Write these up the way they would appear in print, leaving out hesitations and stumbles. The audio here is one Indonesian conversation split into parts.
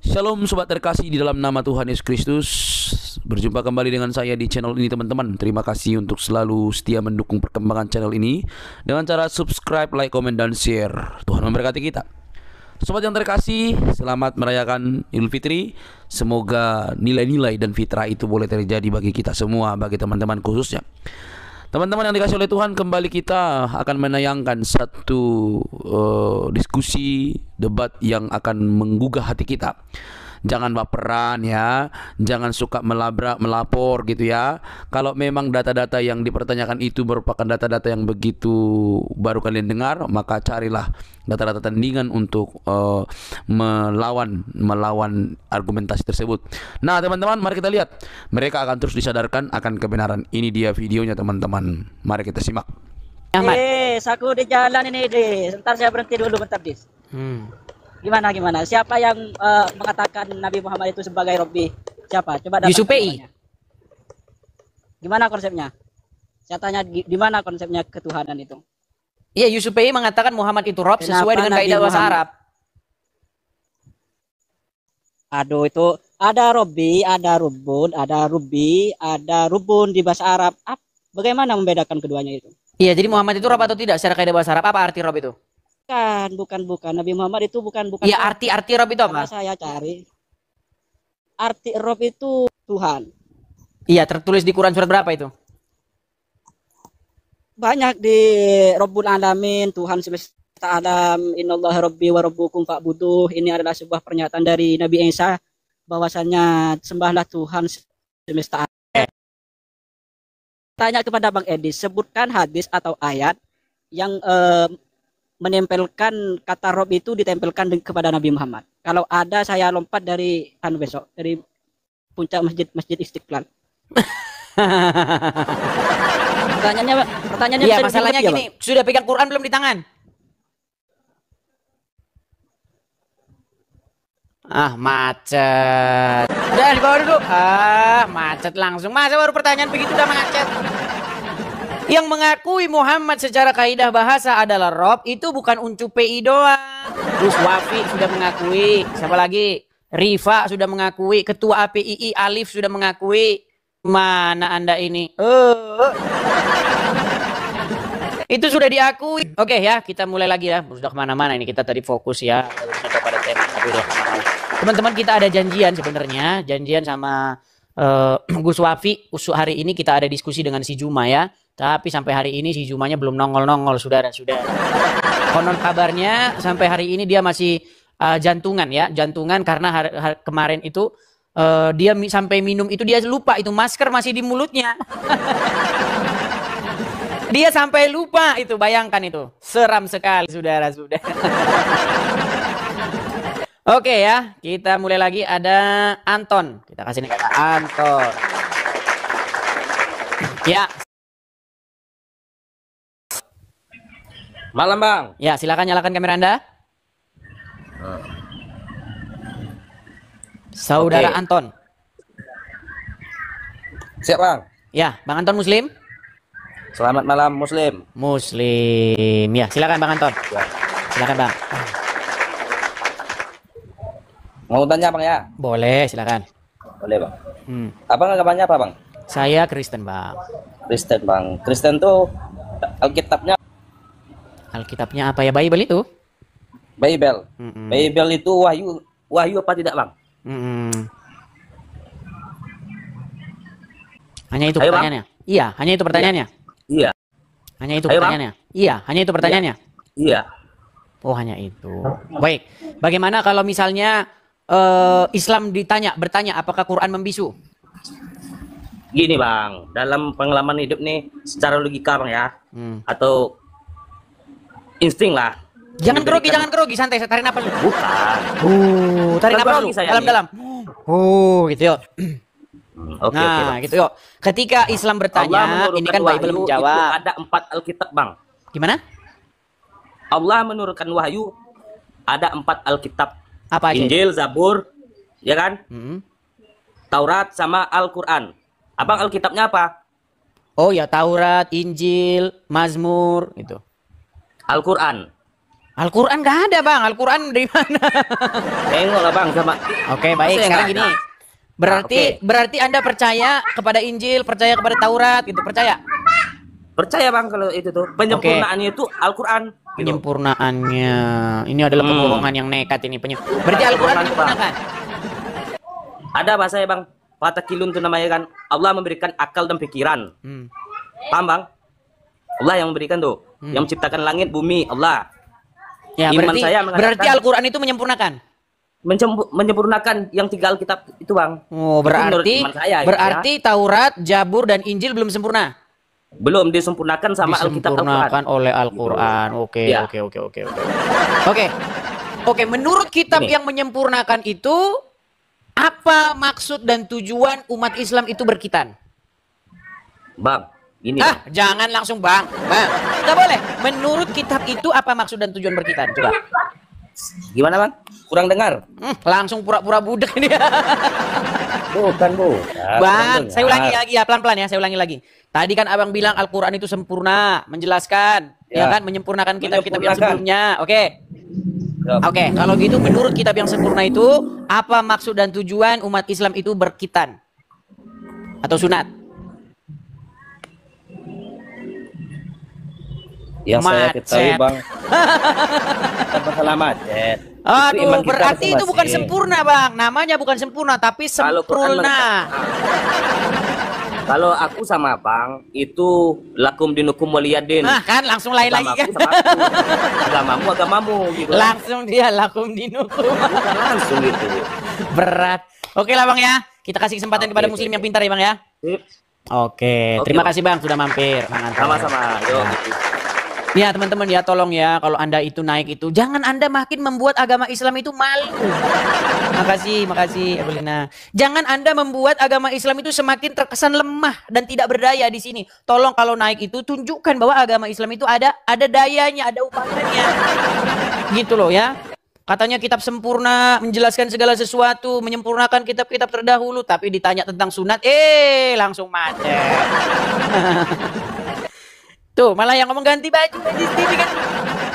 Shalom sobat terkasih di dalam nama Tuhan Yesus Kristus. Berjumpa kembali dengan saya di channel ini teman-teman. Terima kasih untuk selalu setia mendukung perkembangan channel ini dengan cara subscribe, like, komen, dan share. Tuhan memberkati kita. Sobat yang terkasih, selamat merayakan Idul Fitri. Semoga nilai-nilai dan fitrah itu boleh terjadi bagi kita semua, bagi teman-teman khususnya. Teman-teman yang dikasih oleh Tuhan, kembali kita akan menayangkan satu diskusi, debat yang akan menggugah hati kita. Jangan baperan ya, jangan suka melapor gitu ya. Kalau memang data-data yang dipertanyakan itu merupakan data-data yang begitu baru kalian dengar, maka carilah data-data tandingan untuk melawan argumentasi tersebut. Nah teman-teman, mari kita lihat. Mereka akan terus disadarkan akan kebenaran. Ini dia videonya teman-teman. Mari kita simak. Saku di jalan ini, Sebentar saya berhenti dulu bentar, Dis. Gimana? Siapa yang mengatakan Nabi Muhammad itu sebagai Robbi? Siapa? Coba datang. Yusufi. Gimana konsepnya? Saya tanya di mana konsepnya ketuhanan itu? Iya, Yusufi mengatakan Muhammad itu Rob sesuai dengan kaidah bahasa Arab. Aduh, itu ada Robbi, ada Rubun, ada Rubi, ada Rubun di bahasa Arab. Bagaimana membedakan keduanya itu? Iya, jadi Muhammad itu Rob atau tidak secara kaidah bahasa Arab? Apa arti Rob itu? Bukan. Nabi Muhammad itu bukan. Iya, arti Rob itu apa? Saya cari. Arti Rob itu Tuhan. Iya, tertulis di Quran surat berapa itu? Banyak di Rabbul Alamin, Tuhan semesta alam, innallaha rabbi wa rabbukum fa'buduh. Ini adalah sebuah pernyataan dari Nabi Isa bahwasanya sembahlah Tuhan semesta alam. Tanya kepada Bang Edi, sebutkan hadis atau ayat yang menempelkan kata Rob itu ditempelkan kepada Nabi Muhammad. Kalau ada, saya lompat dari besok dari puncak Masjid Istiqlal. Pertanyaannya iya, masalahnya gini, ya, sudah pegang Quran belum di tangan? Macet. Udah di bawah duduk. Macet langsung. Masa baru pertanyaan begitu udah macet? Yang mengakui Muhammad secara kaidah bahasa adalah Rob itu bukan Uncu PI doang. Terus Wafi sudah mengakui. Siapa lagi? Rifa sudah mengakui. Ketua APII Alif sudah mengakui. Mana Anda ini? Itu sudah diakui. Oke ya, kita mulai lagi ya. Sudah kemana-mana ini, kita tadi fokus ya kepada tema. Teman-teman, kita ada janjian sebenarnya. Janjian sama Gus Wafi. Hari ini kita ada diskusi dengan si Juma ya. Tapi sampai hari ini si Jumanya belum nongol-nongol, saudara-saudara. Konon kabarnya sampai hari ini dia masih jantungan ya. Jantungan karena kemarin itu dia sampai minum itu dia lupa itu masker masih di mulutnya. Dia sampai lupa itu, bayangkan itu. Seram sekali, saudara-saudara. Oke ya, kita mulai lagi. Ada Anton. Kita kasih nih kata Anton. Ya. Malam Bang. Ya, silakan nyalakan kamera Anda. Saudara Anton. Siap Bang. Ya, Bang Anton Muslim. Selamat malam Muslim. Muslim. Ya, silakan Bang Anton. Ya. Silakan Bang. Mau tanya Bang ya? Boleh, silakan. Boleh Bang. Abang agamanya apa Bang? Saya Kristen Bang. Kristen Bang. Kristen tuh Alkitabnya apa ya? Bible itu? Bible. Bible itu wahyu apa tidak Bang? Hanya itu pertanyaannya? Iya, hanya itu pertanyaannya? Iya. Hanya itu pertanyaannya? Iya, hanya itu pertanyaannya? Iya. Oh, hanya itu. Baik. Bagaimana kalau misalnya Islam bertanya apakah Quran membisu? Gini Bang, dalam pengalaman hidup nih secara logika Bang ya. Atau insting lah. Jangan grogi, santai, tarik napas dulu. Bukan. Tarik napas dulu, dalam-dalam. Gitu yuk. Oke, gitu yuk. Ketika Islam bertanya, ini kan Bible menjawab. Ada 4 Alkitab Bang. Gimana? Allah menurunkan wahyu ada 4 Alkitab. Apa aja? Injil, Zabur, ya kan? Taurat sama Al-Quran. Abang Alkitabnya apa? Oh ya, Taurat, Injil, Mazmur, itu. Al-Quran. Al-Quran nggak ada bang. Al-Quran dari mana? Tengok lah bang sama. Oke, baik. Masa Sekarang nggak gini. ada? Berarti Anda percaya kepada Injil, percaya kepada Taurat gitu, percaya? Percaya bang kalau itu tuh penyempurnaannya itu Al-Quran. Penyempurnaannya. Ini adalah kebohongan yang nekat ini. Berarti Al-Quran menyempurnakan. Ada bahasanya bang. Fatakilun itu namanya kan. Allah memberikan akal dan pikiran. Paham bang? Allah yang memberikan tuh. Yang menciptakan langit, bumi, Allah. Ya, Iman berarti, saya berarti Al-Quran itu menyempurnakan. Menyempurnakan yang tiga Alkitab itu bang. Oh, berarti Taurat, Jabur dan Injil belum sempurna. Belum disempurnakan sama Alkitab Al-Quran. Disempurnakan oleh Al-Quran. Oke. Oke, menurut kitab yang menyempurnakan itu, apa maksud dan tujuan umat Islam itu berkitan? Bang, ini. Jangan langsung bang. Nggak boleh. Menurut kitab itu apa maksud dan tujuan berkitan? Coba. Gimana bang? Kurang dengar. Langsung pura-pura budak ini. Bukan bu. Bang, saya ulangi lagi ya, pelan-pelan ya, saya ulangi lagi. Tadi kan abang bilang Al-Quran itu sempurna, menjelaskan, ya kan, menyempurnakan kitab-kitab yang sebelumnya. Oke, kalau gitu menurut kitab yang sempurna itu, apa maksud dan tujuan umat Islam itu berkitan? Atau sunat? Yang saya ketahui bang. Masalah macet. Aduh, berarti itu bukan sempurna bang. Namanya bukan sempurna, tapi sempurna. Kalau aku sama bang, itu lakum dinukum waliyadin. Nah kan langsung lain lagi kan. Agamamu gitu. Langsung dia lakum dinukum. Langsung gitu. Berat. Oke lah bang ya. Kita kasih kesempatan kepada muslim yang pintar ya bang ya. Oke, terima kasih bang sudah mampir. Sama-sama. Yuk. Ya teman-teman ya, tolong ya kalau Anda itu naik itu jangan Anda makin membuat agama Islam itu malu. Makasih Abelina. Jangan Anda membuat agama Islam itu semakin terkesan lemah dan tidak berdaya di sini. Tolong kalau naik itu tunjukkan bahwa agama Islam itu ada dayanya, ada upayanya. Gitu loh ya. Katanya kitab sempurna, menjelaskan segala sesuatu, menyempurnakan kitab-kitab terdahulu, tapi ditanya tentang sunat, langsung macet. Tuh, malah yang ngomong ganti baju kan.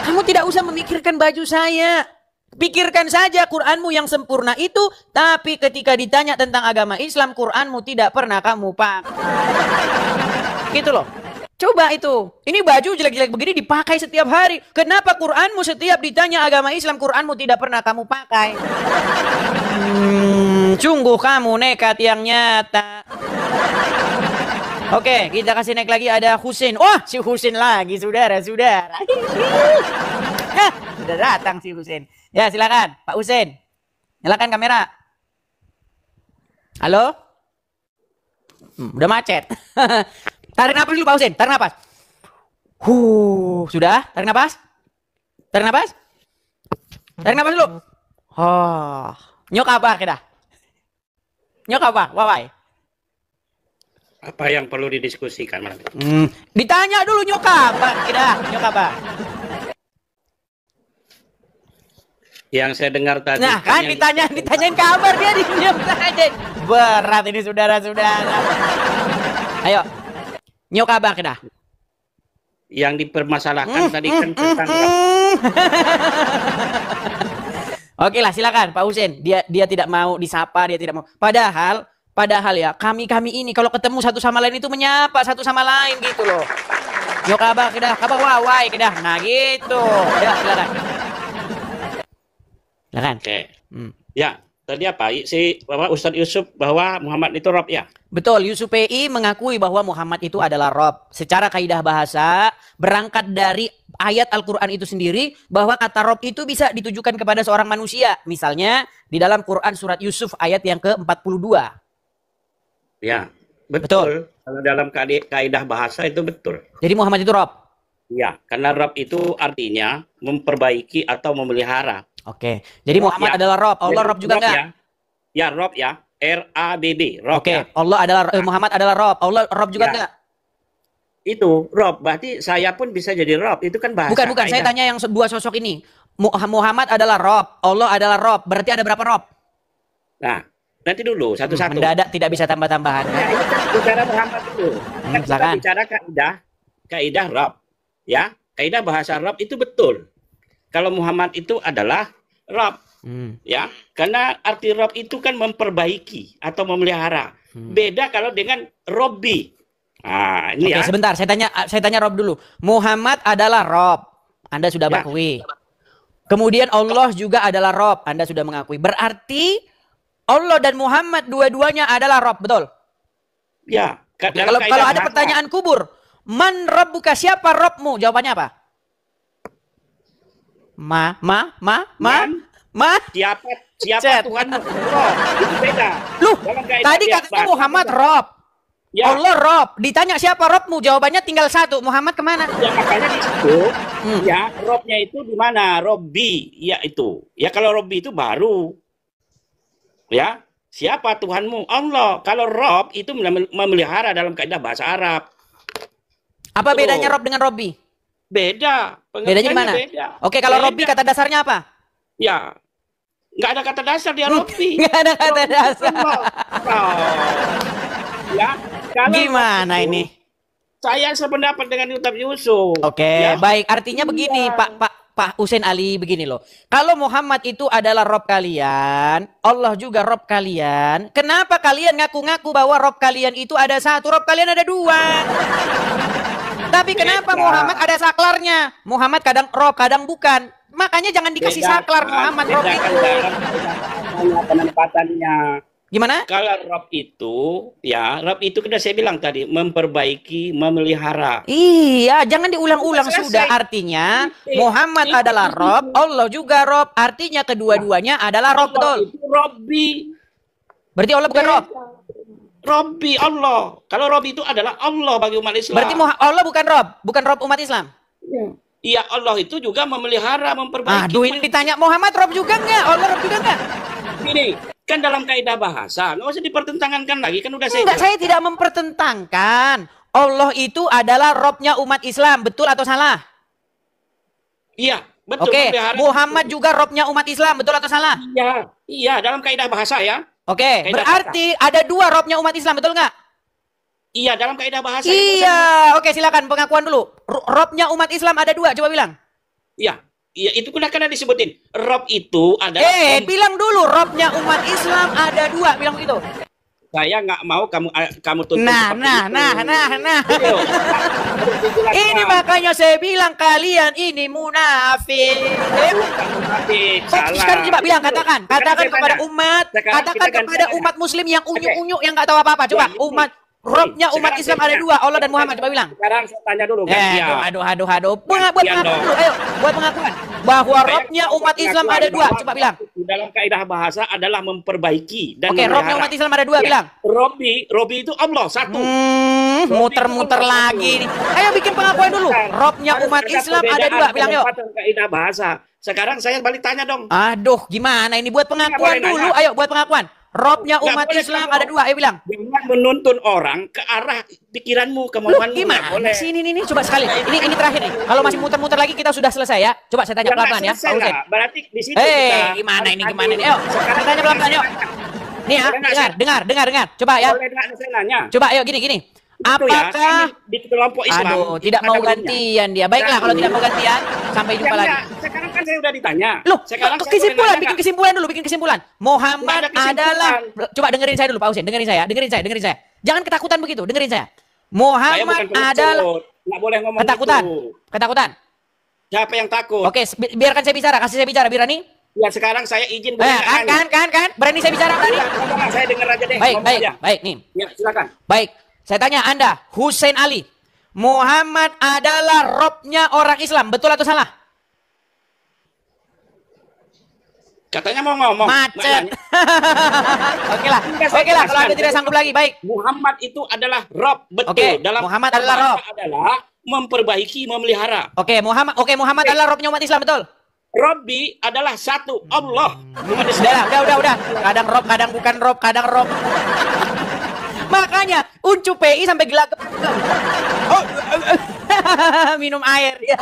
Kamu tidak usah memikirkan baju saya. Pikirkan saja Quranmu yang sempurna itu, tapi ketika ditanya tentang agama Islam, Quranmu tidak pernah kamu pakai. Gitu loh. Coba itu. Ini baju jelek-jelek begini dipakai setiap hari. Kenapa Quranmu setiap ditanya agama Islam, Quranmu tidak pernah kamu pakai? Sungguh kamu nekat yang nyata. Oke, kita kasih naik lagi ada Husin. Wah, si Husin lagi, saudara-saudara. Sudah datang si Husin. Ya, silakan, Pak Husin. Nyalakan kamera. Halo? Udah macet. Tarik napas dulu, Pak Husin. Tarik napas. Sudah? Tarik napas? Tarik napas? Tarik napas dulu. Nyok apa kita? Nyok apa? Wawai. Apa yang perlu didiskusikan? Ditanya dulu nyok apa? Nyok apa? Yang saya dengar tadi. Nah kan ditanyain kabar dia diam aja. Berat ini saudara-saudara. Ayo. Nyok apa kita? Yang dipermasalahkan tadi kan tentang Oke lah silakan Pak Husin. Dia tidak mau disapa, dia tidak mau. Padahal ya kami ini kalau ketemu satu sama lain itu menyapa satu sama lain gitu loh. Yo kabar wawai kedah. Nah gitu. Ya silakan. Silakan. Oke. Ya, tadi apa? Si Bapak Ustadz Yusuf bahwa Muhammad itu Rob ya? Betul, Yusuf PI mengakui bahwa Muhammad itu adalah Rob. Secara kaidah bahasa, berangkat dari ayat Al-Quran itu sendiri, bahwa kata Rob itu bisa ditujukan kepada seorang manusia. Misalnya, di dalam Quran surat Yusuf ayat yang ke-42. Ya, betul. Kalau dalam kaidah bahasa itu betul. Jadi Muhammad itu Rob? Ya, karena Rob itu artinya memperbaiki atau memelihara. Oke, jadi Muhammad adalah Rob. Allah Rob juga enggak? Ya, Rob ya. R-A-B-B. Rob. Oke, Allah adalah Muhammad adalah Rob. Allah Rob juga enggak? Itu Rob, berarti saya pun bisa jadi Rob. Itu kan bahasa. Bukan. Saya tanya yang dua sosok ini. Muhammad adalah Rob, Allah adalah Rob. Berarti ada berapa Rob? Nah, nanti dulu satu-satu. Mendadak tidak bisa tambah-tambahan. Nah, ini kan bicara Muhammad dulu. Kita bicara kaidah Rob. Ya, kaidah bahasa Rob itu betul. kalau Muhammad itu adalah Rob. Ya, karena arti Rob itu kan memperbaiki atau memelihara. Beda kalau dengan Robbi. Nah, ini Oke, ya. sebentar, saya tanya Rob dulu. Muhammad adalah Rob. Anda sudah Ya. mengakui. Kemudian Allah juga adalah Rob. Anda sudah mengakui. Berarti Allah dan Muhammad dua-duanya adalah Rob, betul? Ya, Kalau ada pertanyaan kubur, man rabbuka, siapa Robmu? Jawabannya apa? Ma. Siapa Cet. Tuhanmu? Rob. Itu beda. Loh, Dalam kaidah tadi dia katanya bahasa Muhammad juga. Rob. Ya. Allah Rob. Ditanya siapa Robmu? Jawabannya tinggal satu. Muhammad kemana? Ya, makanya di situ, ya, Robnya itu di mana? Robbi, ya itu. Ya, kalau Robbi itu baru. Ya, siapa Tuhanmu? Allah. Kalau Rob itu memelihara dalam kaidah bahasa Arab. Apa Tuh. bedanya Rob dengan Robbi? Beda. Bedanya di mana? Beda. Oke, kalau Beda. Robbi kata dasarnya apa? Ya, nggak ada kata dasar dia Robbi. Nggak ada kata Robbi dasar. Allah. Oh. Ya, kalau Gimana Robbi itu, ini? Saya sependapat dengan Ustaz Yusuf. Oke, Ya. baik. Artinya begini, Pak Husain Ali, begini loh. Kalau Muhammad itu adalah Rob kalian, Allah juga Rob kalian. Kenapa kalian ngaku-ngaku bahwa Rob kalian itu ada satu, Rob kalian ada dua? Tapi kenapa Beda. Muhammad ada saklarnya? Muhammad kadang Rob, kadang bukan. Makanya jangan dikasih saklar Muhammad Rob Bedakan itu. dalam bahasanya, penempatannya. Gimana? Kalau Rob itu, ya, Rob itu sudah saya bilang tadi, memperbaiki, memelihara. Iya, jangan diulang-ulang Selesai. sudah. Artinya Titik. Muhammad Itu. adalah Rob, Allah juga Rob. Artinya kedua-duanya adalah Rob, betul. Allah itu Robbi. Berarti Allah bukan Rob. Robbi Allah. Kalau Rob itu adalah Allah bagi umat Islam. Berarti Allah bukan Rob, bukan Rob umat Islam. Iya, Allah itu juga memelihara, memperbaiki. Aduh, ini ditanya Muhammad Rob juga enggak? Allah Rob juga enggak? Ini kan dalam kaidah bahasa, nggak usah dipertentangkan lagi, kan udah saya Enggak, bilang. saya tidak mempertentangkan. Allah itu adalah Robnya umat Islam, betul atau salah? Iya, betul. Oke, memelihara. Muhammad juga Robnya umat Islam, betul atau salah? Iya, iya, dalam kaidah bahasa ya. Oke, Kaidah berarti ada dua Robnya umat Islam, betul nggak? Iya, dalam kaidah bahasa. Iya, oke silakan pengakuan dulu. Robnya umat Islam ada dua, coba bilang. Iya, iya, itu udah kena disebutin. Rob itu adalah Bilang dulu Robnya umat Islam ada dua, bilang begitu. saya nggak mau kamu tuntut Nah. seperti itu. Ini makanya saya bilang kalian ini munafik. Sekarang coba bilang, katakan kepada umat, katakan kepada umat muslim yang unyu-unyu yang nggak tahu apa-apa. Coba umat Robnya umat Islam ada dua, Allah dan Muhammad. Coba bilang. Sekarang saya tanya dulu gantian. Aduh. Buat pengakuan dulu, ayo. Buat pengakuan. Bahwa Robnya umat Islam ada dua. Coba bilang. Dalam kaidah bahasa adalah memperbaiki dan Oke, Robnya umat Islam ada dua, bilang. Robbi itu Allah satu. Muter-muter lagi nih. Ayo bikin pengakuan dulu. Robnya umat Islam ada dua, bilang yuk. Kaidah bahasa. Sekarang saya balik tanya dong. Aduh, gimana ini? Buat pengakuan Nggak boleh dulu. nanya. Ayo, buat pengakuan. Robnya Nggak umat boleh Islam kamu. ada dua. Ayo bilang. Jangan menuntun orang ke arah pikiranmu, Lu kemauanmu. Nggak gimana boleh. sih ini coba sekali. Ini terakhir nih. Kalau masih muter-muter lagi kita sudah selesai ya. Coba saya tanya Jangan pelan-pelan ya, selesai Pak Husain. lah. Berarti di situ kita Gimana ini? harus Gimana ini? adil. Ayo, Sekarang saya tanya pelan-pelan yuk. Nih ya, Boleh nggak dengar. Coba ya. Boleh nggak saya nanya? Coba ayo gini. Itu ya, Apakah ini di kelompok Islam. Aduh, tidak ada mau umumnya. gantian dia. Baiklah kalau tidak mau gantian, sampai jumpa lagi. Sekarang kan saya udah ditanya. Loh, Sekarang saya kesimpulan, boleh nanya bikin nggak? kesimpulan dulu, bikin kesimpulan. Muhammad Nggak ada kesimpulan. adalah, coba dengerin saya dulu Pak Husain, dengerin saya. Jangan ketakutan begitu, dengerin saya. Saya Muhammad bukan pengecut. adalah Nggak boleh ngomong ketakutan, gitu. ketakutan. Siapa yang takut? Oke, biarkan saya bicara, kasih saya bicara, berani? Ya sekarang saya izin. boleh nggak nanya? Kan, berani saya bicara, berani? Ya, ngomong, saya dengar aja deh. ngomong aja. Baik, nih. Ya silakan. Baik, saya tanya Anda, Husain Ali, Muhammad adalah Robnya orang Islam, betul atau salah? Katanya mau ngomong. Macet. Maknanya, Oke lah, kalau Anda tidak sanggup lagi, baik. Muhammad itu adalah Rob, betul. Oke, Dalam Muhammad adalah Rob. adalah memperbaiki, memelihara. Oke, Muhammad adalah Robnya umat Islam, betul? Robbi adalah satu, Allah. Umat Islam. Udah. Kadang Rob, kadang bukan Rob, kadang Rob. Makanya Uncu PI sampai gelagap. Minum air ya.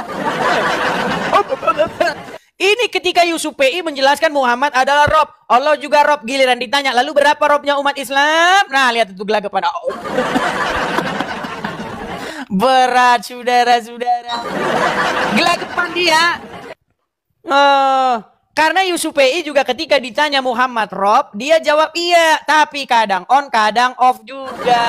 Ini ketika Yusuf PI menjelaskan Muhammad adalah Rob, Allah juga Rob, giliran ditanya, lalu berapa Robnya umat Islam? Nah, lihat itu gelagapan. Berat saudara-saudara. Gelagapan dia. Karena Yusufei juga ketika ditanya Muhammad Rob, dia jawab iya, tapi kadang on, kadang off juga.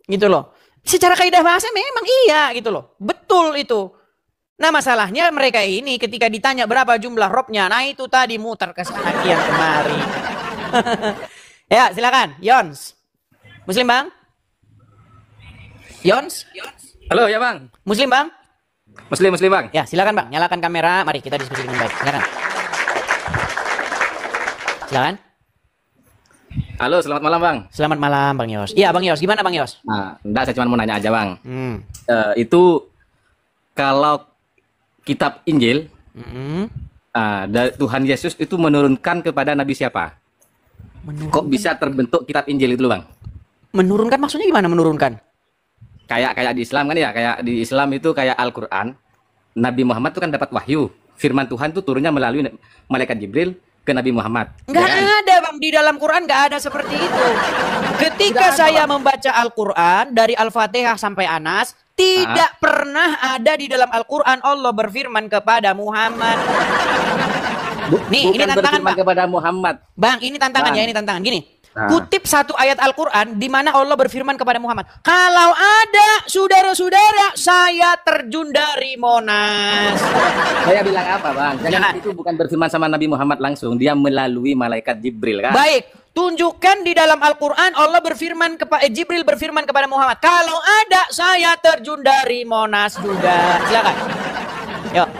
Gitu loh. Secara kaidah bahasa memang iya gitu loh. Betul itu. Nah masalahnya mereka ini ketika ditanya berapa jumlah robnya, nah itu tadi muter ke sana kian kemari. Ya silakan, Yons. Muslim bang? Yons? Halo ya bang. Muslim bang? Muslim bang. Ya silakan bang, nyalakan kamera, mari kita diskusi dengan baik. Silakan. Silakan. Halo, selamat malam bang. Selamat malam bang Yos. Iya bang Yos, gimana bang Yos? Nah, enggak, saya cuma mau nanya aja bang. Hmm. Itu kalau kitab Injil, dari Tuhan Yesus itu menurunkan kepada Nabi siapa? Kok bisa terbentuk kitab Injil itu bang? Menurunkan maksudnya gimana menurunkan? Kayak di Islam kan ya, kayak di Islam itu kayak Al-Quran. Nabi Muhammad itu kan dapat wahyu. Firman Tuhan itu turunnya melalui malaikat Jibril ke Nabi Muhammad. Nggak ya kan? ada bang, di dalam Quran nggak ada seperti itu. Ketika saya membaca Al-Quran dari Al-Fatihah sampai Anas, tidak pernah ada di dalam Al-Quran Allah berfirman kepada Muhammad. Nih, ini Bukan tantangan berfirman bang. kepada Muhammad. Bang, ini tantangan Bang. ya, ini tantangan. Gini, Nah. kutip satu ayat Al-Quran di mana Allah berfirman kepada Muhammad. Kalau ada saudara-saudara, saya terjun dari Monas. Saya bilang apa bang? Jangan. Jangan, itu bukan berfirman sama Nabi Muhammad langsung. Dia melalui malaikat Jibril kan? Baik, tunjukkan di dalam Al-Quran Allah berfirman kepada Jibril berfirman kepada Muhammad. Kalau ada, saya terjun dari Monas juga. Silakan. Yuk.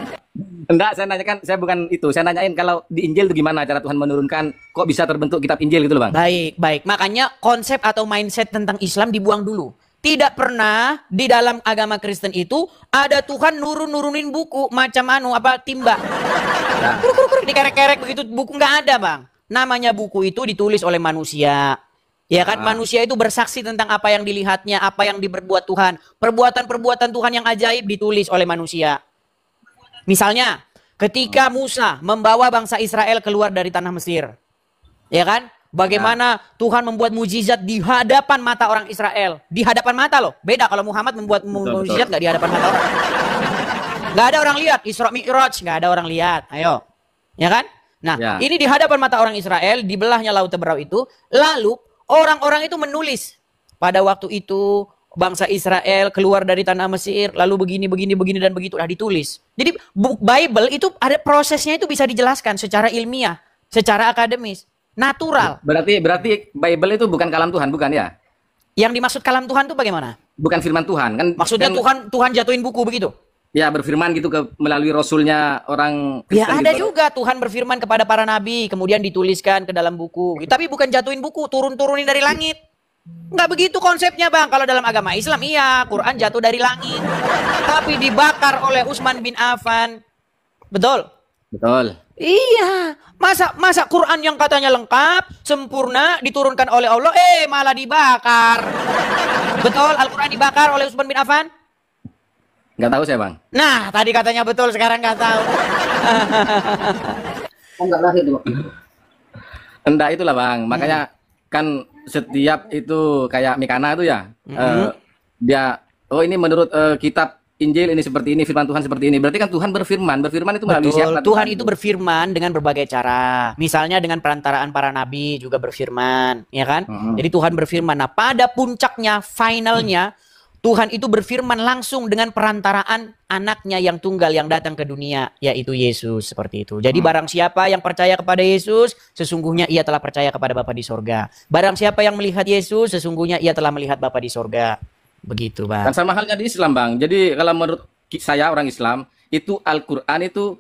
Enggak, saya nanyakan, saya bukan itu. Saya nanyain kalau di Injil itu gimana cara Tuhan menurunkan, kok bisa terbentuk kitab Injil gitu loh bang? Baik, baik. Makanya konsep atau mindset tentang Islam dibuang dulu. Tidak pernah di dalam agama Kristen itu ada Tuhan nurunin buku macam timba. Kur dikerek-kerek begitu buku nggak ada bang. Namanya buku itu ditulis oleh manusia. Ya kan, manusia itu bersaksi tentang apa yang dilihatnya, apa yang diperbuat Tuhan. Perbuatan-perbuatan Tuhan yang ajaib ditulis oleh manusia. Misalnya, ketika Musa membawa bangsa Israel keluar dari tanah Mesir. Ya kan? Bagaimana Tuhan membuat mujizat di hadapan mata orang Israel. Di hadapan mata loh. Beda kalau Muhammad membuat mujizat nggak di hadapan mata orang. Nggak ada orang lihat. Isra Mi'raj nggak ada orang lihat. Ayo. Ya kan? Nah, ini di hadapan mata orang Israel, di belahnya Laut Teberau itu. Lalu, orang-orang itu menulis. Pada waktu itu, bangsa Israel keluar dari tanah Mesir, lalu begini, dan begitu. Lah ditulis. Jadi, Bible itu ada prosesnya itu bisa dijelaskan secara ilmiah, secara akademis. Natural. Berarti Bible itu bukan kalam Tuhan, bukan ya? Yang dimaksud kalam Tuhan itu bagaimana? Bukan firman Tuhan kan? Maksudnya kan, Tuhan jatuhin buku begitu? Ya berfirman gitu melalui rasulnya orang Kristen. Ya ada gitu. juga Tuhan berfirman kepada para nabi, kemudian dituliskan ke dalam buku. Tapi bukan jatuhin buku, turun-turunin dari langit. Nggak begitu konsepnya bang. Kalau dalam agama Islam iya, Quran jatuh dari langit. Tapi dibakar oleh Utsman bin Affan. Betul? Betul. Iya. Masa Quran yang katanya lengkap, sempurna, diturunkan oleh Allah, malah dibakar. Betul, Al-Quran dibakar oleh Utsman bin Affan? Nggak tahu saya bang. Nah, tadi katanya betul, sekarang nggak tahu. Enggak lahir dulu. Enggak itulah bang. Makanya kan setiap itu kayak Mikana itu ya, dia ini menurut kitab Injil ini seperti ini, firman Tuhan seperti ini. Berarti kan Tuhan berfirman itu melalui siapa? Tuhan itu berfirman dengan berbagai cara. Misalnya dengan perantaraan para nabi juga berfirman, ya kan? Jadi Tuhan berfirman. Nah, pada puncaknya, finalnya, Tuhan itu berfirman langsung dengan perantaraan anaknya yang tunggal yang datang ke dunia, yaitu Yesus, seperti itu. Jadi barang siapa yang percaya kepada Yesus, sesungguhnya ia telah percaya kepada Bapa di sorga. Barang siapa yang melihat Yesus, sesungguhnya ia telah melihat Bapa di sorga. Begitu bang. Dan sama halnya di Islam bang. Jadi kalau menurut saya orang Islam, itu Al-Quran itu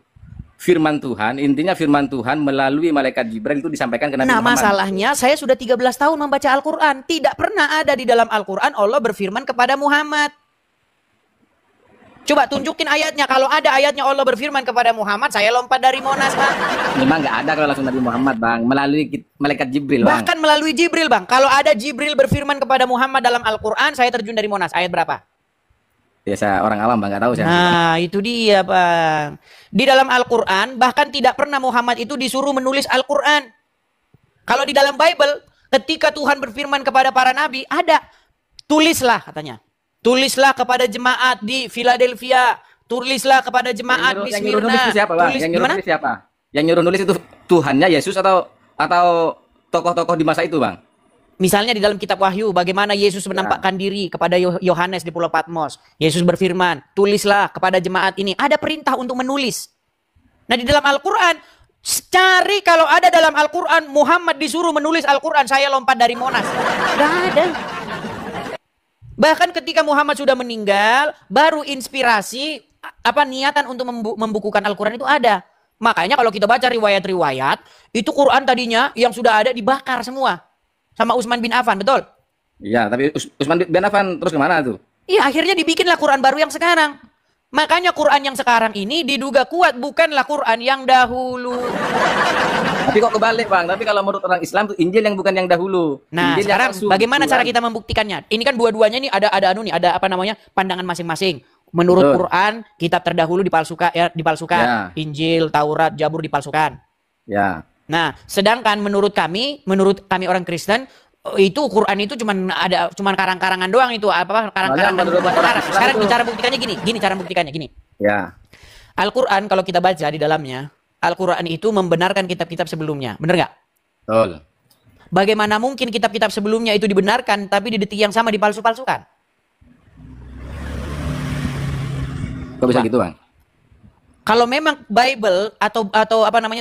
firman Tuhan. Intinya firman Tuhan melalui malaikat Jibril itu disampaikan ke Nabi Muhammad. Masalahnya saya sudah 13 tahun membaca Al-Quran. Tidak pernah ada di dalam Al-Quran Allah berfirman kepada Muhammad. Coba tunjukin ayatnya. Kalau ada ayatnya Allah berfirman kepada Muhammad, saya lompat dari Monas bang. Memang nggak ada kalau langsung Nabi Muhammad bang. Melalui malaikat Jibril bang. Bahkan melalui Jibril bang. Kalau ada Jibril berfirman kepada Muhammad dalam Al-Quran, saya terjun dari Monas. Ayat berapa? Ya saya orang awam bang, nggak tahu saya. Nah itu dia bang. Di dalam Al-Quran bahkan tidak pernah Muhammad itu disuruh menulis Al-Quran. Kalau di dalam Bible ketika Tuhan berfirman kepada para nabi ada. Tulislah katanya. Tulislah kepada jemaat di Philadelphia. tulislah kepada jemaat di yang nyuruh nulis Smyrna. itu siapa, Bang? Tulis Yang nyuruh gimana? nulis siapa? Yang nyuruh nulis itu Tuhannya Yesus atau tokoh-tokoh di masa itu, Bang? Misalnya di dalam kitab Wahyu, bagaimana Yesus menampakkan diri kepada Yohanes di Pulau Patmos. Yesus berfirman, tulislah kepada jemaat ini. Ada perintah untuk menulis. Nah di dalam Al-Quran, cari kalau ada dalam Al-Quran, Muhammad disuruh menulis Al-Quran, saya lompat dari Monas. Gak ada. Bahkan ketika Muhammad sudah meninggal, baru inspirasi, niatan untuk membukukan Al-Quran itu ada. Makanya kalau kita baca riwayat-riwayat, itu Quran tadinya yang sudah ada dibakar semua. Sama Utsman bin Affan, betul? Iya, tapi Utsman bin Affan terus kemana tuh? Iya, akhirnya dibikinlah Quran baru yang sekarang. Makanya Quran yang sekarang ini diduga kuat, bukanlah Quran yang dahulu. Tapi kok kebalik, Bang? Tapi kalau menurut orang Islam tuh Injil yang bukan yang dahulu. Nah, Injil sekarang yang palsu, bagaimana gitu cara kan. kita membuktikannya? Ini kan dua-duanya nih ada pandangan masing-masing. Menurut Betul. Quran, kitab terdahulu dipalsukan. Ya. Injil, Taurat, Zabur dipalsukan. Ya. Nah, sedangkan menurut kami orang Kristen, itu Quran itu cuman karang-karangan doang itu, karang-karangan menurut buat orang orang. Islam Sekarang itu- cara buktikannya gini cara buktikannya gini. Ya. Al-Quran kalau kita baca di dalamnya, Al-Quran itu membenarkan kitab-kitab sebelumnya. Benar nggak? Betul. Bagaimana mungkin kitab-kitab sebelumnya itu dibenarkan, tapi di detik yang sama dipalsu-palsukan? Kok bisa gitu, Bang? Kalau memang Bible atau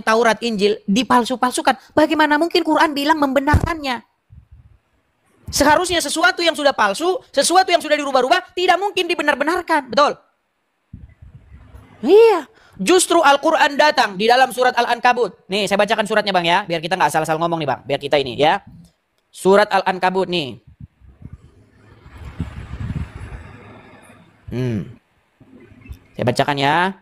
Taurat, Injil dipalsu-palsukan, bagaimana mungkin Quran bilang membenarkannya? Seharusnya sesuatu yang sudah palsu, sesuatu yang sudah dirubah-rubah, tidak mungkin dibenar-benarkan. Betul? Iya. Justru Al-Quran datang di dalam surat Al-Ankabut. Nih, saya bacakan suratnya, Bang, ya. Biar kita nggak salah-salah ngomong nih, Bang. Biar kita ini, ya. Surat Al-Ankabut, nih. Saya bacakan, ya.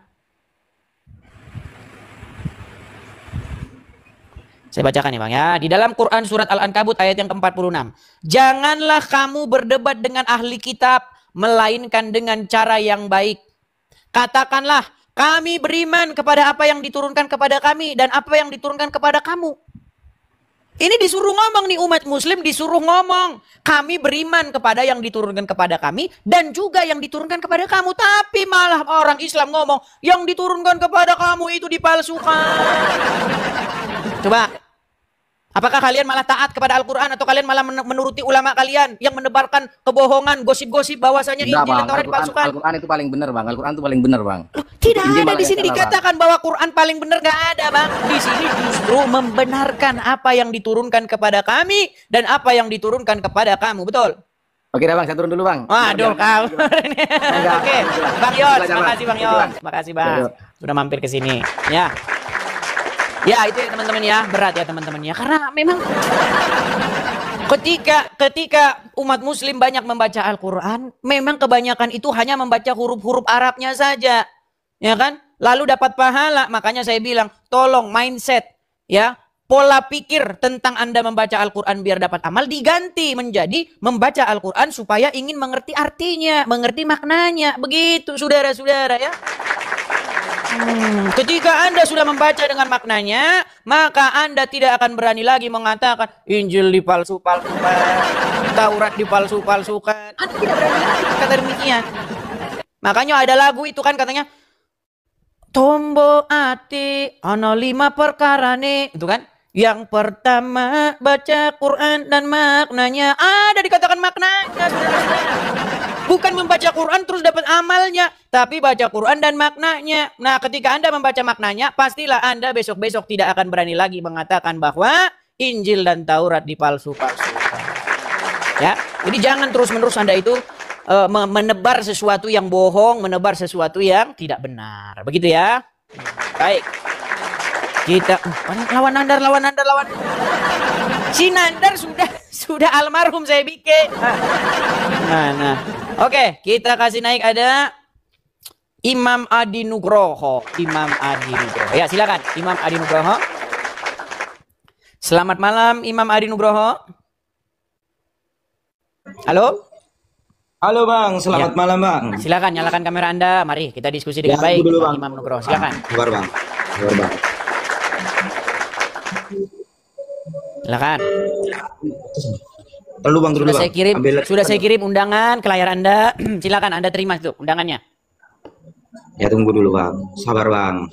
Saya bacakan nih, Bang, ya. Di dalam Quran surat Al-Ankabut ayat yang ke-46. Janganlah kamu berdebat dengan ahli kitab, melainkan dengan cara yang baik. Katakanlah, kami beriman kepada apa yang diturunkan kepada kami dan apa yang diturunkan kepada kamu. Ini disuruh ngomong nih, umat muslim disuruh ngomong. Kami beriman kepada yang diturunkan kepada kami dan juga yang diturunkan kepada kamu. Tapi malah orang Islam ngomong, yang diturunkan kepada kamu itu dipalsukan. Coba. Apakah kalian malah taat kepada Al-Quran atau kalian malah menuruti ulama kalian yang menebarkan kebohongan, gosip-gosip bahwasanya Enggak, Injil dan Bang. Taurat dipalsukan? Al-Quran itu paling benar, Bang. Al-Quran itu paling benar, Bang. Loh, tidak Injil ada malah di yang sini salah, dikatakan bahwa Quran paling benar, nggak ada, Bang. Di sini justru membenarkan apa yang diturunkan kepada kami dan apa yang diturunkan kepada kamu, betul? Oke, dah, Bang. Saya turun dulu, Bang. Waduh, kau. Oke, Bang Yos, makasih Bang Yos, makasih Bang, sudah mampir ke sini. Ya, ya itu ya teman-teman ya, berat ya teman-teman ya, karena memang ketika umat muslim banyak membaca Al-Quran, memang kebanyakan itu hanya membaca huruf-huruf Arabnya saja, ya kan? Lalu dapat pahala. Makanya saya bilang, tolong mindset, ya, pola pikir tentang Anda membaca Al-Quran biar dapat amal diganti menjadi membaca Al-Quran supaya ingin mengerti artinya, mengerti maknanya. Begitu, saudara-saudara ya. Ketika Anda sudah membaca dengan maknanya, maka Anda tidak akan berani lagi mengatakan Injil dipalsu-palsukan, Taurat dipalsu-palsukan. Anda tidak berani lagi kata demikian. Makanya ada lagu itu kan katanya, Tombo ati ono 5 perkara nih, itu kan? Yang pertama baca Quran dan maknanya. Ada dikatakan maknanya, saudara-saudara. Bukan membaca Quran terus dapat amalnya, tapi baca Quran dan maknanya. Nah, ketika Anda membaca maknanya, pastilah Anda besok-besok tidak akan berani lagi mengatakan bahwa Injil dan Taurat dipalsu-palsukan. Ya, jadi jangan terus-menerus Anda itu menebar sesuatu yang bohong, menebar sesuatu yang tidak benar. Begitu ya. Baik. Kita lawan Nandar. Si Nandar sudah almarhum saya bikin. Nah. Oke, kita kasih naik ada Imam Adi Nugroho. Ya, silakan Imam Adi Nugroho. Selamat malam Imam Adi Nugroho. Halo? Halo Bang, selamat malam Bang. Silakan nyalakan kamera Anda. Mari kita diskusi dengan Ya, baik dulu, dengan Bang. Imam Nugroho. Silakan. Keluar Bang. Silakan. Perlu Bang dulu Sudah Bang. saya kirim, Ambil- sudah saya kirim undangan ke layar Anda. Silakan Anda terima itu undangannya. Ya tunggu dulu bang, sabar bang.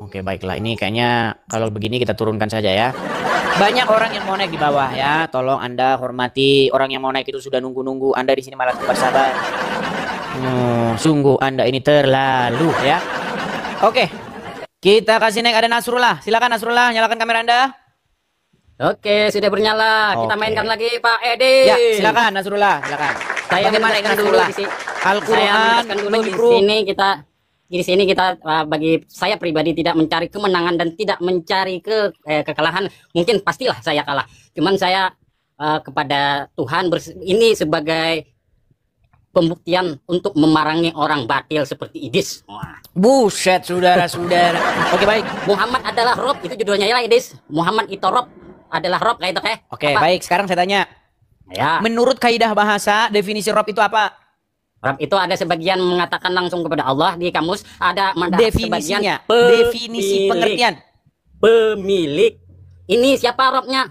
Oke, baiklah. Ini kayaknya kalau begini kita turunkan saja ya. Banyak orang yang mau naik di bawah ya. Tolong Anda hormati orang yang mau naik itu sudah nunggu-nunggu. Anda di sini malah bersabar. Sungguh Anda ini terlalu ya. Oke. Kita kasih naik ada Nasrullah. Silakan Nasrullah, nyalakan kamera Anda. Oke, sudah bernyala. Kita Oke. mainkan lagi Pak Edi. Ya, silakan Nasrullah, silakan. Saya Bagaimana menjelaskan dulu Nasrullah? di sini. Al-Quran Saya menjelaskan dulu menyuruh. di sini kita bagi saya pribadi tidak mencari kemenangan dan tidak mencari kekalahan. Mungkin pastilah saya kalah. Cuman saya kepada Tuhan ini sebagai pembuktian untuk memerangi orang batil seperti Idris. Wah. Buset, saudara-saudara. Oke, baik. Muhammad adalah Rob, itu judulnya ya Idris. Muhammad itu Rob adalah Rob kayak itu kayak. Oke, Apa? baik. Sekarang saya tanya. Ya. Menurut kaidah bahasa, definisi Rob itu apa? Rob itu ada sebagian mengatakan langsung kepada Allah di kamus, ada Definisinya, sebagian definisi pengertian. Pemilik. Ini siapa Robnya?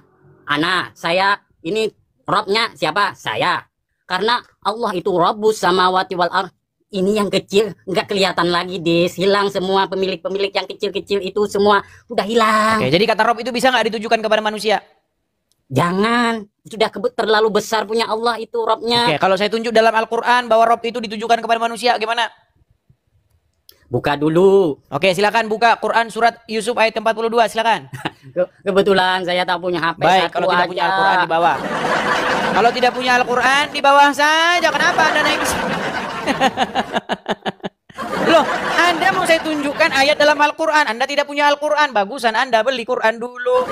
Ana, saya. Ini Robnya siapa? Saya. Karena Allah itu Rabbus samawati wal ardh. Ini yang kecil nggak kelihatan lagi, Des. Hilang semua pemilik-pemilik yang kecil-kecil itu semua udah hilang. Oke, jadi kata Rob itu bisa nggak ditujukan kepada manusia? Jangan, sudah terlalu besar punya Allah itu Robnya. Oke, kalau saya tunjuk dalam Al-Quran bahwa Rob itu ditujukan kepada manusia, gimana? Buka dulu. Oke, silakan buka Quran surat Yusuf ayat 42, silakan. Kebetulan saya tak punya HP. Baik, satu kalau tidak punya aja. Al-Quran di bawah. Kalau tidak punya Al-Quran di bawah saja, kenapa Anda naik ke sini? Loh, Anda mau saya tunjukkan ayat dalam Al-Quran. Anda tidak punya Al-Quran, bagusan Anda beli Quran dulu.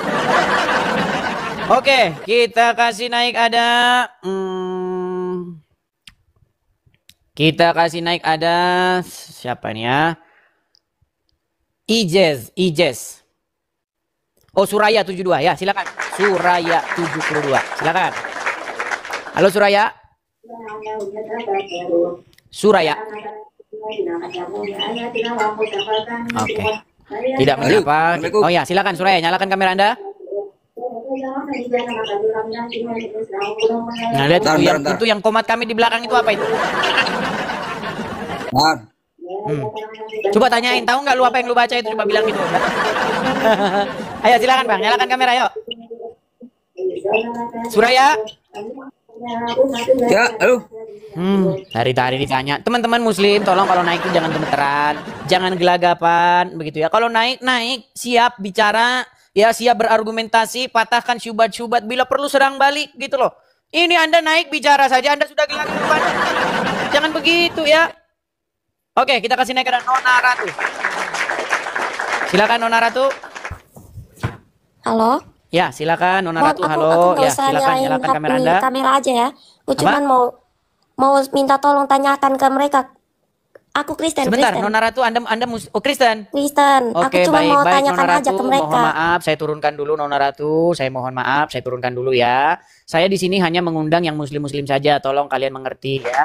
Oke, kita kasih naik ada kita kasih naik ada siapa ini ya? Ijez. Oh, Suraya 72 ya, silakan. Suraya 72. Silakan. Halo Suraya. Suraya. Oke. Tidak menyapa. Oh ya, silakan Suraya, nyalakan kamera Anda. Nah, lihat itu yang komat kami di belakang itu apa itu? Coba tanyain, tahu nggak lu apa yang lu baca itu? Coba bilang gitu. Ayo silakan Bang, nyalakan kamera yuk. Suraya. Ya, halo. Dari tadi ditanya. Teman-teman muslim, tolong kalau naik itu jangan gemeteran, jangan gelagapan begitu ya. Kalau naik siap bicara, ya siap berargumentasi, patahkan syubhat-syubhat, bila perlu serang balik gitu loh. Ini Anda naik bicara saja Anda sudah gelagapan. Jangan begitu ya. Oke, kita kasih naik ke Nona Ratu. Silakan Nona Ratu. Halo. Ya, silakan Nona Ratu. Aku Halo. nggak Ya, usah silakan nyalakan kamera Anda. kamera aja ya. Aku cuma mau minta tolong tanyakan ke mereka. Aku Kristen. Sebentar, Kristen. Nona Ratu, Anda Kristen. Kristen. Aku Oke, cuma baik, mau baik tanyakan Nona aja Ratu, ke mereka. mohon maaf, saya turunkan dulu Nona Ratu. Saya mohon maaf, saya turunkan dulu ya. Saya di sini hanya mengundang yang muslim-muslim saja, tolong kalian mengerti ya.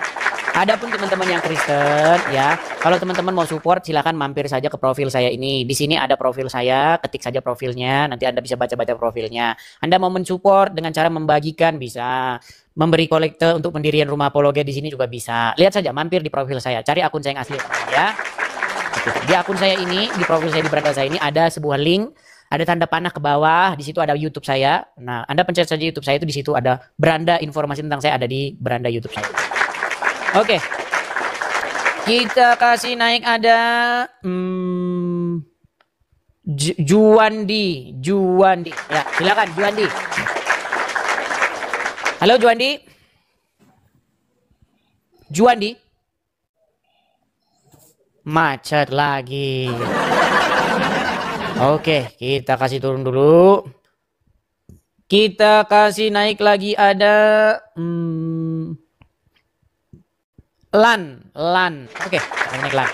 Adapun teman-teman yang Kristen ya, kalau teman-teman mau support silakan mampir saja ke profil saya ini. Di sini ada profil saya, ketik saja profilnya, nanti Anda bisa baca-baca profilnya. Anda mau mensupport dengan cara membagikan bisa, memberi kolekte untuk pendirian rumah apologet di sini juga bisa. Lihat saja, mampir di profil saya, cari akun saya yang asli teman-teman ya. Di akun saya ini, di profil saya di beranda saya ini ada sebuah link, ada tanda panah ke bawah, di situ ada YouTube saya. Nah, Anda pencet saja YouTube saya itu, di situ ada beranda informasi tentang saya ada di beranda YouTube saya. Oke. Kita kasih naik ada Juandi. Ya, silakan Juandi. Halo Juandi. Macet lagi. Oke, kita kasih turun dulu. Kita kasih naik lagi ada Lan. Oke, kita naik Lan.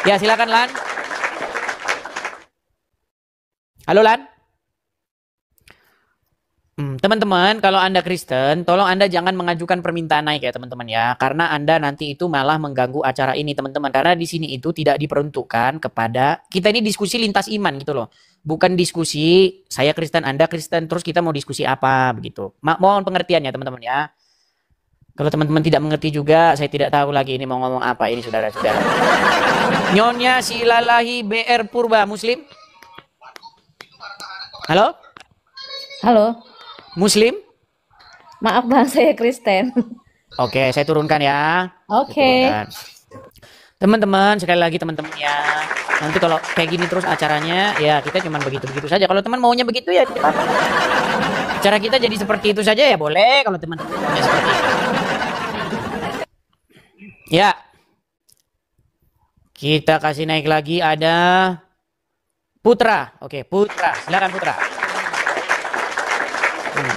Ya, silakan Lan. Halo Lan. Teman-teman, kalau Anda Kristen, tolong Anda jangan mengajukan permintaan naik ya teman-teman ya. Karena Anda nanti itu malah mengganggu acara ini teman-teman. Karena di sini itu tidak diperuntukkan kepada, kita ini diskusi lintas iman gitu loh. Bukan diskusi saya Kristen, Anda Kristen, terus kita mau diskusi apa begitu. Mohon pengertian ya teman-teman ya. Kalau teman-teman tidak mengerti juga, saya tidak tahu lagi ini mau ngomong apa ini saudara-saudara. Nyonya Silalahi BR Purba, Muslim? Halo? Halo, Muslim? maaf Bang, saya Kristen. Oke, saya turunkan ya. Oke. Saya turunkan. Teman-teman, sekali lagi teman-teman ya. Nanti kalau kayak gini terus acaranya, ya kita cuma begitu-begitu saja. Kalau teman maunya begitu ya tidak apa-apa. Cara kita jadi seperti itu saja ya boleh kalau teman-teman maunya seperti itu. Ya. Kita kasih naik lagi ada Putra. Oke, Putra. Silakan Putra.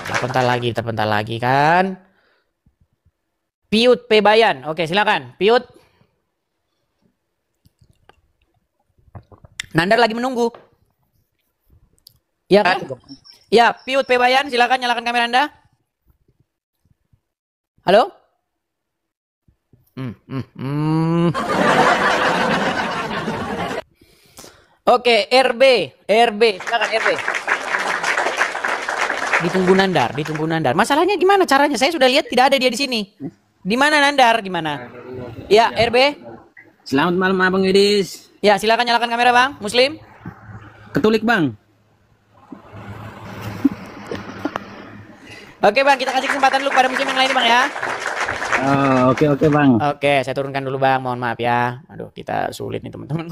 Terpental lagi kan. Piut P. Bayan. Oke, silakan. Piut. Nandar lagi menunggu. Ya kan? Ya, Piut P. Bayan, silakan nyalakan kamera Anda. Halo? Oke, RB, silakan RB. Ditunggu Nandar. Masalahnya gimana caranya? Saya sudah lihat tidak ada dia di sini. Di mana Nandar? Gimana? Ya, RB. Selamat malam Abang Yudis. Ya, silakan nyalakan kamera Bang. Muslim. Katolik Bang. Oke Bang, kita kasih kesempatan dulu kepada Muslim yang lain Bang ya. Oh, oke Bang. Oke, saya turunkan dulu Bang. Mohon maaf ya. Aduh, kita sulit nih teman-teman.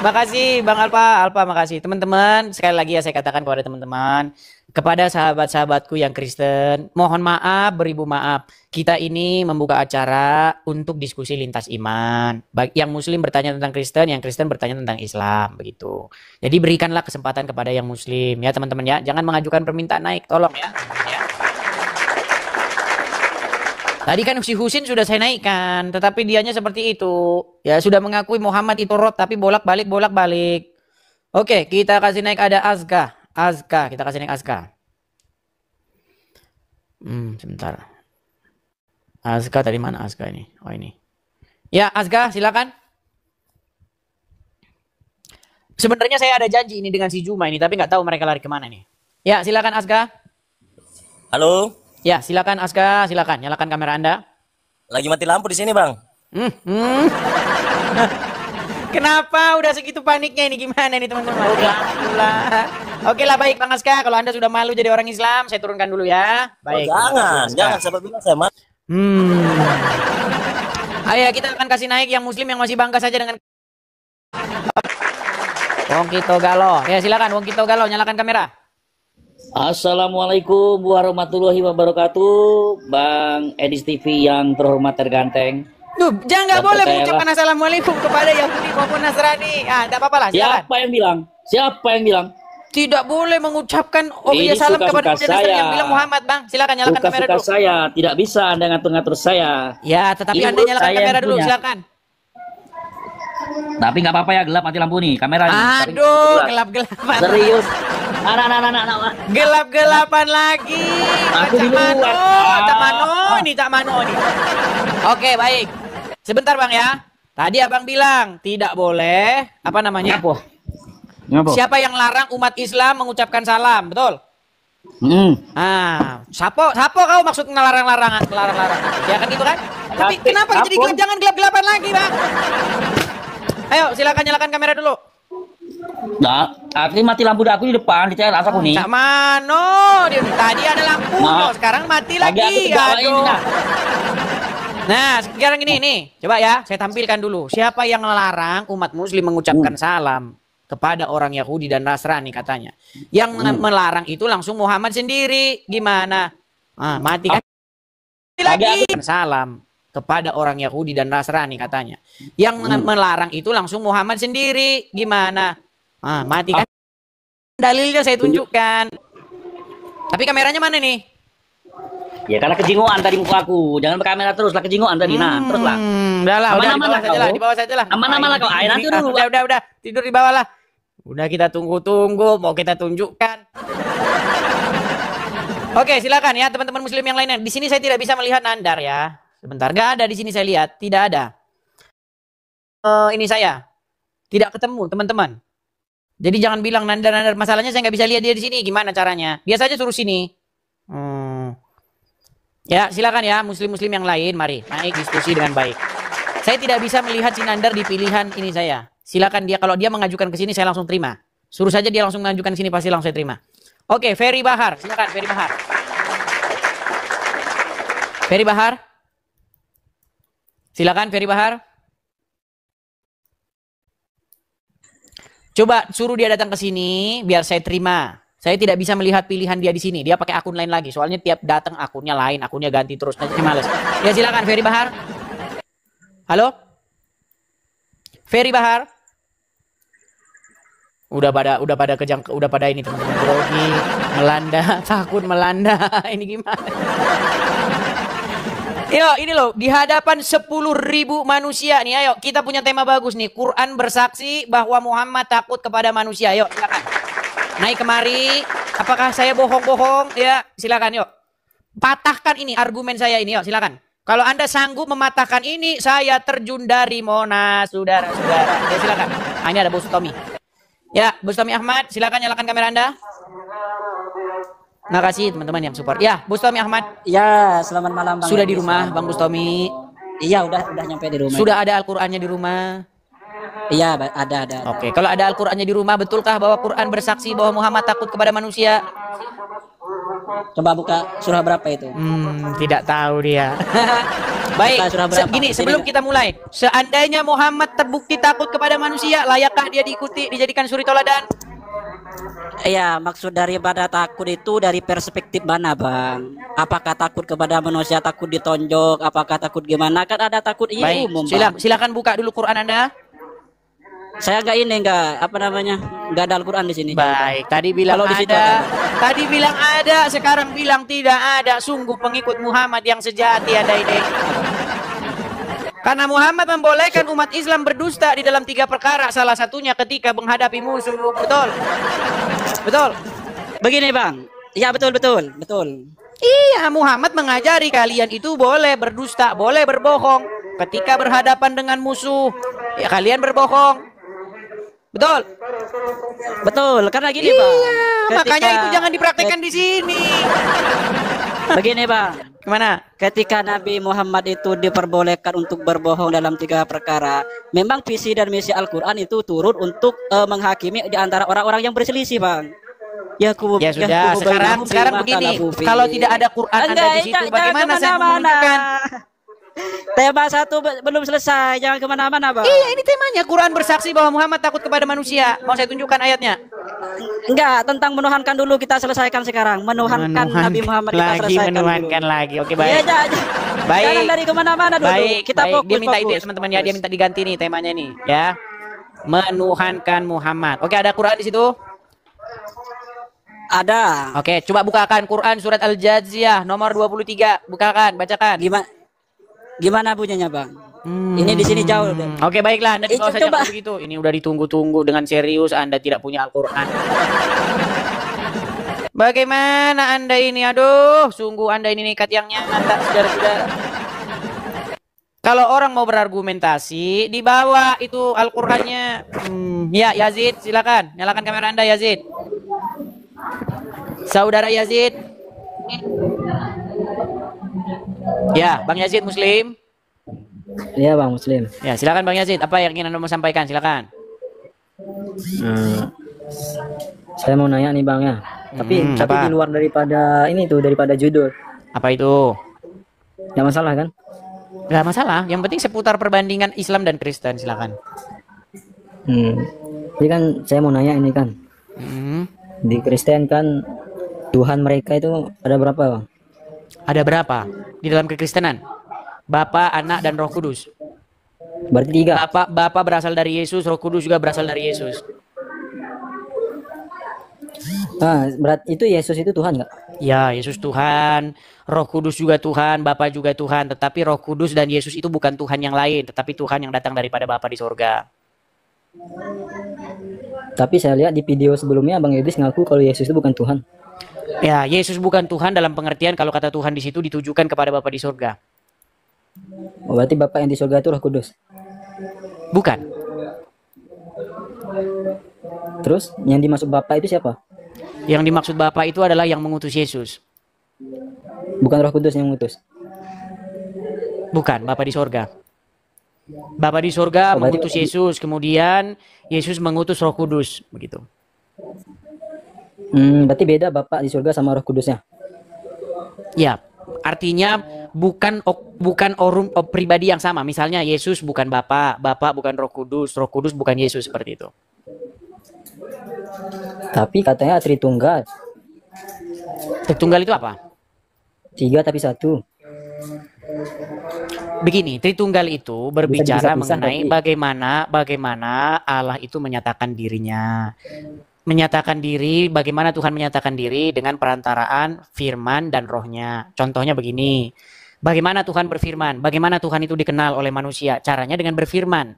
Makasih Bang Alpa, makasih. Teman-teman, sekali lagi ya saya katakan kepada teman-teman, kepada sahabat-sahabatku yang Kristen, mohon maaf, beribu maaf. Kita ini membuka acara untuk diskusi lintas iman. Yang Muslim bertanya tentang Kristen, yang Kristen bertanya tentang Islam, begitu. Jadi berikanlah kesempatan kepada yang Muslim ya teman-teman ya. Jangan mengajukan permintaan naik, tolong ya. Tadi kan si Husin sudah saya naikkan, tetapi dianya seperti itu. Ya sudah mengakui Muhammad itu roh, tapi bolak-balik. Oke, kita kasih naik ada Azka, kita kasih naik Azka. Sebentar. Azka tadi mana Azka ini? Oh ini. Ya Azka, silakan. Sebenarnya saya ada janji ini dengan si Juma ini, tapi nggak tahu mereka lari kemana nih. Ya silakan Azka. Halo. Ya, silakan Aska, silakan nyalakan kamera Anda. Lagi mati lampu di sini, Bang. Kenapa udah segitu paniknya ini gimana nih teman-teman? Oke lah baik Bang Aska, kalau Anda sudah malu jadi orang Islam, saya turunkan dulu ya. Baik. Jangan siapa bilang saya malu. Ayo kita akan kasih naik yang Muslim yang masih bangga saja dengan Wong Kito Galo. Ya silakan Wong Kito Galo nyalakan kamera. Assalamualaikum warahmatullahi wabarakatuh, Bang Edis TV yang terhormat terganteng. Duh, jangan nggak boleh mengucapkan assalamualaikum kepada Yahudi maupun Nasrani. Ah, tidak apa-apa lah. Siapa yang bilang? Siapa yang bilang? Tidak boleh mengucapkan ya salam kepada Nasrani yang bilang Muhammad, Bang. Silakan nyalakan kamera dulu. Saya tidak bisa Anda ngatur-ngatur saya. Ya, tetapi Anda nyalakan kamera dulu, silakan. Tapi nggak apa-apa ya, gelap mati lampu nih kamera. Aduh, gelap-gelapan. Serius. Gelap-gelapan lagi. Cak Mano nih. Oke, baik. Sebentar Bang ya. Tadi Abang bilang tidak boleh apa namanya? Siapa yang larang umat Islam mengucapkan salam, betul? Sapo kau maksud ngelarang-larangan? Ya kan gitu kan? Tapi kenapa jadi gelap? Jangan gelap-gelapan lagi, Bang. Ayo, silakan nyalakan kamera dulu. Nah, akhirnya mati lampu aku di depan, di cahaya aku nih. Cak Mano, tadi ada lampu, sekarang mati lagi. Aduh. Nah, sekarang ini nih, coba ya, saya tampilkan dulu. Siapa yang melarang umat Muslim mengucapkan salam kepada orang Yahudi dan Nasrani katanya? Yang melarang itu langsung Muhammad sendiri. Gimana? Mati kan? Lagi salam kepada orang Yahudi dan Nasrani katanya. Yang melarang itu langsung Muhammad sendiri. Gimana? Mati kan? Dalilnya saya tunjukkan. Tapi kameranya mana nih? Ya karena kejingoan tadi muka aku. Jangan kamera terus lah, kejingoan tadi. Nah, terus lah. Di bawah saja lah. Aman-aman lah kau. Nanti dulu. Udah. Tidur di bawah lah. Udah kita tunggu-tunggu. Mau kita tunjukkan. Oke, silakan ya teman-teman Muslim yang lainnya. Di sini saya tidak bisa melihat Nandar ya. Sebentar, nggak ada di sini saya lihat. Tidak ada. Ini saya. Tidak ketemu teman-teman. Jadi jangan bilang Nandar. Masalahnya saya nggak bisa lihat dia di sini. Gimana caranya? Dia saja suruh sini. Ya, silakan ya muslim-muslim yang lain, mari diskusi dengan baik. Saya tidak bisa melihat Sinandar di pilihan ini saya. Silakan dia, kalau dia mengajukan ke sini saya langsung terima. Suruh saja dia langsung mengajukan ke sini, pasti langsung saya terima. Oke, Ferry Bahar, silakan Ferry Bahar. Ferry Bahar. Silakan Ferry Bahar. Coba suruh dia datang ke sini biar saya terima. Saya tidak bisa melihat pilihan dia di sini. Dia pakai akun lain lagi. Soalnya tiap datang akunnya lain, akunnya ganti terus. Nanti males. Ya silakan Ferry Bahar. Halo? Ferry Bahar. Udah pada ini teman-teman, grogi, melanda, takut melanda. Ini gimana? Yo, ini loh, di hadapan 10.000 manusia nih. Ayo, kita punya tema bagus nih. Quran bersaksi bahwa Muhammad takut kepada manusia. Yuk, silakan. Naik kemari. Apakah saya bohong-bohong? Ya, silakan yuk. Patahkan ini argumen saya ini, yuk, silakan. Kalau Anda sanggup mematahkan ini, saya terjun dari Monas, saudara-saudara. Ya, silakan. Nah, ini ada Bos Tommy. Ya, Bos Tommy Ahmad, silakan nyalakan kamera Anda. Makasih teman-teman yang support. Ya, Bos Tommy Ahmad. Ya, selamat malam Bang. Sudah di rumah, Bang Bos Tommy? Iya, udah nyampe di rumah. Sudah ada Al-Qur'annya di rumah? Iya, ada. Oke, kalau ada Al-Qur'annya di rumah, betulkah bahwa Quran bersaksi bahwa Muhammad takut kepada manusia? Coba buka surah berapa itu? Tidak tahu dia. Baik, gini sebelum kita mulai, seandainya Muhammad terbukti takut kepada manusia, layakkah dia diikuti, dijadikan suri toladan? Iya, maksud daripada takut itu dari perspektif mana, Bang? Apakah takut kepada manusia, takut ditonjok, apakah takut gimana? Kan ada takut Baik, umum, Bang. silakan buka dulu Quran Anda. Saya nggak ada Al-Quran di sini. Baik, tadi bilang ada. Tadi bilang ada, sekarang bilang tidak ada. Sungguh pengikut Muhammad yang sejati Anda ini. Karena Muhammad membolehkan umat Islam berdusta di dalam 3 perkara. Salah satunya ketika menghadapi musuh. Betul? Betul? Begini, Bang. Ya, betul. Iya, Muhammad mengajari kalian itu boleh berdusta, boleh berbohong. Ketika berhadapan dengan musuh, ya kalian berbohong. Betul, karena gini, Bang. Makanya itu jangan dipraktekkan di sini. Begini, Bang. Gimana? Ketika Nabi Muhammad itu diperbolehkan untuk berbohong dalam 3 perkara, memang visi dan misi Al-Quran itu turun untuk menghakimi di antara orang-orang yang berselisih, Bang. Ya sudah, sekarang begini. Kalau tidak ada Quran Anda di situ, bagaimana saya menunjukkan? Tema 1 belum selesai, jangan kemana-mana, Bang. Iya, ini temanya Quran bersaksi bahwa Muhammad takut kepada manusia. Mau saya tunjukkan ayatnya? Enggak, tentang menuhankan dulu kita selesaikan sekarang. Menuhankan Nabi Muhammad kita selesaikan menuhankan dulu. lagi. Oke, baik. Ya, baik. Jangan dari kemana-mana dulu. Baik, kita fokus. Dia minta itu ya teman-teman ya. Dia minta diganti nih temanya nih, ya. Menuhankan Muhammad. Oke, ada Quran di situ? Ada. Oke, coba bukakan Quran surat Al-Jaziyah nomor 23. Bukakan, bacakan. Gimana bunyinya, Bang? Ini di sini jauh. Oke, baiklah. Anda tidak usah jangan begitu. Ini udah ditunggu-tunggu dengan serius. Anda tidak punya Al-Quran. Bagaimana Anda ini? Aduh, sungguh Anda ini nekat yang nyata, saudara-saudara. Kalau orang mau berargumentasi, dibawa itu Al-Qurannya. Ya, Yazid, silakan. Nyalakan kamera Anda, Yazid. Saudara Yazid. Ya, Bang Yazid Muslim. Iya, Bang Muslim. Ya, silakan Bang Yazid. Apa yang ingin Anda mau sampaikan? Silakan. Saya mau nanya nih, Bang ya. Tapi di luar daripada ini tuh, daripada judul. Apa itu? Nggak masalah kan? Nggak masalah. Yang penting seputar perbandingan Islam dan Kristen. Silakan. Jadi kan saya mau nanya ini kan. Di Kristen kan Tuhan mereka itu ada berapa, Bang? Ada berapa di dalam kekristenan? Bapa, Anak, dan Roh Kudus. Berarti 3. Bapa berasal dari Yesus, Roh Kudus juga berasal dari Yesus. Berarti itu Yesus itu Tuhan nggak? Ya, Yesus Tuhan, Roh Kudus juga Tuhan, Bapa juga Tuhan. Tetapi Roh Kudus dan Yesus itu bukan Tuhan yang lain, tetapi Tuhan yang datang daripada Bapa di sorga. Tapi saya lihat di video sebelumnya Bang Yudis ngaku kalau Yesus itu bukan Tuhan. Ya, Yesus bukan Tuhan dalam pengertian kalau kata Tuhan di situ ditujukan kepada Bapa di surga. Oh, berarti Bapa yang di surga itu Roh Kudus? Bukan. Terus yang dimaksud Bapa itu siapa? Yang dimaksud Bapa itu adalah yang mengutus Yesus. Bukan Roh Kudus yang mengutus. Bukan, Bapa di sorga. Bapa di sorga Oh, berarti mengutus Yesus, kemudian Yesus mengutus Roh Kudus, begitu. Berarti beda Bapak di surga sama Roh Kudusnya. Ya, artinya bukan pribadi yang sama. Misalnya Yesus bukan Bapa, Bapa bukan Roh Kudus bukan Yesus, seperti itu. Tapi katanya Tritunggal. Tritunggal itu apa? 3 tapi 1. Begini, Tritunggal itu berbicara dipisah-pisah mengenai tapi- bagaimana Allah itu menyatakan dirinya. Menyatakan diri, bagaimana Tuhan menyatakan diri dengan perantaraan firman dan rohnya. Contohnya begini, bagaimana Tuhan berfirman, bagaimana Tuhan itu dikenal oleh manusia, caranya dengan berfirman.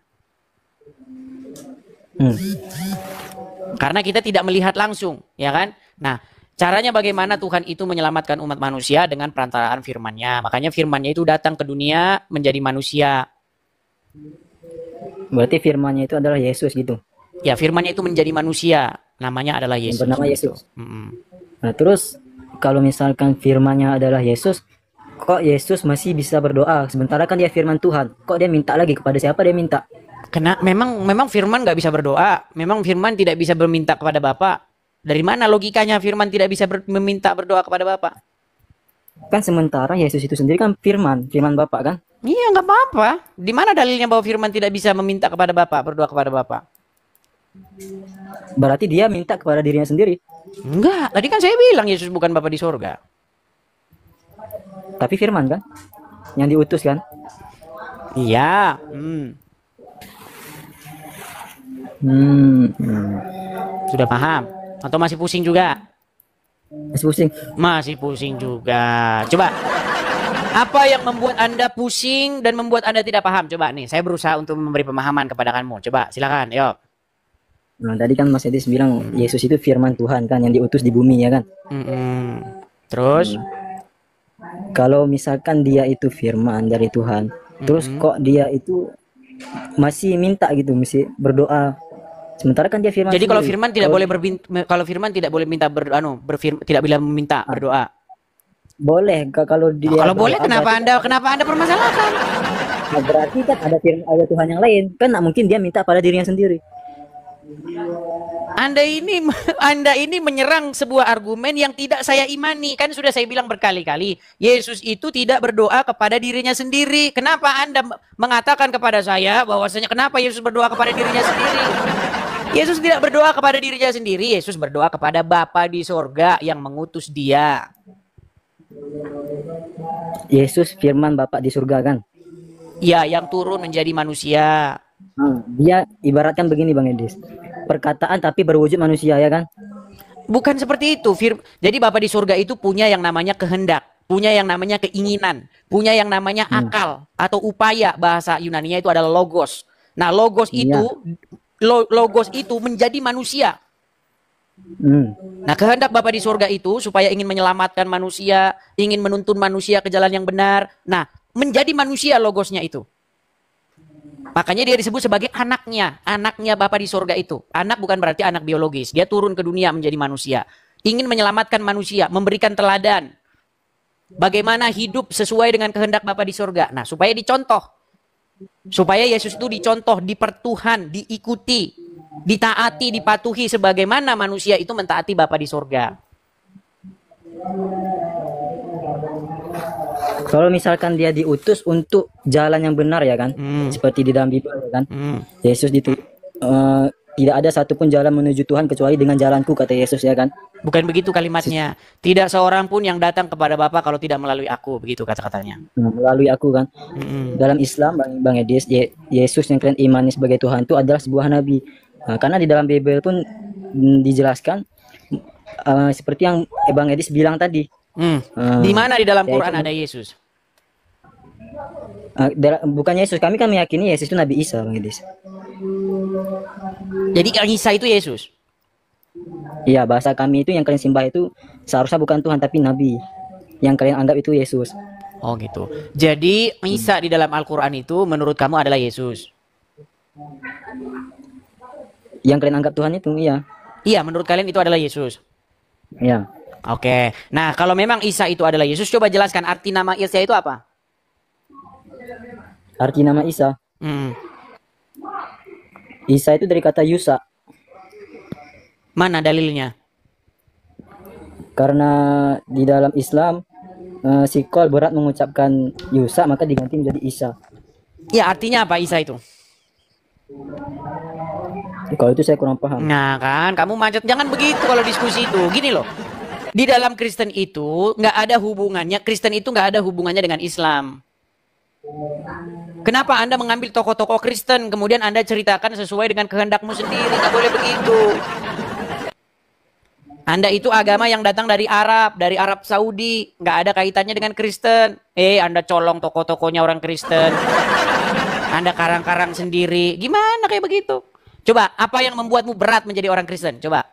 Karena kita tidak melihat langsung, ya kan? Nah, caranya bagaimana Tuhan itu menyelamatkan umat manusia dengan perantaraan firman-Nya. Makanya firman-Nya itu datang ke dunia menjadi manusia. Berarti firman-Nya itu adalah Yesus gitu. Ya, firman-Nya itu menjadi manusia. Namanya adalah Yang Yesus. bernama gitu. Yesus. Nah, terus kalau misalkan firman-Nya adalah Yesus, kok Yesus masih bisa berdoa? Sementara kan dia firman Tuhan. Kok dia minta lagi? Kepada siapa dia minta? Karena memang firman nggak bisa berdoa. Memang firman tidak bisa meminta kepada Bapa. Dari mana logikanya firman tidak bisa meminta berdoa kepada Bapa? Kan sementara Yesus itu sendiri kan firman Bapa kan? Iya, nggak apa-apa. Di mana dalilnya bahwa firman tidak bisa meminta kepada Bapa, berdoa kepada Bapa? Berarti dia minta kepada dirinya sendiri. Enggak, tadi kan saya bilang Yesus bukan Bapa di sorga. Tapi firman kan? Yang diutus kan? Iya. Sudah paham? Atau masih pusing juga? Masih pusing. Masih pusing juga. Coba. Apa yang membuat Anda pusing dan membuat Anda tidak paham? Coba nih, saya berusaha untuk memberi pemahaman kepada kamu. Coba, silakan, yuk. Nah, tadi kan Mas Edis bilang Yesus itu firman Tuhan kan yang diutus di bumi ya kan? Terus? Kalau misalkan dia itu firman dari Tuhan, terus kok dia itu masih minta gitu, masih berdoa. Sementara kan dia firman. Jadi kalau sendiri. firman tidak boleh tidak boleh minta tidak boleh meminta berdoa. Boleh kalau dia. Kalau boleh berdoa, kenapa Anda permasalahkan? Nah, berarti kan ada Tuhan yang lain. Kan nggak mungkin dia minta pada dirinya sendiri. Anda ini menyerang sebuah argumen yang tidak saya imani. Kan sudah saya bilang berkali-kali, Yesus itu tidak berdoa kepada dirinya sendiri. Kenapa Anda mengatakan kepada saya bahwasanya kenapa Yesus berdoa kepada dirinya sendiri? Yesus tidak berdoa kepada dirinya sendiri. Yesus berdoa kepada Bapa di sorga yang mengutus dia. Yesus firman Bapa di surga kan? Ya, yang turun menjadi manusia. Dia ibaratkan begini Bang Edis. Perkataan tapi berwujud manusia ya kan? Bukan seperti itu. Jadi Bapa di surga itu punya yang namanya kehendak, punya yang namanya keinginan, punya yang namanya akal atau upaya. Bahasa Yunaninya itu adalah logos. Nah, logos itu menjadi manusia. Nah, kehendak Bapa di surga itu supaya ingin menyelamatkan manusia, ingin menuntun manusia ke jalan yang benar. Nah, menjadi manusia logosnya itu. Makanya dia disebut sebagai anaknya Bapa di sorga itu. Anak bukan berarti anak biologis. Dia turun ke dunia menjadi manusia. Ingin menyelamatkan manusia, memberikan teladan. Bagaimana hidup sesuai dengan kehendak Bapa di sorga. Nah, supaya dicontoh. Supaya Yesus itu dicontoh, dipertuhan, diikuti, ditaati, dipatuhi. Sebagaimana manusia itu mentaati Bapa di sorga. Kalau misalkan dia diutus untuk jalan yang benar ya kan, seperti di dalam Bible ya kan, Yesus itu tidak ada satupun jalan menuju Tuhan kecuali dengan jalanku kata Yesus ya kan. Bukan begitu kalimatnya. Tidak seorang pun yang datang kepada Bapa kalau tidak melalui aku, begitu kata-katanya. Melalui aku kan. Dalam Islam Bang Edis, Yesus yang kalian imani sebagai Tuhan itu adalah sebuah nabi. Nah, karena di dalam Bible pun dijelaskan seperti yang Bang Edis bilang tadi. Di mana di dalam Quran ada Yesus? Bukan Yesus, kami kan meyakini Yesus itu Nabi Isa, Bang Edis. Jadi Isa itu Yesus? Iya, bahasa kami itu yang kalian sembah itu seharusnya bukan Tuhan tapi Nabi. Yang kalian anggap itu Yesus. Oh gitu. Jadi Isa di dalam Al-Quran itu menurut kamu adalah Yesus? Yang kalian anggap Tuhan itu, iya. Iya, menurut kalian itu adalah Yesus? Iya. Oke. Nah, kalau memang Isa itu adalah Yesus, coba jelaskan arti nama Isa itu apa? Arti nama Isa. Isa itu dari kata Yusa. Mana dalilnya? Karena di dalam Islam sikol berat mengucapkan Yusa maka diganti menjadi Isa. Ya, artinya apa Isa itu? Kalau itu saya kurang paham. Nah kan, kamu macet. Jangan begitu kalau diskusi itu. Gini loh. Di dalam Kristen itu nggak ada hubungannya. Kristen itu nggak ada hubungannya dengan Islam. Kenapa Anda mengambil tokoh-tokoh Kristen kemudian Anda ceritakan sesuai dengan kehendakmu sendiri? Nggak boleh begitu. Anda itu agama yang datang dari Arab Saudi, nggak ada kaitannya dengan Kristen. Anda colong tokoh-tokohnya orang Kristen. Anda karang-karang sendiri. Gimana kayak begitu? Coba, apa yang membuatmu berat menjadi orang Kristen? Coba.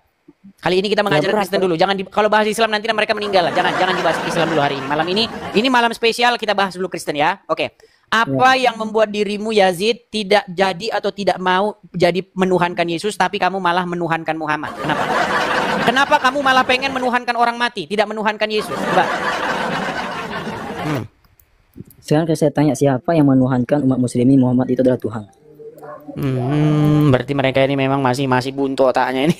Kali ini kita mengajar Kristen dulu. Jangan kalau bahas Islam nanti mereka meninggal lah. Jangan dibahas Islam dulu hari ini. Malam ini malam spesial kita bahas dulu Kristen ya. Oke. Apa yang membuat dirimu Yazid tidak jadi atau tidak mau jadi menuhankan Yesus tapi kamu malah menuhankan Muhammad? Kenapa? Kenapa kamu malah pengen menuhankan orang mati, tidak menuhankan Yesus? Coba. Sekarang saya tanya, siapa yang menuhankan umat muslimin Muhammad itu adalah Tuhan? Berarti mereka ini memang masih buntu otaknya ini.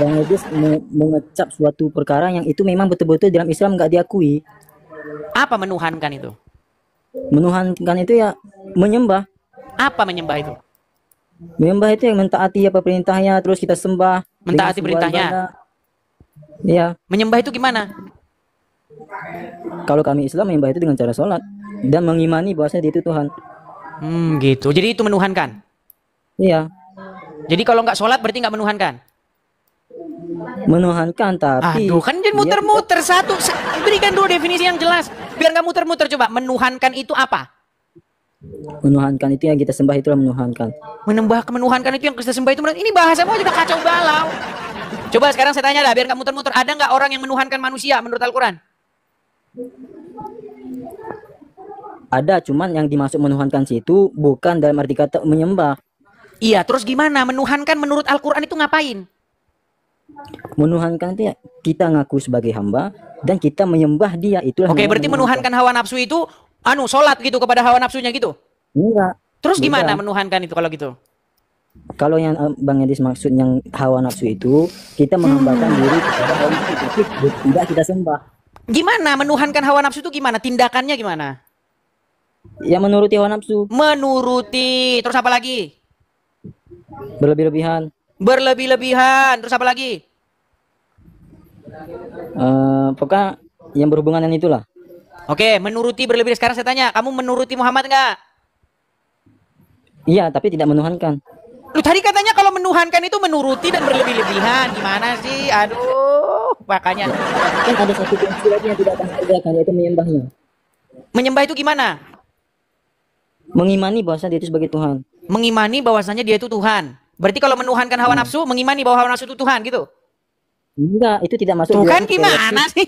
Bang Edis mengecap suatu perkara yang itu memang betul-betul dalam Islam nggak diakui. Apa menuhankan itu? Menuhankan itu ya menyembah. Apa menyembah itu? Menyembah itu yang mentaati apa perintahnya, terus kita sembah. Mentaati perintahnya. Iya. Menyembah itu gimana? Kalau kami Islam menyembah itu dengan cara sholat dan mengimani bahwasanya dia itu Tuhan. Gitu. Jadi itu menuhankan. Iya. Jadi kalau nggak sholat berarti nggak menuhankan. Menuhankan tapi. Aduh, kan jadi muter-muter satu. Berikan dulu definisi yang jelas. Biar nggak muter-muter. Coba menuhankan itu apa? Menuhankan itu yang kita sembah itulah menuhankan. Menuhankan itu yang kita sembah itu. Ini bahasamu juga kacau balau. Coba sekarang saya tanya dah, biar nggak muter-muter. Ada nggak orang yang menuhankan manusia menurut Al-Quran? Ada, cuman yang dimaksud menuhankan situ bukan dalam arti kata menyembah. Iya, terus gimana? Menuhankan menurut Al-Quran itu ngapain? Menuhankan itu ya, kita ngaku sebagai hamba dan kita menyembah dia, itulah. Oke, berarti menuhankan hawa nafsu itu sholat gitu kepada hawa nafsunya gitu? Enggak. Terus gimana menuhankan itu kalau gitu? Kalau yang Bang Edis maksud yang hawa nafsu itu, kita menghambakan diri kepada hawa nafsu itu, tidak kita sembah. Gimana menuhankan hawa nafsu itu gimana? Tindakannya gimana? Ya menuruti hawa nafsu. Menuruti. Terus apa lagi? Berlebih-lebihan. Berlebih-lebihan. Terus apa lagi? Pokoknya yang berhubungan dengan itulah. Oke, menuruti berlebih. Sekarang saya tanya, kamu menuruti Muhammad enggak? Iya, tapi tidak menuhankan. Lu tadi katanya kalau menuhankan itu menuruti dan berlebih-lebihan. Gimana sih? Aduh, makanya. Kan ada satu prinsip yang tidak akan dikerjakan, yaitu menyembahnya. Menyembah itu gimana? Mengimani bahwasanya dia itu sebagai Tuhan. Mengimani bahwasanya dia itu Tuhan. Berarti kalau menuhankan hawa nafsu, mengimani bahwa hawa nafsu itu Tuhan gitu? Enggak, itu tidak masuk. Tuhan gimana sih?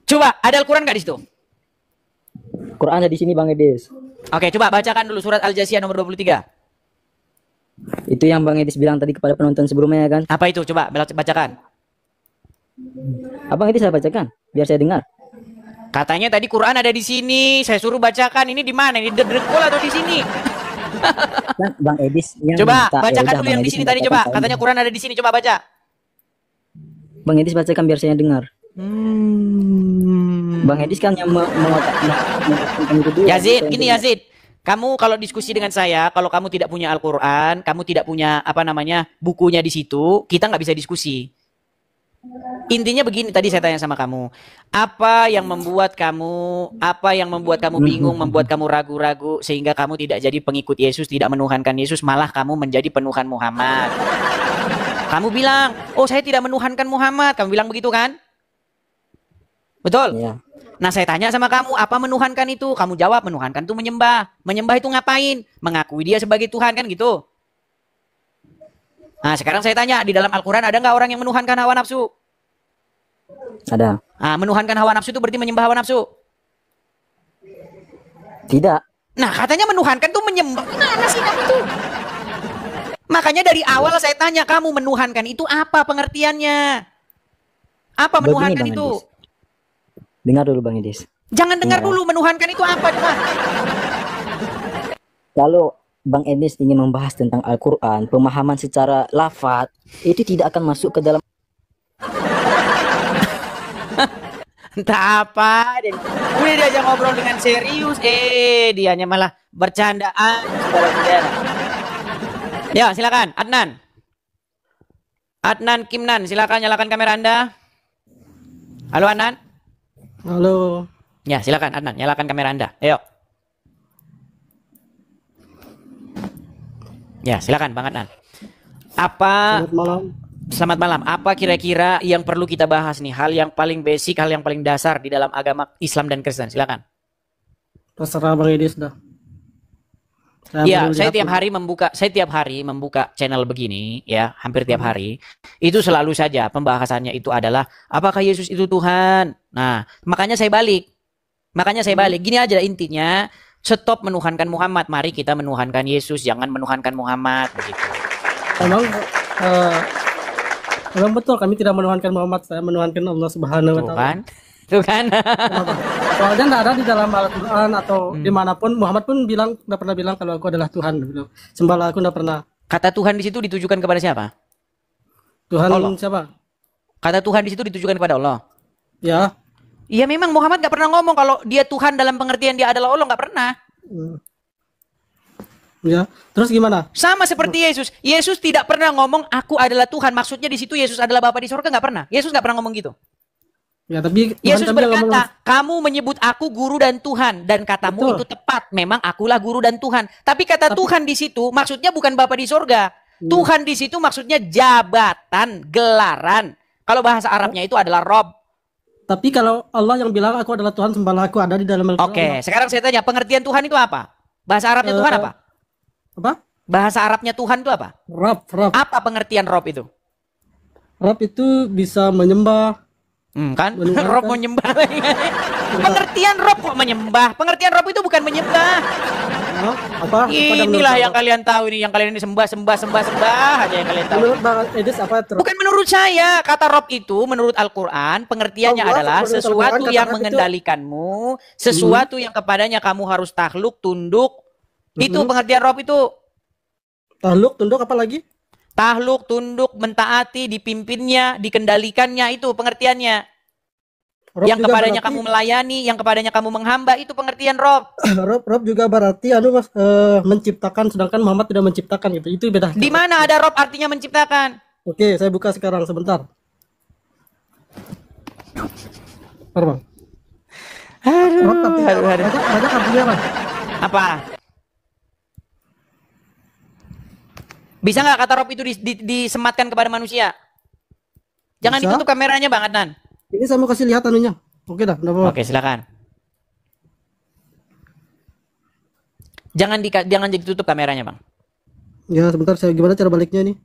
Coba, ada Al-Quran nggak di situ? Quran ada di sini Bang Edis. Oke, coba bacakan dulu surat Al-Jasiyah nomor 23. Itu yang Bang Edis bilang tadi kepada penonton sebelumnya kan? Apa itu? Coba bacakan. Abang Edis saya bacakan, biar saya dengar. Katanya tadi Quran ada di sini, saya suruh bacakan. Ini di mana? Ini di Drekol atau di sini? Kan Bang Edis yang coba minta. bacakan Yaudah, dulu yang di sini tadi coba. Katanya Quran ada di sini, coba baca. Bang Edis bacakan biar saya dengar. Bang Edis kan yang Yazid, gini Yazid. Kamu kalau diskusi dengan saya, kalau kamu tidak punya Al-Quran, kamu tidak punya bukunya di situ, kita nggak bisa diskusi. Intinya begini, tadi saya tanya sama kamu, apa yang membuat kamu bingung, membuat kamu ragu-ragu sehingga kamu tidak jadi pengikut Yesus, tidak menuhankan Yesus, malah kamu menjadi penuhan Muhammad. Kamu bilang, oh saya tidak menuhankan Muhammad, kamu bilang begitu kan? Betul? Ya. Nah saya tanya sama kamu, apa menuhankan itu? Kamu jawab, menuhankan itu menyembah. Menyembah itu ngapain? Mengakui dia sebagai Tuhan kan gitu. Nah sekarang saya tanya, di dalam Al-Quran ada nggak orang yang menuhankan hawa nafsu? Ada. Nah, menuhankan hawa nafsu itu berarti menyembah hawa nafsu? Tidak. Nah katanya menuhankan tuh menyembah. Gimana sih kamu tuh? Makanya dari awal saya tanya kamu menuhankan itu apa pengertiannya? Apa Begini, menuhankan Bang itu? Edis. Dengar dulu Bang Edis. Jangan dengar Dengar. dulu menuhankan itu apa, coba. Kalau Bang Edis ingin membahas tentang Al-Quran, pemahaman secara lafaz itu tidak akan masuk ke dalam. Entah apa, dan udah diajak ngobrol dengan serius, dianya malah bercandaan, saudara-saudara. Ya, silakan, Adnan. Adnan Kimnan, silakan nyalakan kamera Anda. Halo Adnan. Halo. Ya, silakan Adnan, nyalakan kamera Anda. Ayo. Ya, silakan Bang Adnan. Apa? Selamat malam. Selamat malam. Apa kira-kira yang perlu kita bahas nih? Hal yang paling basic, hal yang paling dasar di dalam agama Islam dan Kristen. Silakan. Terserah Bang Edis dah. Ya, saya tiap hari membuka channel begini, ya, hampir tiap hari. Itu selalu saja pembahasannya itu adalah apakah Yesus itu Tuhan? Nah, makanya saya balik. Gini aja intinya, stop menuhankan Muhammad. Mari kita menuhankan Yesus, jangan menuhankan Muhammad begitu. Memang betul kami tidak menuhankan Muhammad, saya menuhankan Allah Subhanahu wa taala. Tuh kan? Soalnya nggak ada di dalam Al-Quran atau dimanapun Muhammad pun nggak pernah bilang kalau aku adalah Tuhan gitu. Sembahlah aku nggak pernah. Kata Tuhan di situ ditujukan kepada siapa? Tuhan Allah. siapa? Kata Tuhan di situ ditujukan kepada Allah. Ya. Iya memang Muhammad nggak pernah ngomong kalau dia Tuhan dalam pengertian dia adalah Allah, nggak pernah. Ya. Terus gimana? Sama seperti Yesus. Yesus tidak pernah ngomong aku adalah Tuhan. Maksudnya di situ Yesus adalah Bapa di surga, nggak pernah. Yesus nggak pernah ngomong gitu. Ya, tapi Yesus berkata, kamu menyebut aku guru dan Tuhan, dan katamu itu tepat. Memang akulah guru dan Tuhan. Tapi kata Tuhan di situ maksudnya bukan Bapa di surga. Tuhan di situ maksudnya jabatan, gelaran. Kalau bahasa Arabnya itu adalah Rob. Tapi kalau Allah yang bilang aku adalah Tuhan, sembahlah aku ada di dalam Al-Quran. Oke, sekarang saya tanya, pengertian Tuhan itu apa? Bahasa Arabnya Tuhan apa? Apa? Bahasa Arabnya Tuhan itu apa? Rob. Apa pengertian Rob itu? Rob itu bisa menyembah. Kan? Rob menyembah. Pengertian Rob kok menyembah? Pengertian Rob itu bukan menyembah. Apa? Inilah yang kalian tahu ini, yang kalian ini sembah aja yang kalian tahu. Menurut Bang Edis apa itu? Bukan menurut saya. Kata Rob itu menurut Al-Quran pengertiannya adalah sesuatu yang mengendalikanmu, sesuatu yang kepadanya kamu harus takluk, tunduk. Itu pengertian Rob itu. Takluk, tunduk apa lagi? Takluk, tunduk, mentaati, dipimpinnya, dikendalikannya, itu pengertiannya. Rob yang kepadanya berarti, kamu melayani, yang kepadanya kamu menghamba, itu pengertian Rob. Rob juga berarti menciptakan, sedangkan Muhammad tidak menciptakan gitu. Itu beda. Di mana ada Rob artinya menciptakan? Oke, saya buka sekarang sebentar. Bang. Rob artinya banyak artinya Bang. Apa? Bisa nggak kata Rob itu disematkan kepada manusia? Jangan ditutup kameranya Bang Adnan. Ini saya mau kasih lihat anunya. Oke dah. Oke, silakan. Jangan ditutup kameranya Bang. Ya sebentar, saya gimana cara baliknya nih?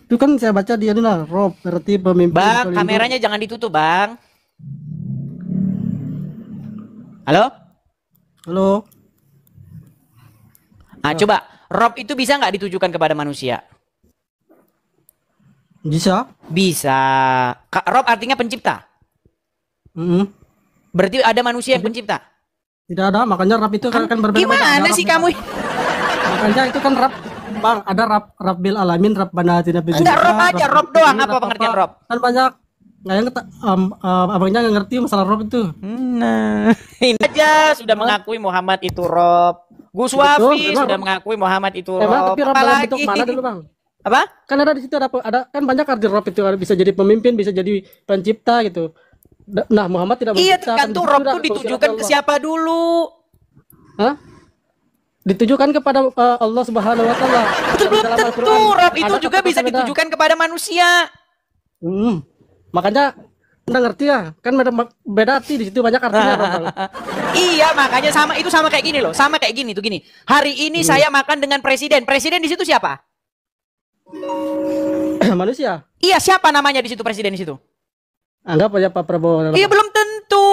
Itu kan saya baca dia nih Rob berarti pemimpin. Bang, kameranya jangan ditutup Bang. Halo? Halo. Coba, Rob itu bisa nggak ditujukan kepada manusia? Bisa. Rob artinya pencipta. Berarti ada manusia yang pencipta? Tidak ada, makanya Rob itu kan berbeda. Gimana sih kamu? Makanya itu kan Rob, Bang, ada Rabbil Alamin, Rabbana atina fid dunya. Enggak, Rob aja, Rob doang. Apa pengertian Rob? Kan banyak. Nggak yang abangnya nggak ngerti masalah Rob itu. Nah, ini aja sudah mengakui Muhammad itu Rob. Gus Wafi sudah mengakui Muhammad itu Rob. Emang tapi Rob dalam bentuk mana dulu Bang? Apa? Kan ada di situ ada kan banyak arti Rob itu, bisa jadi pemimpin, bisa jadi pencipta gitu. Nah, Muhammad tidak mencipta. Iya, tergantung Rob itu ditujukan ke siapa dulu. Hah? Ditujukan kepada Allah Subhanahu wa taala. Belum tentu Rob itu juga bisa ditujukan kepada manusia. Makanya Anda ngerti ya? Kan beda arti di situ, banyak artinya Bang. Iya, makanya sama kayak gini loh. Sama kayak gini tuh gini. Hari ini saya makan dengan presiden. Presiden di situ siapa? Manusia. Iya, siapa namanya di situ presiden di situ? Anggap aja Pak Prabowo. Iya, belum tentu.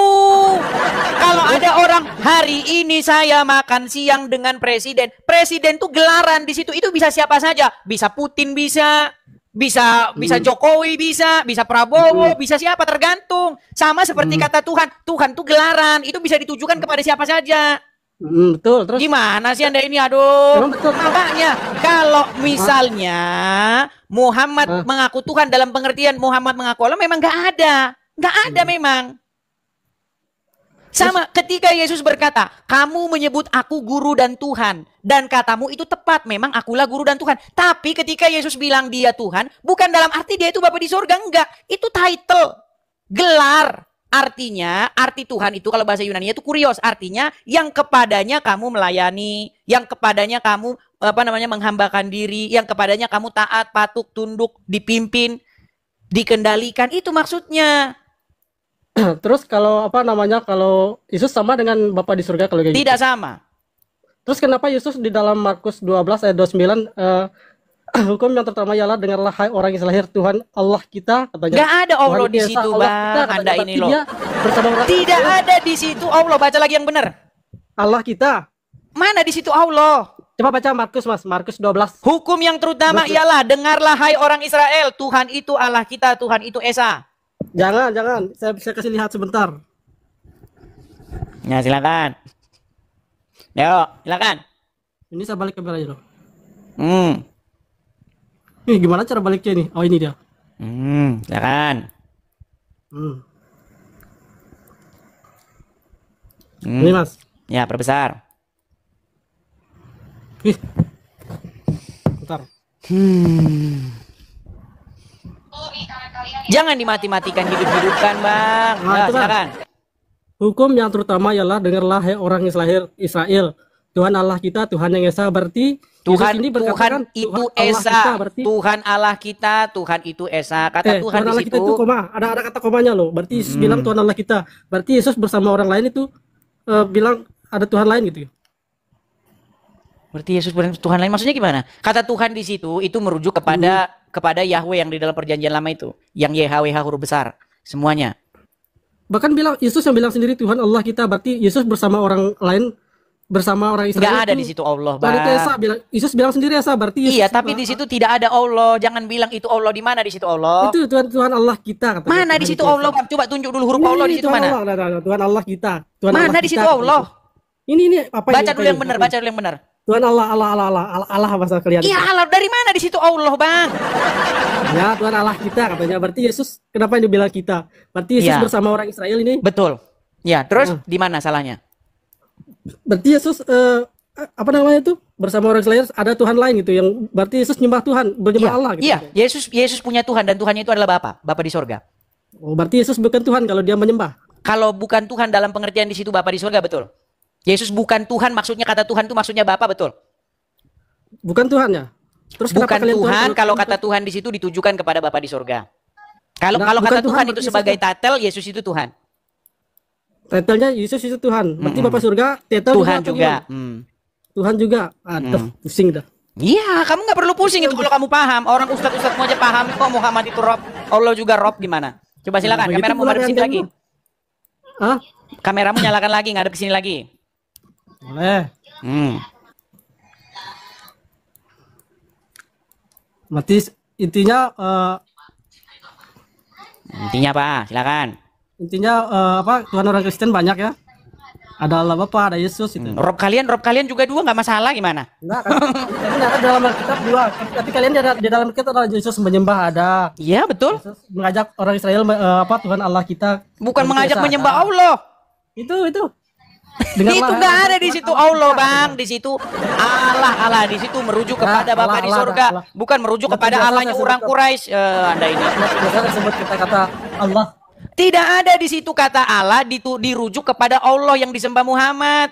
Kalau ada orang hari ini saya makan siang dengan presiden, presiden tuh gelaran di situ. Itu bisa siapa saja, bisa Putin, bisa Jokowi, bisa Prabowo, bisa siapa, tergantung. Sama seperti kata Tuhan, Tuhan tuh gelaran, itu bisa ditujukan kepada siapa saja. Betul. Terus gimana sih Anda ini? Aduh. Betul. Makanya kalau misalnya Muhammad mengaku Tuhan dalam pengertian Muhammad mengaku Allah, memang nggak ada memang. Sama ketika Yesus berkata, kamu menyebut aku guru dan Tuhan, dan katamu itu tepat, memang akulah guru dan Tuhan. Tapi ketika Yesus bilang dia Tuhan, bukan dalam arti dia itu Bapa di surga, enggak. Itu title, gelar. Artinya, arti Tuhan itu kalau bahasa Yunani itu kurios, artinya yang kepadanya kamu melayani, yang kepadanya kamu menghambakan diri, yang kepadanya kamu taat, patuh, tunduk, dipimpin, dikendalikan, itu maksudnya. Terus kalau kalau Yesus sama dengan Bapa di surga kalau kayak gitu? Tidak sama. Terus kenapa Yesus di dalam Markus 12 ayat 29 hukum yang pertama ialah dengarlah hai orang Israel, Tuhan Allah kita katanya. Gak ada Allah di situ, Bang. Anda ini loh. Tidak ada di situ Allah. Baca lagi yang benar. Allah kita. Mana di situ Allah? Coba baca Markus, Mas. Markus 12. Hukum yang terutama ialah dengarlah hai orang Israel, Tuhan itu Allah kita, Tuhan itu Esa. Jangan. Saya kasih lihat sebentar. Ya, silakan. Yo, silakan. Ini saya balik kameranya loh. Gimana cara baliknya nih? Oh, ini dia. Silakan. Ini, Mas. Ya, perbesar. Bentar. Jangan dimati-matikan, hidup-hidupkan, Bang. Nah, silakan. Hukum yang terutama ialah dengarlah hai orang Israel. Tuhan Allah kita, Tuhan yang Esa, berarti Tuhan ini Tuhan itu Esa. Tuhan Allah kita, Tuhan itu Esa. Kata Tuhan di Allah situ. Kita itu koma. Ada kata komanya loh. Berarti Yesus bilang Tuhan Allah kita. Berarti Yesus bersama orang lain itu bilang ada Tuhan lain gitu ya. Berarti Yesus Tuhan lain maksudnya gimana? Kata Tuhan di situ itu merujuk kepada Yahweh yang di dalam perjanjian lama itu, yang YHWH huruf besar semuanya. Bahkan bilang Yesus yang bilang sendiri Tuhan Allah kita, berarti Yesus bersama orang lain, bersama orang Israel. Nggak ada di situ Allah, Bang. Yesus bilang sendiri Esa, berarti Yesus. Iya, tapi di situ tidak ada Allah. Jangan bilang itu Allah. Di mana di situ Allah? Itu Tuhan Allah kita. Katanya. Mana di situ Allah? Coba tunjuk dulu huruf Allah di situ mana? Tuhan Allah kita. Mana di situ Allah? Ini apa? Baca dulu yang benar. Baca dulu yang benar. Tuhan Allah bahasa kalian. Iya, Allah dari mana di situ Allah, Bang? Ya, Tuhan Allah kita katanya. Berarti Yesus kenapa ini bilang kita? Berarti Yesus bersama orang Israel ini. Betul. Ya, terus di mana salahnya? Berarti Yesus bersama orang Israel ada Tuhan lain gitu yang berarti Yesus nyembah Tuhan, bernyembah Allah gitu. Iya, Yesus punya Tuhan dan Tuhannya itu adalah Bapa di sorga. Oh, berarti Yesus bukan Tuhan kalau dia menyembah. Kalau bukan Tuhan dalam pengertian di situ Bapa di sorga, betul. Yesus bukan Tuhan, maksudnya kata Tuhan itu maksudnya Bapa, betul. Bukan Tuhan ya? Terus bukan Tuhan, kalau kata Tuhan di situ ditujukan kepada Bapa di sorga. Kalau kata Tuhan itu sebagai title, Yesus itu Tuhan. Titlenya Yesus itu Tuhan. Berarti Bapak surga, title Tuhan juga. Tuhan juga. Aduh, pusing dah. Iya, kamu nggak perlu pusing itu kalau kamu paham. Orang ustadz mau aja paham kok Muhammad itu Rob, Allah juga Rob gimana? Coba silakan, kameramu ngadep sini lagi. Hah? Kameramu nyalakan lagi, ngadep ke sini lagi. Boleh. Berarti intinya apa? Silakan. Intinya Tuhan orang Kristen banyak ya. Ada Allah Bapa, ada Yesus itu. Rob kalian juga dua nggak masalah gimana? Enggak kan? Tapi ada dalam Alkitab dua. Tapi kalian di dalam Alkitab ada Yesus menyembah ada. Iya betul. Yesus mengajak orang Israel Tuhan Allah kita. Bukan mengajak menyembah Allah. Itu. Itu nggak ada di situ Allah, Bang. Di situ Allah di situ merujuk kepada Bapa di surga, bukan merujuk kepada Allahnya orang Quraisy. Anda ini. Biasa disebut kata Allah. Tidak ada di situ kata Allah dirujuk kepada Allah yang disembah Muhammad.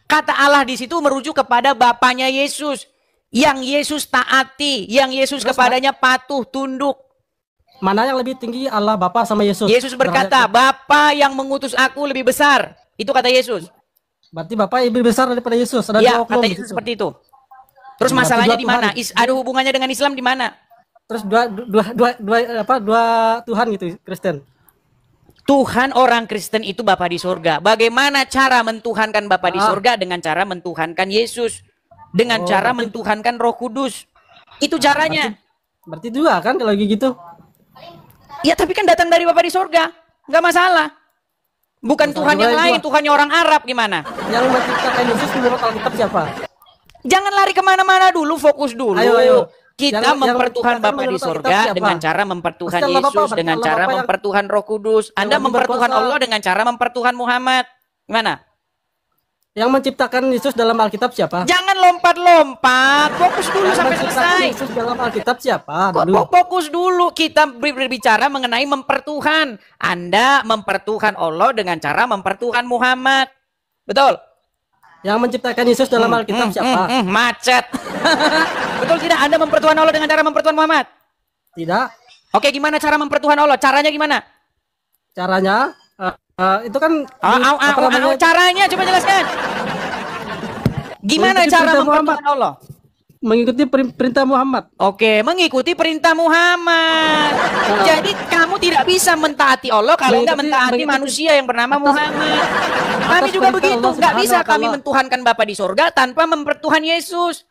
Kata Allah di situ merujuk kepada Bapaknya Yesus, yang Yesus taati, yang Yesus kepadanya patuh tunduk. Mana yang lebih tinggi, Allah Bapa sama Yesus? Yesus berkata, Bapa yang mengutus aku lebih besar. Itu kata Yesus. Berarti Bapa lebih besar daripada Yesus. Ada ya, kata Yesus seperti itu. Terus masalahnya di mana? Ada hubungannya dengan Islam di mana? Terus dua Tuhan gitu, Kristen. Tuhan orang Kristen itu Bapa di surga. Bagaimana cara mentuhankan Bapa di surga? Dengan cara mentuhankan Yesus. Dengan cara mentuhankan Roh Kudus. Itu caranya. Berarti dua kan kalau gitu. Ya tapi kan datang dari Bapa di surga. Nggak masalah. Bukan Tuhan yang lain, Tuhannya orang Arab gimana? Yang menciptakan Yesus menurut Alkitab siapa? Jangan lari kemana-mana dulu, fokus dulu. Ayo. Kita mempertuhan Bapa di surga dengan cara mempertuhan Yesus, dengan cara mempertuhan Roh Kudus. Anda mempertuhan Allah dengan cara mempertuhan Muhammad. Gimana? Yang menciptakan Yesus dalam Alkitab siapa? Jangan lompat-lompat. Fokus dulu sampai selesai. Yesus dalam Alkitab siapa? Fokus dulu. Kita berbicara mengenai mempertuhan. Anda mempertuhan Allah dengan cara mempertuhan Muhammad. Betul? Yang menciptakan Yesus dalam Alkitab siapa? Macet. Betul tidak? Anda mempertuhan Allah dengan cara mempertuhan Muhammad? Tidak. Oke, gimana cara mempertuhan Allah? Caranya gimana? Caranya itu kan caranya coba jelaskan. Gimana cara mempertuhan Allah? Mengikuti perintah Muhammad. Oke, mengikuti perintah Muhammad. Jadi kamu tidak bisa mentaati Allah kalau nggak mentaati manusia yang bernama Muhammad. Kami juga begitu. Nggak bisa kami mentuhankan Bapa di surga tanpa mempertuhan Yesus.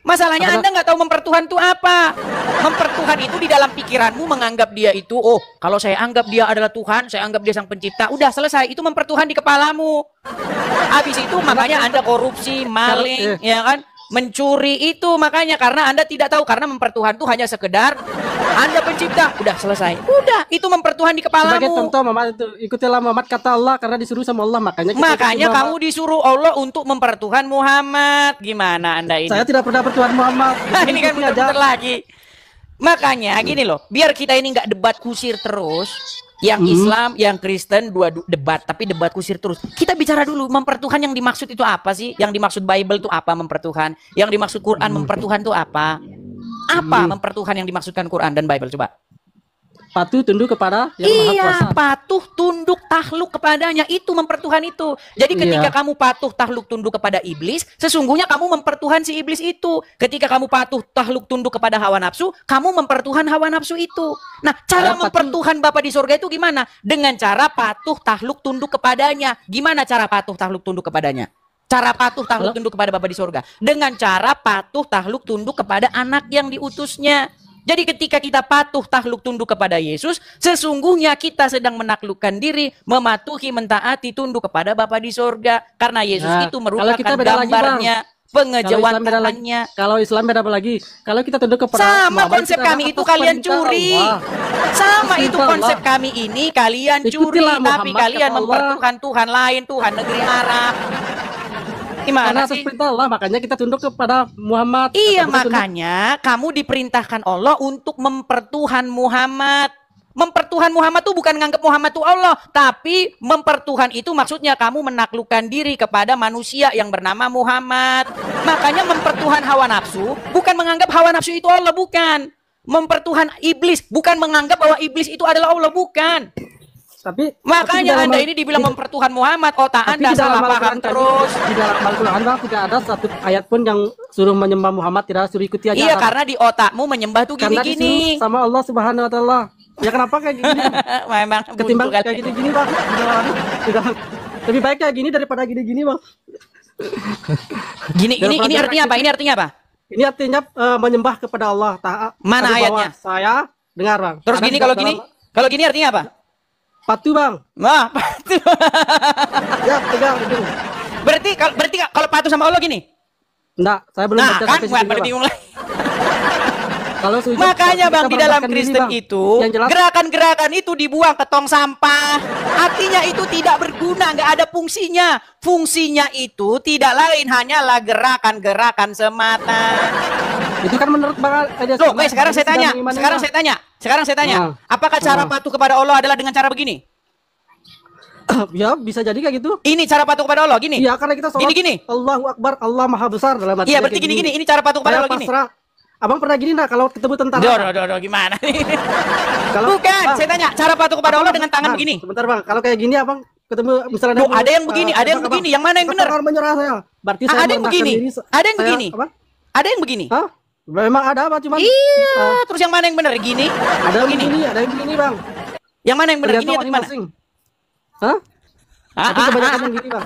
Masalahnya Anda nggak tahu mempertuhan itu apa. Mempertuhan itu di dalam pikiranmu menganggap dia itu, oh kalau saya anggap dia adalah Tuhan, saya anggap dia sang pencipta. Udah selesai, itu mempertuhan di kepalamu. Habis itu makanya Anda korupsi, maling, ya kan? Mencuri itu makanya karena Anda tidak tahu, karena mempertuhan itu hanya sekedar Anda pencipta, udah selesai. Udah, itu mempertuhan di kepalamu. Sebagai contoh Muhammad itu, ikutilah Muhammad kata Allah karena disuruh sama Allah, makanya kamu disuruh Allah untuk mempertuhan Muhammad. Gimana Anda ini? Saya tidak pernah pertuhan Muhammad. Ini kan benar-benar lagi. Makanya gini loh, biar kita ini nggak debat kusir terus. Yang Islam, yang Kristen dua debat, tapi debat kusir terus. Kita bicara dulu mempertuhan yang dimaksud itu apa sih? Yang dimaksud Bible itu apa mempertuhan? Yang dimaksud Quran mempertuhan itu apa? Apa mempertuhan yang dimaksudkan Quran dan Bible? Coba. Patuh tunduk kepada yang Maha Kuasa. Patuh tunduk takluk kepadanya, itu mempertuhan itu. Jadi ketika kamu patuh takluk tunduk kepada iblis, sesungguhnya kamu mempertuhan si iblis itu. Ketika kamu patuh takluk tunduk kepada hawa nafsu, kamu mempertuhan hawa nafsu itu. Nah, cara mempertuhan Bapa di surga itu gimana? Dengan cara patuh takluk tunduk kepadanya. Gimana cara patuh takluk tunduk kepadanya? Cara patuh takluk tunduk kepada Bapa di surga dengan cara patuh takluk tunduk kepada anak yang diutusnya. Jadi ketika kita patuh takluk tunduk kepada Yesus, sesungguhnya kita sedang menaklukkan diri, mematuhi, mentaati, tunduk kepada Bapa di surga. Karena Yesus itu merupakan gambarnya, pengejawantannya. Kalau Islam beda lagi. Kalau kita tunduk kepada sama konsep kami itu kalian curi. Sama itu konsep kami ini kalian curi, tapi kalian mempertuhan Tuhan lain, Tuhan negeri Arab. Gimana sih? Perintah Allah, makanya kita tunduk kepada Muhammad. Iya, makanya kamu diperintahkan Allah untuk mempertuhan Muhammad. Mempertuhan Muhammad tuh bukan nganggap Muhammad tuh Allah, tapi mempertuhan itu maksudnya kamu menaklukkan diri kepada manusia yang bernama Muhammad. Makanya mempertuhan hawa nafsu bukan menganggap hawa nafsu itu Allah, bukan. Mempertuhan iblis bukan menganggap bahwa iblis itu adalah Allah, bukan. Tapi makanya Anda ini dibilang mempertuhan Muhammad, otak Anda salah paham terus. Di dalam Al-Quran tidak ada satu ayat pun yang suruh menyembah Muhammad, tidak suruh ikuti ajaran. Iya, karena di otakmu menyembah tuh gini-gini. Sama Allah Subhanahu wa taala. Ya kenapa kayak gini? Memang ketimbang kayak gini-gini, Bang. Lebih baik kayak gini daripada gini-gini, Bang. Ini artinya apa? Ini artinya apa? Ini artinya menyembah kepada Allah. Mana ayatnya? Saya dengar, Bang. Terus gini kalau gini? Kalau gini artinya apa? Patuh, Bang. Nah, patuh. Ya, pegang itu. Berarti kalau patuh sama Allah gini? Enggak, saya belum baca sampai sini. Nah, bingung lagi. Kalau makanya Bang, di dalam Kristen itu gerakan-gerakan itu dibuang ke tong sampah. Artinya itu tidak berguna, nggak ada fungsinya. Fungsinya itu tidak lain hanyalah gerakan-gerakan semata. Itu kan menurut Bang. Loh, sekarang saya tanya. Apakah cara patuh kepada Allah adalah dengan cara begini? Ya, bisa jadi kayak gitu. Ini cara patuh kepada Allah gini. Iya, karena kita sholat gini. Allahu Akbar, Allah Maha Besar dalam arti. Iya, berarti gini. Ini cara patuh kepada Allah gini. Abang pernah gini enggak kalau ketemu tentara? Doh, gimana nih? Bukan, saya tanya, cara patuh kepada Allah dengan tangan begini. Sebentar, Bang. Kalau kayak gini Abang ketemu misalnya ada yang begini, ada yang begini. Yang mana yang benar? Menyerah saya. Berarti saya ada yang begini. Ada yang begini. Ada yang begini. Hah? Memang ada apa cuman? Iya, terus yang mana yang benar? Gini? Ada yang begini, ada yang begini, Bang. Yang mana yang benar? Ini atau mana? Hah? Tapi kebanyakan yang gini, Bang.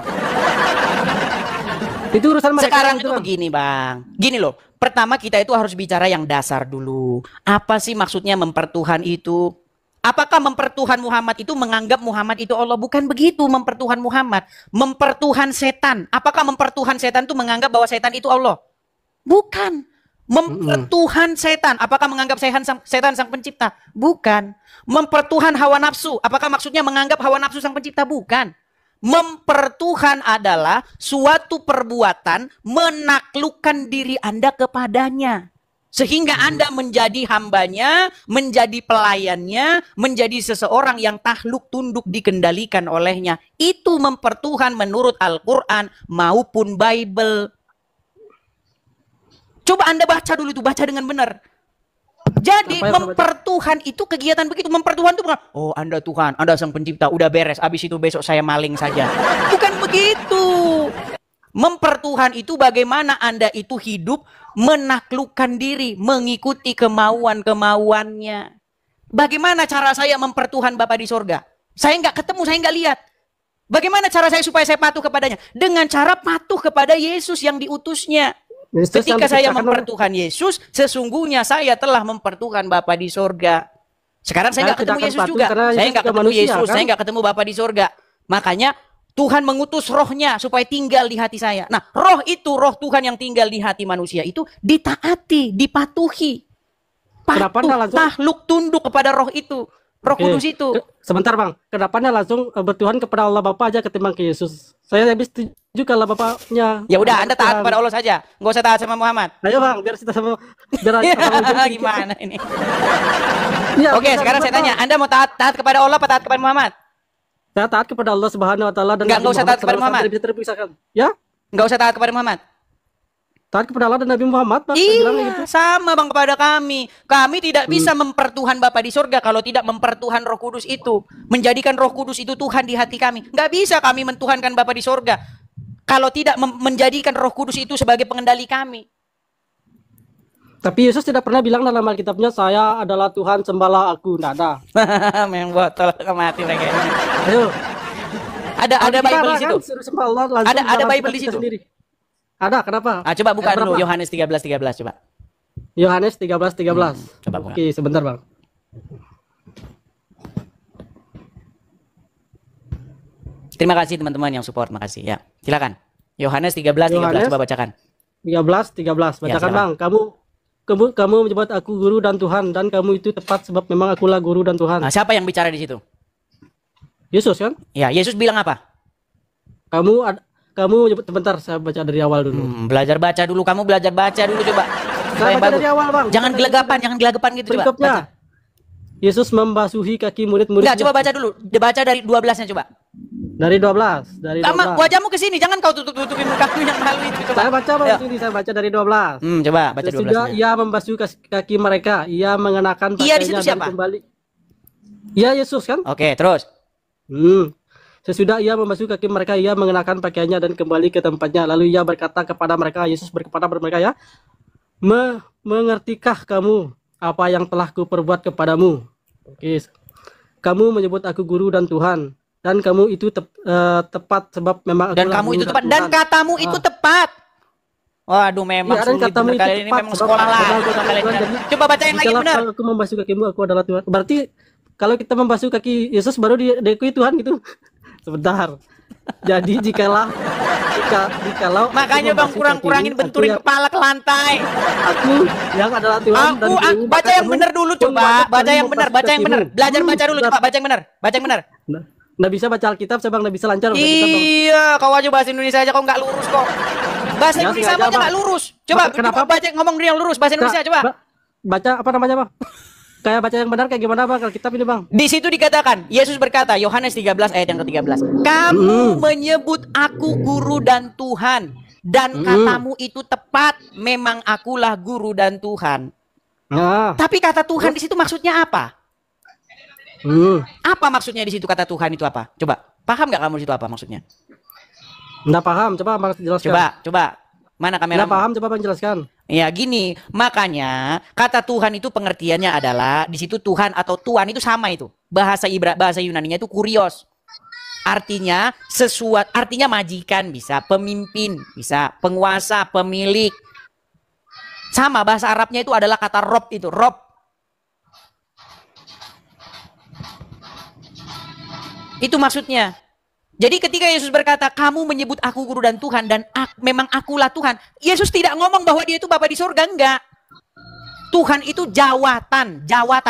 Itu urusan mereka. Sekarang itu itu begini, Bang. Gini loh. Pertama kita itu harus bicara yang dasar dulu. Apa sih maksudnya mempertuhan itu? Apakah mempertuhan Muhammad itu menganggap Muhammad itu Allah? Bukan begitu mempertuhan Muhammad. Mempertuhan setan. Apakah mempertuhan setan itu menganggap bahwa setan itu Allah? Bukan. Mempertuhan setan. Apakah menganggap setan sang pencipta? Bukan. Mempertuhan hawa nafsu. Apakah maksudnya menganggap hawa nafsu sang pencipta? Bukan. Mempertuhan adalah suatu perbuatan menaklukkan diri Anda kepadanya. Sehingga Anda menjadi hambanya, menjadi pelayannya, menjadi seseorang yang takluk tunduk dikendalikan olehnya. Itu mempertuhan menurut Al-Quran maupun Bible. Coba Anda baca dulu itu, baca dengan benar. Jadi mempertuhan itu kegiatan begitu. Mempertuhan itu bukan, oh Anda Tuhan, Anda sang pencipta, udah beres, abis itu besok saya maling saja. Bukan begitu. Mempertuhan itu bagaimana Anda itu hidup menaklukkan diri, mengikuti kemauan-kemauannya. Bagaimana cara saya mempertuhan Bapa di sorga? Saya nggak ketemu, saya nggak lihat. Bagaimana cara saya supaya saya patuh kepadanya? Dengan cara patuh kepada Yesus yang diutusnya. Ketika saya mempertuhan Yesus, sesungguhnya saya telah mempertuhan Bapa di sorga. Sekarang saya nggak ketemu Yesus juga. Saya nggak ketemu Yesus, saya nggak ketemu Bapa di sorga. Makanya Tuhan mengutus rohnya supaya tinggal di hati saya. Nah, roh itu, roh Tuhan yang tinggal di hati manusia itu ditaati, dipatuhi. Patuh, takluk, tunduk kepada roh itu. Roh Kudus itu. Sebentar, Bang. Kenapa langsung bertuhan kepada Allah Bapa aja ketimbang ke Yesus? Saya lebih setuju kalau Bapaknya. Ya udah, Anda taat kepada Allah saja. Nggak usah taat sama Muhammad. Ayo, Bang, biar kita sama gimana ini? Oke, sekarang saya tanya, Anda mau taat kepada Allah atau taat kepada Muhammad? Saya taat kepada Allah Subhanahu wa taala dan nggak usah taat kepada Muhammad. Bisa terpisahkan. Ya? Nggak usah taat kepada Muhammad. Taat kepada Allah dan Nabi Muhammad, Bang. Iya, gitu. Sama Bang kepada kami. Kami tidak bisa mempertuhan Bapa di surga kalau tidak mempertuhan Roh Kudus itu. Menjadikan Roh Kudus itu Tuhan di hati kami. Nggak bisa kami mentuhankan Bapa di surga kalau tidak menjadikan Roh Kudus itu sebagai pengendali kami. Tapi Yesus tidak pernah bilang dalam Alkitabnya, saya adalah Tuhan, sembahlah aku. Nggak ada. Memang botol mati mereka ini. Ayo. Ada Bible di situ. Ada Bible di situ. Ada, kenapa? Coba buka dulu Yohanes 13:13 coba. Yohanes 13:13. Coba buka. Oke, sebentar, Bang. Terima kasih teman-teman yang support, makasih ya. Silakan. Yohanes 13:13 coba bacakan. 13:13. Bacakan, ya, Bang. Kamu menyebut aku guru dan Tuhan, dan kamu itu tepat sebab memang akulah guru dan Tuhan. Nah, siapa yang bicara di situ? Yesus kan? Ya, Yesus bilang apa? Kamu sebentar, saya baca dari awal dulu. Belajar baca dulu, kamu belajar baca dulu coba. Saya baca dari awal, Bang. Jangan gelagapan gitu coba. Baca. Yesus membasuhi kaki murid-murid. Enggak, coba baca dulu. Baca dari 12-nya coba. Dari 12. Wajahmu ke sini, jangan kau tutup-tutupin mukamu yang malu itu coba. Saya baca, Bang, sini saya baca dari 12. Coba baca 12. Sesudah ia membasuhi kaki mereka, ia mengenakan pakaiannya dan kembali. Iya, Yesus kan? Oke, terus. Sesudah ia membasuh kaki mereka, ia mengenakan pakaiannya dan kembali ke tempatnya. Lalu ia berkata kepada mereka, Yesus berkata kepada mereka, ya, mengertikah kamu apa yang telah kuperbuat kepadamu? Oke, kamu menyebut aku guru dan Tuhan, dan kamu itu tepat sebab memang. Dan kamu itu tepat, dan katamu itu tepat. Waduh, memang sulit bener kali ini, memang sekolah lah. Coba baca yang lagi benar. Kalau aku membasuh kakimu, aku adalah Tuhan. Berarti kalau kita membasuh kaki Yesus baru diakui Tuhan gitu. Sebentar. Jadi jikalau makanya Bang kurangin benturin kepala ke lantai. Aku yang adalah Tuhan dan baca yang benar dulu coba. Baca yang benar. Belajar baca dulu coba, baca yang benar. Nggak bisa baca Alkitab, saya Bang, nggak bisa lancar. Iya, kau aja bahasa Indonesia aja kau nggak lurus kok. Bahasa Indonesia aja nggak lurus. Coba baca ngomong yang lurus bahasa Indonesia coba. Baca apa namanya, Bang? Kayak baca yang benar kayak gimana, Bang? Alkitab ini, Bang. Di situ dikatakan, Yesus berkata, Yohanes 13 ayat yang ke-13. Kamu menyebut aku guru dan Tuhan, dan katamu itu tepat, memang akulah guru dan Tuhan. Tapi kata Tuhan di situ maksudnya apa? Apa maksudnya di situ kata Tuhan itu apa? Coba, paham nggak kamu di situ apa maksudnya? Nggak paham, coba Bang jelaskan. Coba. Mana kamera? Nggak paham, coba Bang jelaskan. Ya gini, makanya kata Tuhan itu pengertiannya adalah di situ Tuhan atau Tuhan itu sama itu. Bahasa Yunaninya itu kurios. Artinya sesuatu, artinya majikan bisa, pemimpin bisa, penguasa, pemilik. Sama bahasa Arabnya itu adalah kata rob itu, rob. Itu maksudnya. Jadi ketika Yesus berkata, kamu menyebut aku guru dan Tuhan, dan memang akulah Tuhan. Yesus tidak ngomong bahwa dia itu Bapa di surga, enggak. Tuhan itu jawatan.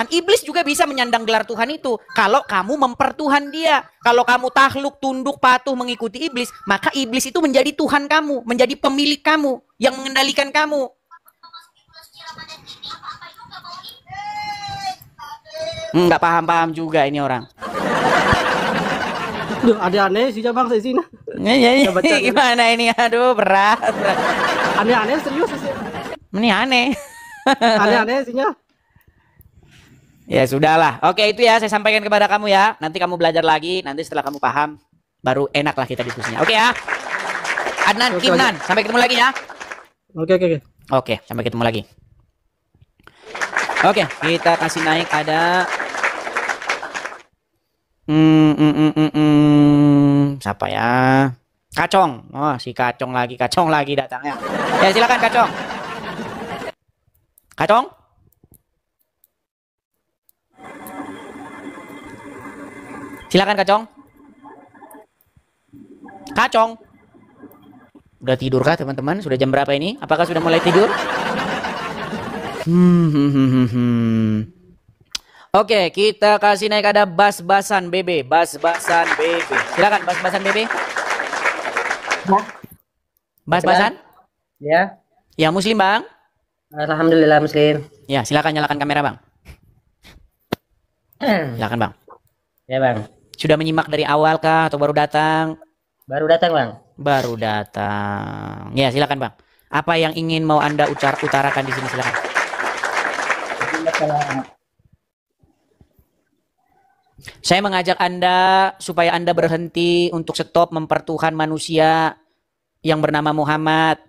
Iblis juga bisa menyandang gelar Tuhan itu. Kalau kamu mempertuhan dia. Kalau kamu takluk, tunduk, patuh, mengikuti iblis, maka iblis itu menjadi Tuhan kamu, menjadi pemilik kamu, yang mengendalikan kamu. Enggak paham-paham juga ini orang. Duh, ada aneh sih bang di sini. Gimana ini? Aduh, berat. Aneh-aneh serius sih. Ini aneh. Aneh-aneh sihnya. Ya sudahlah. Oke, itu ya saya sampaikan kepada kamu ya. Nanti kamu belajar lagi. Nanti setelah kamu paham, baru enaklah kita diskusinya. Oke ya. Adnan, Kimnan, sampai ketemu lagi ya. Oke, sampai ketemu lagi. Oke, kita kasih naik ada siapa ya? Kacong. Oh, si Kacong lagi datangnya. Ya, silakan Kacong. Kacong? Silakan Kacong. Kacong. Udah tidur kah teman-teman? Sudah jam berapa ini? Apakah sudah mulai tidur? Oke, kita kasih naik ada bas-basan BB. Bas-basan BB. Silakan bas-basan BB. Bas-basan? Ya. Ya, Muslim, Bang. Alhamdulillah Muslim. Ya, silakan nyalakan kamera, Bang. Silakan, Bang. Ya, Bang. Sudah menyimak dari awal kah atau baru datang? Baru datang, Bang. Baru datang. Ya, silakan, Bang. Apa yang ingin mau Anda utarakan di sini, silakan. Saya mengajak Anda supaya Anda berhenti untuk stop mempertuhan manusia yang bernama Muhammad.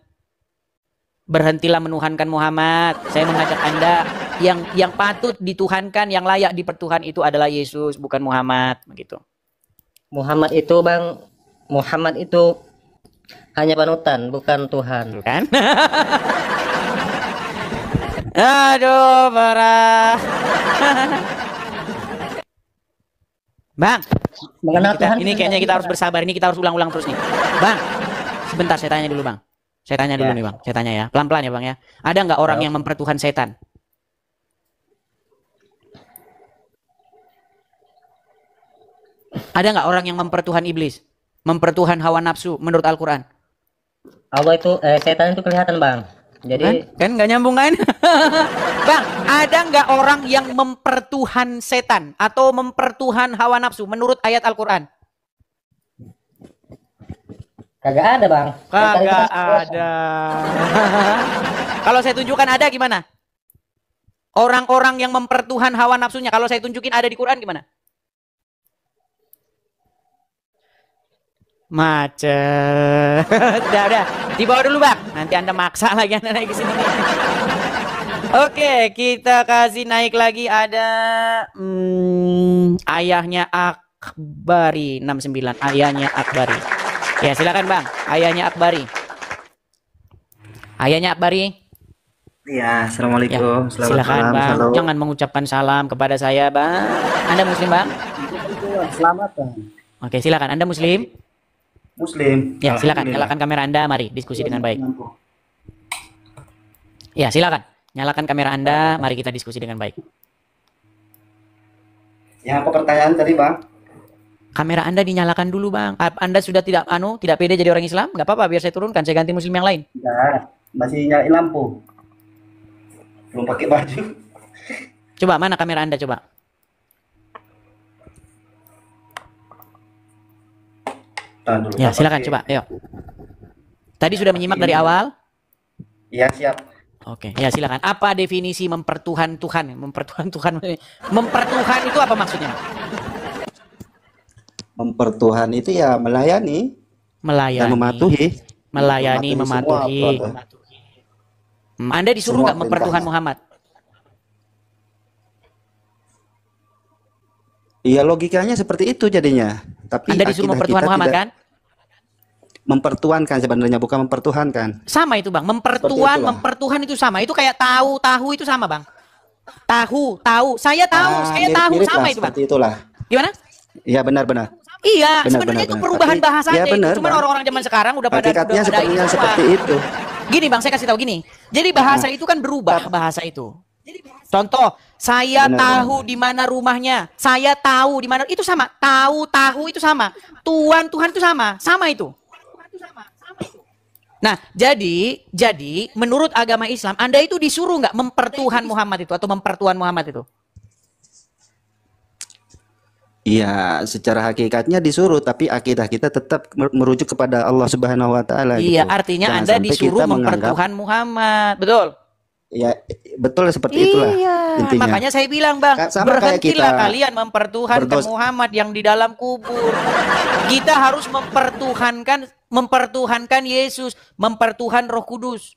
Berhentilah menuhankan Muhammad. Saya mengajak Anda yang patut dituhankan, yang layak dipertuhan itu adalah Yesus, bukan Muhammad, begitu. Muhammad itu, Bang, Muhammad itu hanya panutan, bukan Tuhan. Kan? Aduh, parah. Bang, ini kayaknya kita harus bersabar. Ini kita harus ulang-ulang terus nih. Bang, sebentar saya tanya dulu, Bang. Saya tanya dulu nih, Bang. Saya tanya ya, pelan-pelan ya, Bang ya. Ada nggak orang yang mempertuhan setan? Ada nggak orang yang mempertuhan iblis? Mempertuhan hawa nafsu menurut Al-Quran? Allah itu, setan itu kelihatan, Bang. Jadi kan nggak nyambung kan? Bang, ada nggak orang yang mempertuhan setan atau mempertuhan hawa nafsu menurut ayat Al-Quran? Kagak ada, Bang. Kagak ada. Kalau saya tunjukkan ada gimana? Orang-orang yang mempertuhan hawa nafsunya, kalau saya tunjukin ada di Quran gimana? Macet. Udah. Dibawa dulu, Bang. Nanti Anda maksa lagi Anda naik ke sini. Oke, kita kasih naik lagi ada ayahnya Akbari 69. Ayahnya Akbari. Ya, silakan, Bang. Ayahnya Akbari. Ayahnya Akbari. Ya, assalamualaikum. Ya, silakan, Bang. Salam. Jangan mengucapkan salam kepada saya, Bang. Anda Muslim, Bang? Selamat, Bang. Oke, silakan. Anda Muslim? Muslim. Ya, silakan. Nyalakan kamera Anda. Mari diskusi dengan baik. Ya, silakan. Nyalakan kamera Anda. Mari kita diskusi dengan baik. Yang apa pertanyaan tadi, Bang? Kamera Anda dinyalakan dulu, Bang. Anda sudah tidak pede jadi orang Islam? Nggak apa-apa, biar saya turunkan. Saya ganti Muslim yang lain. Tidak, masih nyalain lampu. Belum pakai baju. Coba, mana kamera Anda, coba. Ya, silakan coba. Ayo. Tadi sudah menyimak dari awal? Iya, siap. Oke, ya silakan. Apa definisi mempertuhan Tuhan? Mempertuhan Tuhan. Mempertuhan itu apa maksudnya? Mempertuhan itu ya melayani. Melayani. Dan mematuhi. Melayani, mematuhi. Anda disuruh Semua nggak mempertuhan perintah. Muhammad? Iya, logikanya seperti itu jadinya. Tapi Anda disuruh akidah mempertuhan kita Muhammad tidak kan? mempertuankan sebenarnya, bukan mempertuhankan. Sama itu bang, mempertuhan itu sama. Itu kayak tahu itu sama bang. Tahu, saya tahu Mirip-mirip sama lah, itu bang. seperti itulah. Gimana? Iya, benar-benar. Iya, Benar, sebenarnya benar, itu benar. perubahan Tapi- bahasanya ya, benar, itu. Cuman Bang. orang-orang zaman sekarang udah pada Hakikatnya ini sepertinya semua. seperti itu. Gini bang, saya kasih tahu gini. Jadi bahasa itu kan berubah bahasa itu. Contoh, saya Benar, tahu di mana rumahnya. Saya tahu di mana, itu sama. Tahu itu sama. Tuhan itu sama itu. Nah, jadi menurut agama Islam, Anda itu disuruh nggak mempertuhan Muhammad itu atau mempertuhan Muhammad itu? Iya, secara hakikatnya disuruh, tapi akidah kita tetap merujuk kepada Allah Subhanahu wa taala Iya, gitu. artinya Jangan Anda sampai disuruh kita menganggap, mempertuhan Muhammad, betul? ya betul seperti itulah intinya. Makanya saya bilang bang, Sama kayak berhentilah kita kalian mempertuhankan berdos- Muhammad yang di dalam kubur. Kita harus mempertuhankan Yesus, mempertuhan Roh Kudus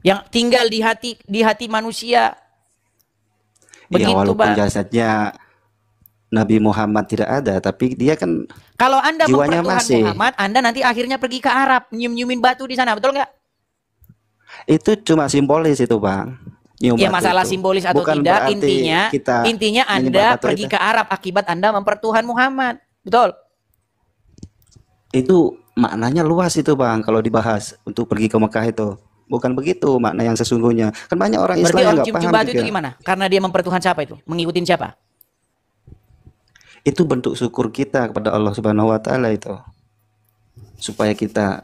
yang tinggal di hati manusia. Ya Begitu walaupun bang. jasadnya Nabi Muhammad tidak ada, tapi dia kan Kalau Anda jiwanya mempertuhan masih. Muhammad, Anda nanti akhirnya pergi ke Arab, nyium-nyiumin batu di sana, betul nggak? Itu cuma simbolis itu bang. Nyium Ya batu masalah itu. simbolis atau Bukan tidak, berarti kita intinya menyembah Anda batu pergi itu. ke Arab akibat Anda mempertuhan Muhammad, betul? Itu maknanya luas itu bang kalau dibahas untuk pergi ke Mekah itu. Bukan begitu makna yang sesungguhnya. Kan banyak orang Islam Berarti yang orang nggak cium-cium paham batu itu juga. gimana? Karena dia mempertuhan siapa itu? Mengikutin siapa? Itu bentuk syukur kita kepada Allah Subhanahu wa taala itu. Supaya kita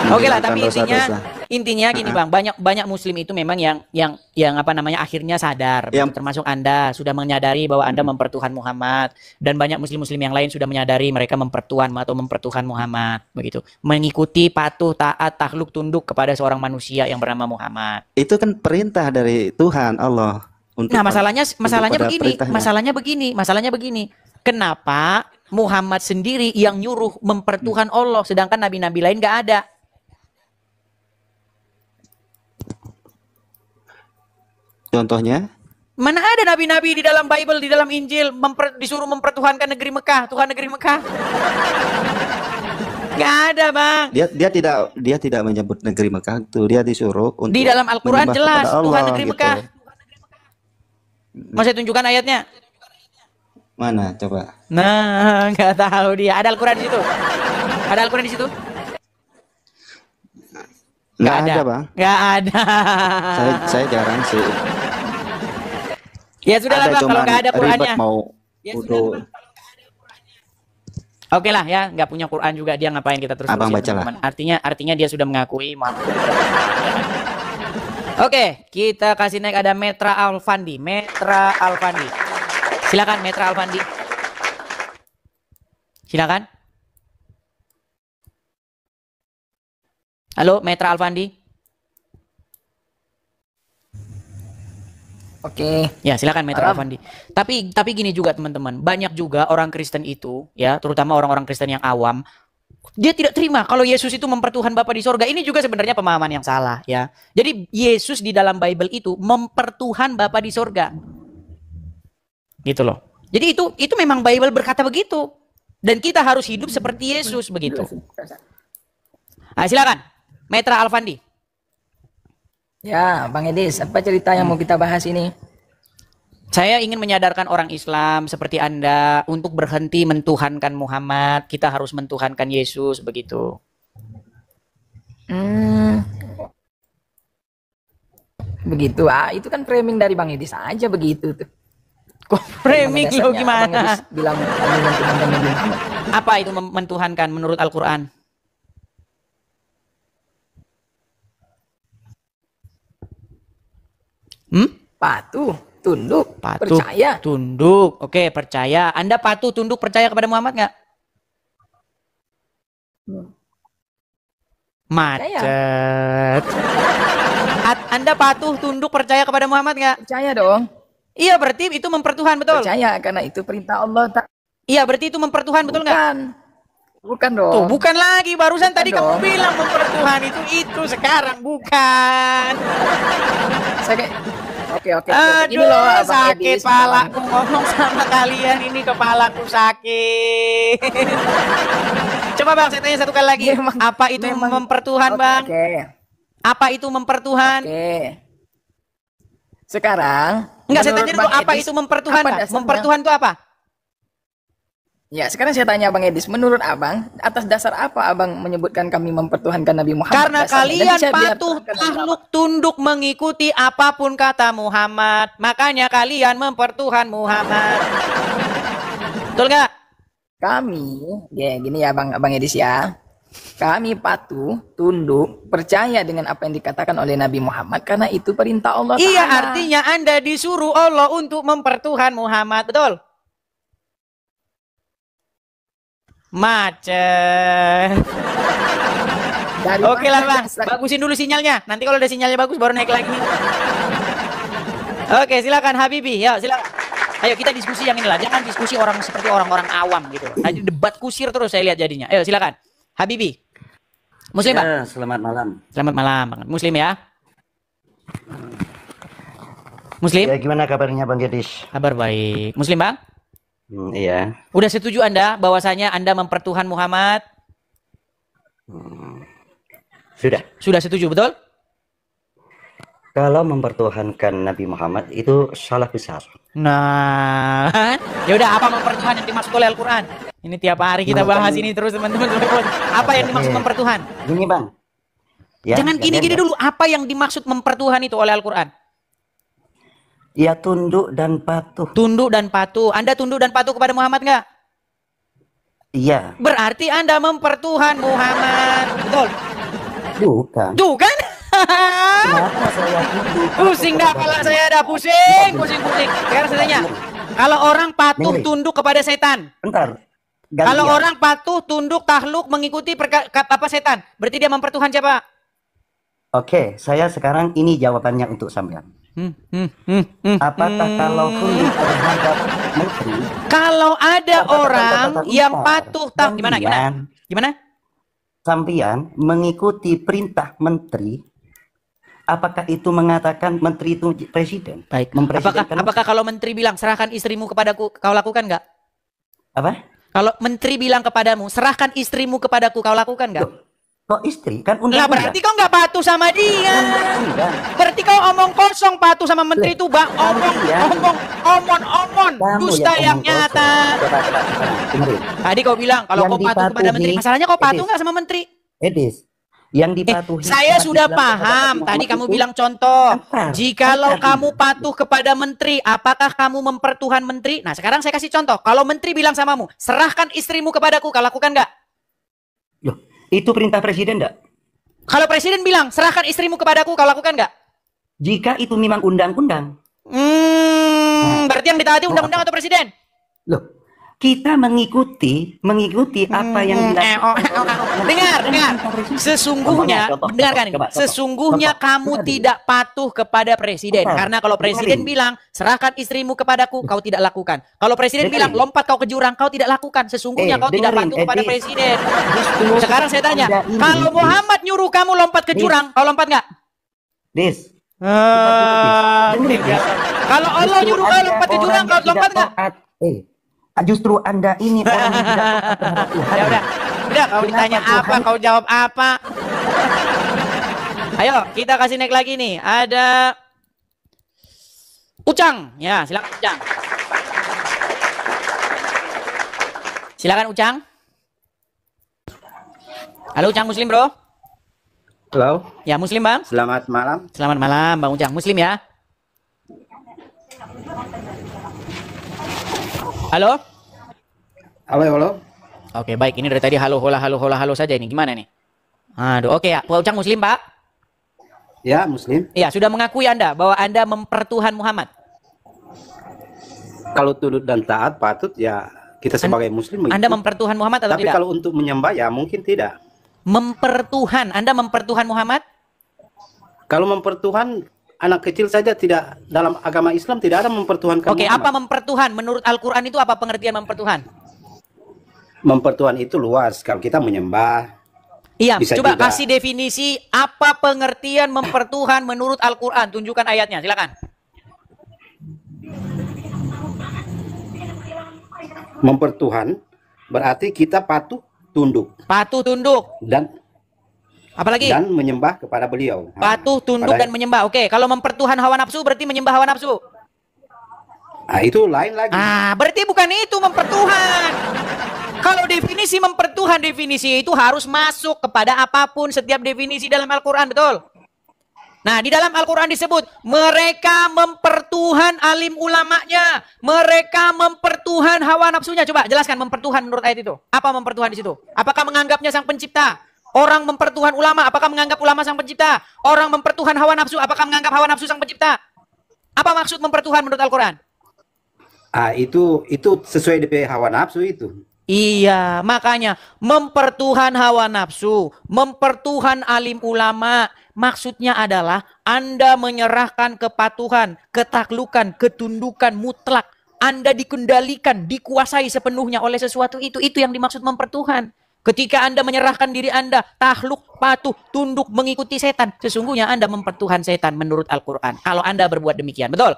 Oke lah, menghilangkan tapi dosa-dosa. intinya gini bang, banyak Muslim itu memang yang apa namanya akhirnya sadar, termasuk Anda sudah menyadari bahwa Anda mempertuhan Muhammad, dan banyak Muslim yang lain sudah menyadari mereka mempertuhan Muhammad, begitu, mengikuti patuh taat takluk tunduk kepada seorang manusia yang bernama Muhammad. Itu kan perintah dari Tuhan Allah. Untuk Nah masalahnya pada masalahnya begini, kenapa Muhammad sendiri yang nyuruh mempertuhan Allah, sedangkan nabi-nabi lain nggak ada? Contohnya? Mana ada nabi-nabi di dalam Bible, di dalam Injil disuruh mempertuhankan negeri Mekah, Tuhan negeri Mekah? Gak ada bang. Dia tidak menyebut negeri Mekah itu, dia disuruh untuk Di dalam Al-Quran menyembah jelas kepada Allah, Tuhan negeri gitu. Mekah. Mau saya tunjukkan ayatnya? Mana coba? Nah, nggak tahu dia. Ada Al-Quran di situ? Ada Al-Quran di situ? Nggak ada bang. Nggak ada. Saya jarang sih. Ya sudahlah bang, kalau cuman nggak ada Qurannya. ribet mau Ya udah. Oke lah ya, nggak punya Quran juga dia ngapain kita terus? Abang ya, bacalah. teman-teman. Artinya dia sudah mengakui Muhammad. Oke, kita kasih naik ada Metra Alfandi. Silakan Metra Alfandi. Silakan. Halo Metra Alfandi. Oke. Ya, silakan Metra Alfandi. Tapi gini juga teman-teman, banyak juga orang Kristen itu ya, terutama orang-orang Kristen yang awam, dia tidak terima kalau Yesus itu mempertuhan Bapa di sorga. Ini juga sebenarnya pemahaman yang salah ya. Jadi Yesus di dalam Bible itu mempertuhan Bapa di sorga. Gitu loh. Jadi itu memang Bible berkata begitu. Dan kita harus hidup seperti Yesus begitu. Nah, silakan Metra Alfandi. Ya, Bang Edis, apa cerita yang mau kita bahas ini? Saya ingin menyadarkan orang Islam seperti Anda untuk berhenti mentuhankan Muhammad. Kita harus mentuhankan Yesus begitu. Begitu. Itu kan framing dari Bang Edis aja begitu tuh. Kok framing lo gimana? Bilang mentuhankan Nabi Muhammad. Apa itu mentuhankan menurut Al-Quran? Patuh, tunduk, Patuh, percaya. tunduk. Oke, percaya. Anda patuh, tunduk, percaya kepada Muhammad nggak? Macet. Anda patuh, tunduk, percaya kepada Muhammad nggak? Percaya dong. Iya, berarti itu mempertuhan, betul? Percaya, karena itu perintah Allah. Iya, berarti itu mempertuhan, betul nggak? Bukan dong. Tuh, bukan lagi. Barusan Bukan tadi kamu dong. bilang mempertuhan itu sekarang bukan. Saya kayak oke. Aduh, Ini loh Abang sakit Edis, palaku ngomong sama kalian ini, kepalaku sakit. Coba Bang, saya tanya satu kali lagi. Apa itu mempertuhan, Bang? Oke. Apa itu mempertuhan? Oke. Sekarang Enggak, saya menurut tanya dulu, Bang apa Edis, itu mempertuhan, apa Bang? dasarnya? Mempertuhan itu apa? Ya, sekarang saya tanya Bang Edis, menurut Abang, atas dasar apa Abang menyebutkan kami mempertuhankan Nabi Muhammad? Karena Dasarnya. kalian Nanti saya biar patuh, terangkan takluk, tunduk mengikuti apapun kata Muhammad. Makanya kalian mempertuhan Muhammad. Betul nggak? Kami, ya gini ya Bang Edis ya. Kami patuh, tunduk, percaya dengan apa yang dikatakan oleh Nabi Muhammad karena itu perintah Allah Ta'ala. Iya, artinya Anda disuruh Allah untuk mempertuhan Muhammad, betul? Macet. Oke lah Bang, bagusin dulu sinyalnya. Nanti kalau udah sinyalnya bagus baru naik lagi. Oke, silakan Habibi. Ya, silakan. Ayo kita diskusi yang inilah. Jangan diskusi orang seperti orang-orang awam gitu. Nanti debat kusir terus saya lihat jadinya. Ayo silakan. Habibi. Muslim, Bang? Ya, selamat malam. Selamat malam, Bang. Muslim ya? Muslim? Ya, gimana kabarnya Bang Gedis? Kabar baik. Muslim, Bang? Iya. Udah setuju Anda bahwasanya Anda mempertuhan Muhammad? Sudah. Sudah setuju, betul? Kalau mempertuhankan Nabi Muhammad itu salah besar. Nah, ya udah, apa mempertuhan yang dimaksud oleh Al-Qur'an? Ini tiap hari kita bahas ini terus teman-teman. Apa yang dimaksud mempertuhan? Gini Bang. Ya, Jangan gini-gini dulu. Apa yang dimaksud mempertuhan itu oleh Al-Qur'an? Ya tunduk dan patuh. Tunduk dan patuh. Anda tunduk dan patuh kepada Muhammad nggak? Iya. Berarti Anda mempertuhan Muhammad. Betul? Bukan. Tuh kan? Kenapa saya tunduk? Pusing dah kepala saya, dah pusing. Sekarang saya tanya, kalau orang patuh tunduk kepada setan, Bentar. kalau orang patuh tunduk takluk mengikuti apa setan, berarti dia mempertuhan siapa? Oke, saya sekarang ini jawabannya untuk sampean. Apakah kalau tunduk terhadap menteri? Kalau ada orang yang patuh gimana? Sampean mengikuti perintah menteri, apakah itu mengatakan menteri itu presiden? Baik. Apakah kalau menteri bilang serahkan istrimu kepadaku, kau lakukan nggak? Apa? Kalau menteri bilang kepadamu serahkan istrimu kepadaku, kau lakukan nggak? Kok istri kan Lah undang-undang. berarti kau nggak patuh sama dia. Berarti kau omong kosong patuh sama menteri itu, Bang. Omong, dusta yang nyata. Tadi kau bilang kalau kau patuh kepada menteri, masalahnya kau patuh nggak sama menteri? Edis, yang dipatuhi. Saya sudah paham. Tadi kamu bilang contoh. Jikalau kamu patuh kepada menteri, apakah kamu mempertuhan menteri? Nah, sekarang saya kasih contoh. Kalau menteri bilang samamu, serahkan istrimu kepadaku, kau lakukan nggak? Loh, itu perintah presiden enggak? Kalau presiden bilang, serahkan istrimu kepadaku, kau lakukan nggak? Jika itu memang undang-undang. Berarti yang ditaati undang-undang atau presiden? Loh, kita mengikuti apa yang Dengar. Sesungguhnya, dengarkan ini. Sesungguhnya kamu tidak patuh kepada presiden. Karena kalau presiden bilang, serahkan istrimu kepadaku, kau tidak lakukan. Kalau presiden bilang, lompat kau ke jurang, kau tidak lakukan. Sesungguhnya kau tidak patuh kepada presiden. Sekarang saya tanya, kalau Muhammad nyuruh kamu lompat ke jurang, kau lompat nggak? Dis. Kalau Allah nyuruh kau lompat ke jurang, kau lompat nggak? Justru Anda ini orang yang tidak taat terhadap Tuhan. Udah, kau ditanya apa, kau jawab apa. Ayo, kita kasih naik lagi nih. Ada Ucang. Ya, silakan Ucang. Silakan Ucang. Halo Ucang, Muslim bro. Halo. Ya, Muslim Bang. Selamat malam. Selamat malam Bang Ucang. Muslim ya. Halo? Halo. Oke, baik. Ini dari tadi halo saja ini. Gimana nih? Aduh, oke ya. Pak Ucang Muslim, Pak? Ya, Muslim. Iya, sudah mengakui Anda bahwa Anda mempertuhan Muhammad. Kalau tunduk dan taat patut ya kita sebagai Muslim. Anda mempertuhan Muhammad atau Tapi tidak? kalau untuk menyembah ya mungkin tidak. Mempertuhan. Anda mempertuhan Muhammad? Kalau mempertuhan anak kecil saja tidak, dalam agama Islam tidak ada mempertuhankan Oke, Muhammad. apa mempertuhan? Menurut Al-Quran itu apa pengertian mempertuhan? mempertuhan itu luas. Kalau kita menyembah, Iya, bisa coba juga. kasih definisi apa pengertian mempertuhan menurut Al-Quran. Tunjukkan ayatnya, silakan. Mempertuhan berarti kita patuh, tunduk, Patuh, tunduk. dan Apalagi? dan menyembah kepada beliau. Patuh, tunduk, dan menyembah. Oke, kalau mempertuhan hawa nafsu berarti menyembah hawa nafsu. Nah, itu lain lagi. Berarti bukan itu mempertuhan. Kalau definisi mempertuhan, definisi itu harus masuk kepada apapun setiap definisi dalam Al-Quran, betul? Nah, di dalam Al-Quran disebut, mereka mempertuhan alim ulamanya. Mereka mempertuhan hawa nafsunya. Coba jelaskan mempertuhan menurut ayat itu. Apa mempertuhan di situ? Apakah menganggapnya sang pencipta? Orang mempertuhan ulama, apakah menganggap ulama sang pencipta? Orang mempertuhan hawa nafsu, apakah menganggap hawa nafsu sang pencipta? Apa maksud mempertuhan menurut Al-Quran? Itu sesuai dengan hawa nafsu itu. Iya, makanya mempertuhan hawa nafsu, mempertuhan alim ulama, maksudnya adalah Anda menyerahkan kepatuhan, ketaklukan, ketundukan mutlak. Anda dikendalikan, dikuasai sepenuhnya oleh sesuatu itu. Itu yang dimaksud mempertuhan. Ketika Anda menyerahkan diri Anda, takluk, patuh, tunduk, mengikuti setan, sesungguhnya Anda mempertuhan setan menurut Al-Quran. Kalau Anda berbuat demikian, betul?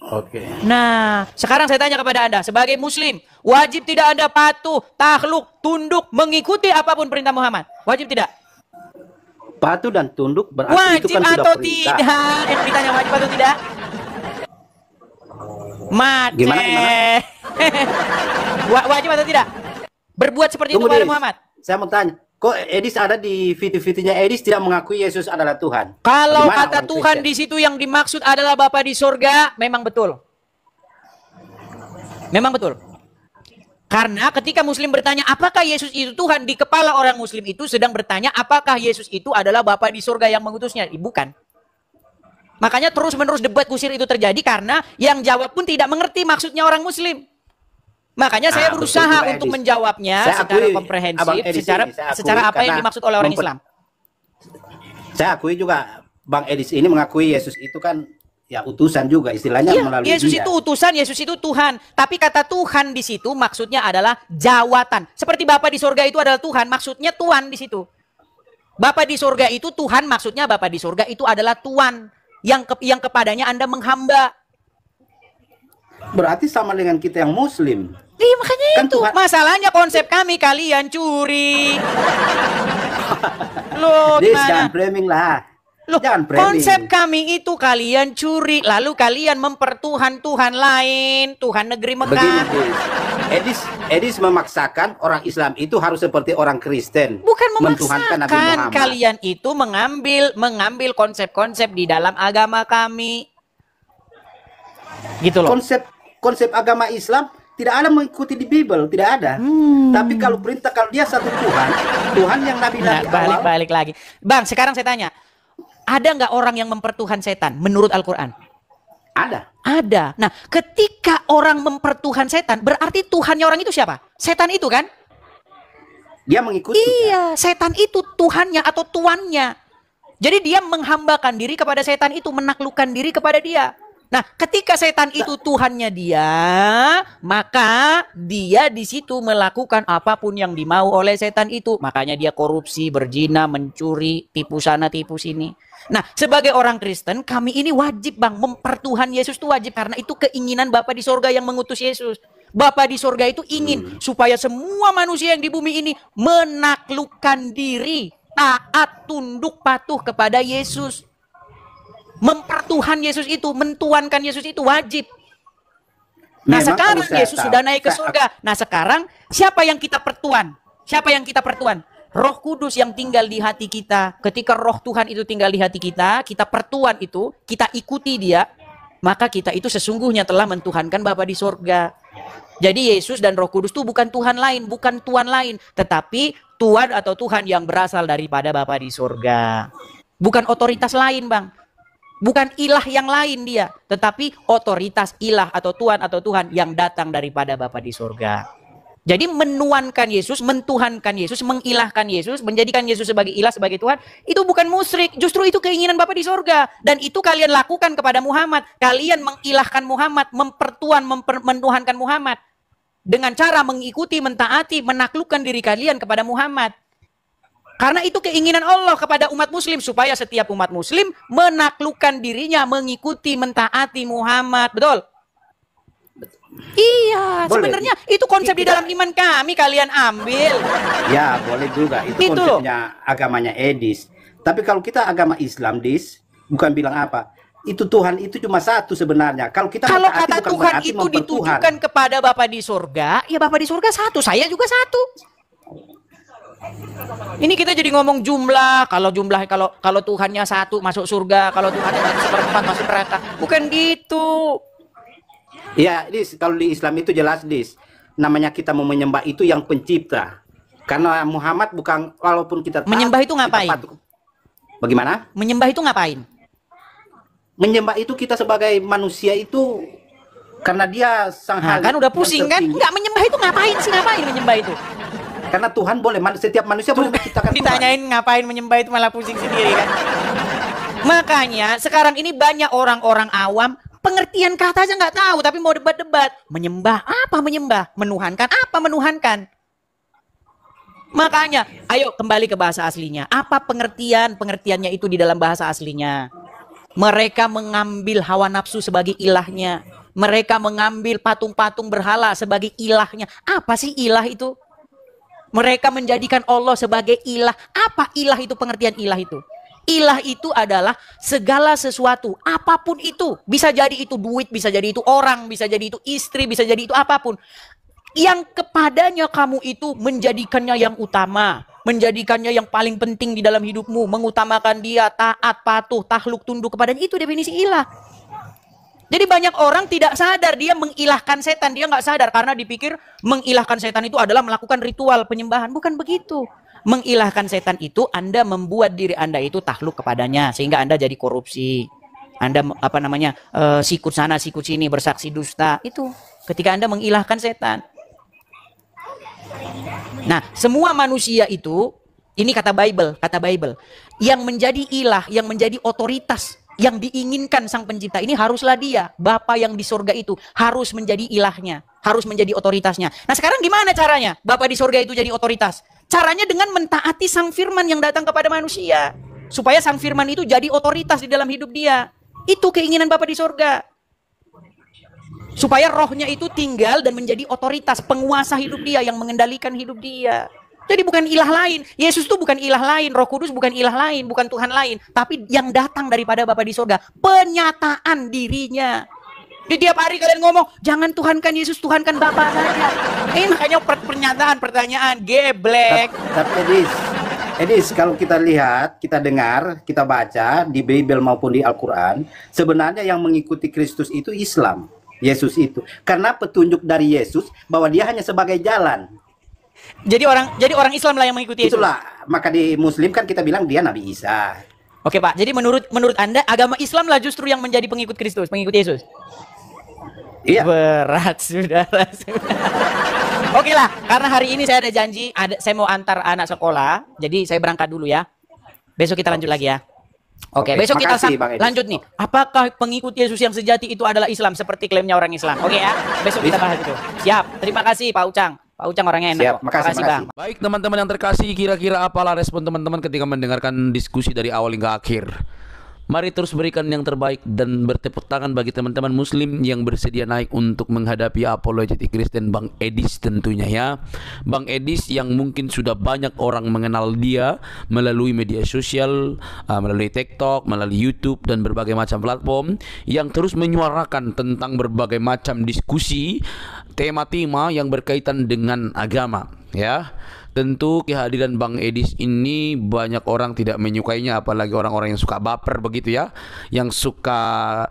Oke. Nah, sekarang saya tanya kepada Anda, sebagai muslim, wajib tidak Anda patuh, takluk, tunduk, mengikuti apapun perintah Muhammad? Wajib tidak? Patuh dan tunduk berarti Wajib itu kan sudah atau perintah. tidak? Yang ditanya wajib atau tidak? Mati. Gimana? Wajib atau tidak? Berbuat seperti itu Tunggu, kepada Dis. Muhammad? Saya mau tanya, kok Edis ada di video-videonya Edis tidak mengakui Yesus adalah Tuhan? Kalau Gimana kata orang Tuhan Kristen? di situ yang dimaksud adalah Bapa di sorga, memang betul. Memang betul. Karena ketika Muslim bertanya, apakah Yesus itu Tuhan? Di kepala orang Muslim itu sedang bertanya, apakah Yesus itu adalah Bapa di sorga yang mengutusnya? Bukan. Makanya terus-menerus debat kusir itu terjadi karena yang jawab pun tidak mengerti maksudnya orang Muslim. Makanya saya betul berusaha juga, untuk Edis. menjawabnya Saya secara akui, komprehensif, Abang Edis secara ini, saya akui secara apa yang karena dimaksud oleh orang Islam. Saya akui juga Bang Edis ini mengakui Yesus itu kan ya utusan juga istilahnya Iya, melalui Yesus dia. itu utusan, Yesus itu Tuhan. Tapi kata Tuhan di situ maksudnya adalah jawatan. Seperti Bapa di sorga itu adalah Tuhan, maksudnya Tuhan di situ. Bapa di sorga itu Tuhan, maksudnya Bapa di sorga itu adalah Tuhan yang kepadanya Anda menghamba. Berarti sama dengan kita yang Muslim. Iya, makanya Kan itu. Tuhan- Masalahnya konsep kami kalian curi. Loh, Dis, gimana? jangan framing lah. Loh, Jangan framing. konsep kami itu kalian curi, lalu kalian mempertuhan Tuhan lain, Tuhan negeri Begini, Mekah. Dis. Edis memaksakan orang Islam itu harus seperti orang Kristen. Bukan Mentuhankan Nabi memaksakan, Muhammad. kalian itu mengambil konsep-konsep di dalam agama kami. Gitu loh. Konsep agama Islam tidak ada mengikuti di Bible, tidak ada. Tapi kalau perintah, kalau dia satu Tuhan, Tuhan yang Nah, nabi-nabi awal, balik lagi. Bang, sekarang saya tanya. Ada nggak orang yang mempertuhan setan menurut Al-Quran? ada. Ada. Nah, ketika orang mempertuhan setan, berarti Tuhannya orang itu siapa? Setan itu kan? Dia mengikuti. Iya, setan itu Tuhannya atau tuannya. Jadi dia menghambakan diri kepada setan itu, menaklukkan diri kepada dia. Nah, ketika setan itu Tuhannya dia, maka dia di situ melakukan apapun yang dimau oleh setan itu. Makanya dia korupsi, berzina, mencuri, tipu sana, tipu sini. Nah, sebagai orang Kristen, kami ini wajib, Bang, mempertuhan Yesus itu wajib. Karena itu keinginan Bapa di sorga yang mengutus Yesus. Bapa di sorga itu ingin supaya semua manusia yang di bumi ini menaklukkan diri, taat, tunduk, patuh kepada Yesus. Mempertuhan Yesus itu, mentuankan Yesus itu wajib. Nah, Memang sekarang kalau saya Yesus tahu, sudah naik ke surga. Nah, sekarang siapa yang kita pertuan? Siapa yang kita pertuan? Roh Kudus yang tinggal di hati kita. Ketika Roh Tuhan itu tinggal di hati kita pertuan itu, kita ikuti dia, maka kita itu sesungguhnya telah mentuhankan Bapa di surga. Jadi Yesus dan Roh Kudus itu bukan Tuhan lain, bukan Tuhan lain, tetapi Tuhan atau Tuhan yang berasal daripada Bapa di surga. Bukan otoritas lain, Bang. Bukan ilah yang lain dia, tetapi otoritas ilah atau Tuhan yang datang daripada Bapa di surga. Jadi menuankan Yesus, mentuhankan Yesus, mengilahkan Yesus, menjadikan Yesus sebagai ilah, sebagai Tuhan, itu bukan musyrik. Justru itu keinginan Bapa di surga. Dan itu kalian lakukan kepada Muhammad. Kalian mengilahkan Muhammad, mempertuan, mentuhankan Muhammad. dengan cara mengikuti, mentaati, menaklukkan diri kalian kepada Muhammad. Karena itu keinginan Allah kepada umat muslim, supaya setiap umat muslim menaklukkan dirinya, mengikuti, mentaati Muhammad. Betul? Iya, Boleh. sebenarnya itu konsep di dalam iman kami, kalian ambil. Ya, boleh juga. Itu Gitu loh. konsepnya agamanya Edis. Tapi kalau kita agama Islam, Dis, bukan bilang apa. Itu Tuhan itu cuma satu sebenarnya. Kalau kita Kalau mentaati kata bukan Tuhan berarti itu mempertuhan. ditujukan kepada Bapa di surga, ya Bapa di surga satu, saya juga satu. Ini kita jadi ngomong jumlah, kalau Tuhannya satu masuk surga, kalau Tuhannya 1/4 masuk neraka. Bukan gitu. Ya, Dis, kalau di Islam itu jelas, Dis. Namanya kita mau menyembah itu yang pencipta. Karena Muhammad bukan, walaupun kita taat, Menyembah itu ngapain? kita patuh. Bagaimana? Menyembah itu ngapain? Menyembah itu kita sebagai manusia itu karena dia sang Nah, kan udah pusing kan? Enggak, menyembah itu ngapain sih? Ngapain menyembah itu? Karena Tuhan boleh, setiap manusia boleh menciptakan Tuhan. Ditanyain ngapain menyembah itu malah pusing sendiri kan. Makanya sekarang ini banyak orang-orang awam pengertian kata aja nggak tahu, tapi mau debat-debat. Menyembah apa menyembah? Menuhankan apa menuhankan? Makanya, ayo kembali ke bahasa aslinya. Apa pengertiannya itu di dalam bahasa aslinya? Mereka mengambil hawa nafsu sebagai ilahnya. Mereka mengambil patung-patung berhala sebagai ilahnya. Apa sih ilah itu? Mereka menjadikan Allah sebagai ilah. Apa ilah itu, pengertian ilah itu? Ilah itu adalah segala sesuatu, apapun itu. Bisa jadi itu duit, bisa jadi itu orang, bisa jadi itu istri, bisa jadi itu apapun. Yang kepadanya kamu itu menjadikannya yang utama. Menjadikannya yang paling penting di dalam hidupmu. Mengutamakan dia, taat, patuh, takluk, tunduk kepadanya. Itu definisi ilah. Jadi banyak orang tidak sadar dia mengilahkan setan. Dia nggak sadar karena dipikir mengilahkan setan itu adalah melakukan ritual penyembahan. Bukan begitu. Mengilahkan setan itu Anda membuat diri Anda itu takluk kepadanya. Sehingga Anda jadi korupsi. Anda sikut sana sikut sini, bersaksi dusta. Itu ketika Anda mengilahkan setan. Nah, semua manusia itu, ini kata Bible, yang menjadi ilah, yang menjadi otoritas, yang diinginkan sang pencipta ini haruslah dia, Bapa yang di surga itu harus menjadi ilahnya, harus menjadi otoritasnya. Nah, sekarang gimana caranya Bapa di surga itu jadi otoritas? Caranya dengan mentaati sang firman yang datang kepada manusia, supaya sang firman itu jadi otoritas di dalam hidup dia. Itu keinginan Bapa di surga. Supaya rohnya itu tinggal dan menjadi otoritas, penguasa hidup dia, yang mengendalikan hidup dia. Jadi bukan ilah lain. Yesus itu bukan ilah lain. Roh Kudus bukan ilah lain, bukan Tuhan lain. Tapi yang datang daripada Bapa di surga. Penyataan dirinya. Di tiap hari kalian ngomong, jangan tuhankan Yesus, tuhankan Bapa saja. Ini makanya pernyataan, pertanyaan, geblek. Tapi Edis, kalau kita lihat, kita dengar, kita baca di Bible maupun di Al-Quran, sebenarnya yang mengikuti Kristus itu Islam. Yesus itu. Karena petunjuk dari Yesus bahwa dia hanya sebagai jalan. Jadi orang Islam lah yang mengikuti Yesus. Itulah, maka di Muslim kan kita bilang dia Nabi Isa. Oke Pak, jadi menurut Anda agama Islam lah justru yang menjadi pengikut Kristus, pengikut Yesus? Iya. Berat saudara. Oke lah, karena hari ini saya ada janji, saya mau antar anak sekolah, jadi saya berangkat dulu ya. Besok kita lanjut lagi ya. Oke, besok kita lanjut nih. Apakah pengikut Yesus yang sejati itu adalah Islam seperti klaimnya orang Islam? Oke ya, besok kita bahas itu. Siap. Terima kasih Pak Ucang. Pak Ucang orangnya enak. Siap, kok. makasih, Bang. Baik teman-teman yang terkasih, kira-kira apalah respon teman-teman ketika mendengarkan diskusi dari awal hingga akhir? Mari terus berikan yang terbaik dan bertepuk tangan bagi teman-teman muslim yang bersedia naik untuk menghadapi apologetik Kristen Bang Edis tentunya ya. Bang Edis yang mungkin sudah banyak orang mengenal dia melalui media sosial, melalui TikTok, melalui YouTube dan berbagai macam platform, yang terus menyuarakan tentang berbagai macam diskusi, tema-tema yang berkaitan dengan agama ya. Tentu kehadiran Bang Edis ini banyak orang tidak menyukainya, apalagi orang-orang yang suka baper begitu ya, yang suka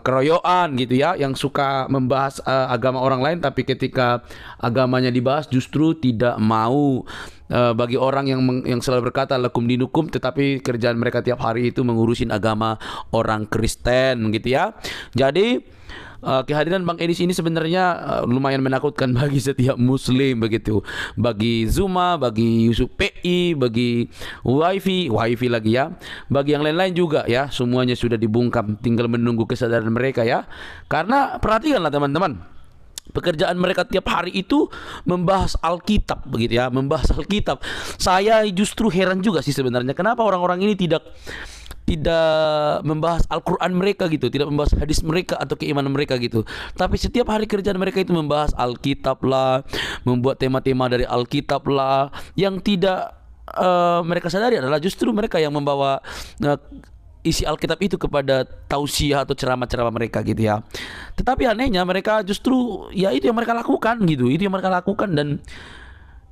keroyokan gitu ya, yang suka membahas agama orang lain, tapi ketika agamanya dibahas justru tidak mau. Bagi orang yang selalu berkata lakum dinukum, tetapi kerjaan mereka tiap hari itu mengurusin agama orang Kristen gitu ya. Jadi kehadiran Bang Edis ini sebenarnya lumayan menakutkan bagi setiap muslim begitu. Bagi Zuma, bagi Yusuf PI, bagi Wifi lagi ya. Bagi yang lain-lain juga ya, semuanya sudah dibungkam, tinggal menunggu kesadaran mereka ya. Karena perhatikanlah teman-teman, pekerjaan mereka tiap hari itu membahas Alkitab begitu ya, membahas Alkitab. Saya justru heran juga sih sebenarnya kenapa orang-orang ini tidak membahas Al-Quran mereka gitu, tidak membahas hadis mereka atau keimanan mereka gitu. Tapi setiap hari kerjaan mereka itu membahas Alkitab lah, membuat tema-tema dari Alkitab lah. Yang tidak mereka sadari adalah justru mereka yang membawa isi Alkitab itu kepada tausiah atau ceramah-ceramah mereka gitu ya. Tetapi anehnya mereka justru ya itu yang mereka lakukan gitu, itu yang mereka lakukan. Dan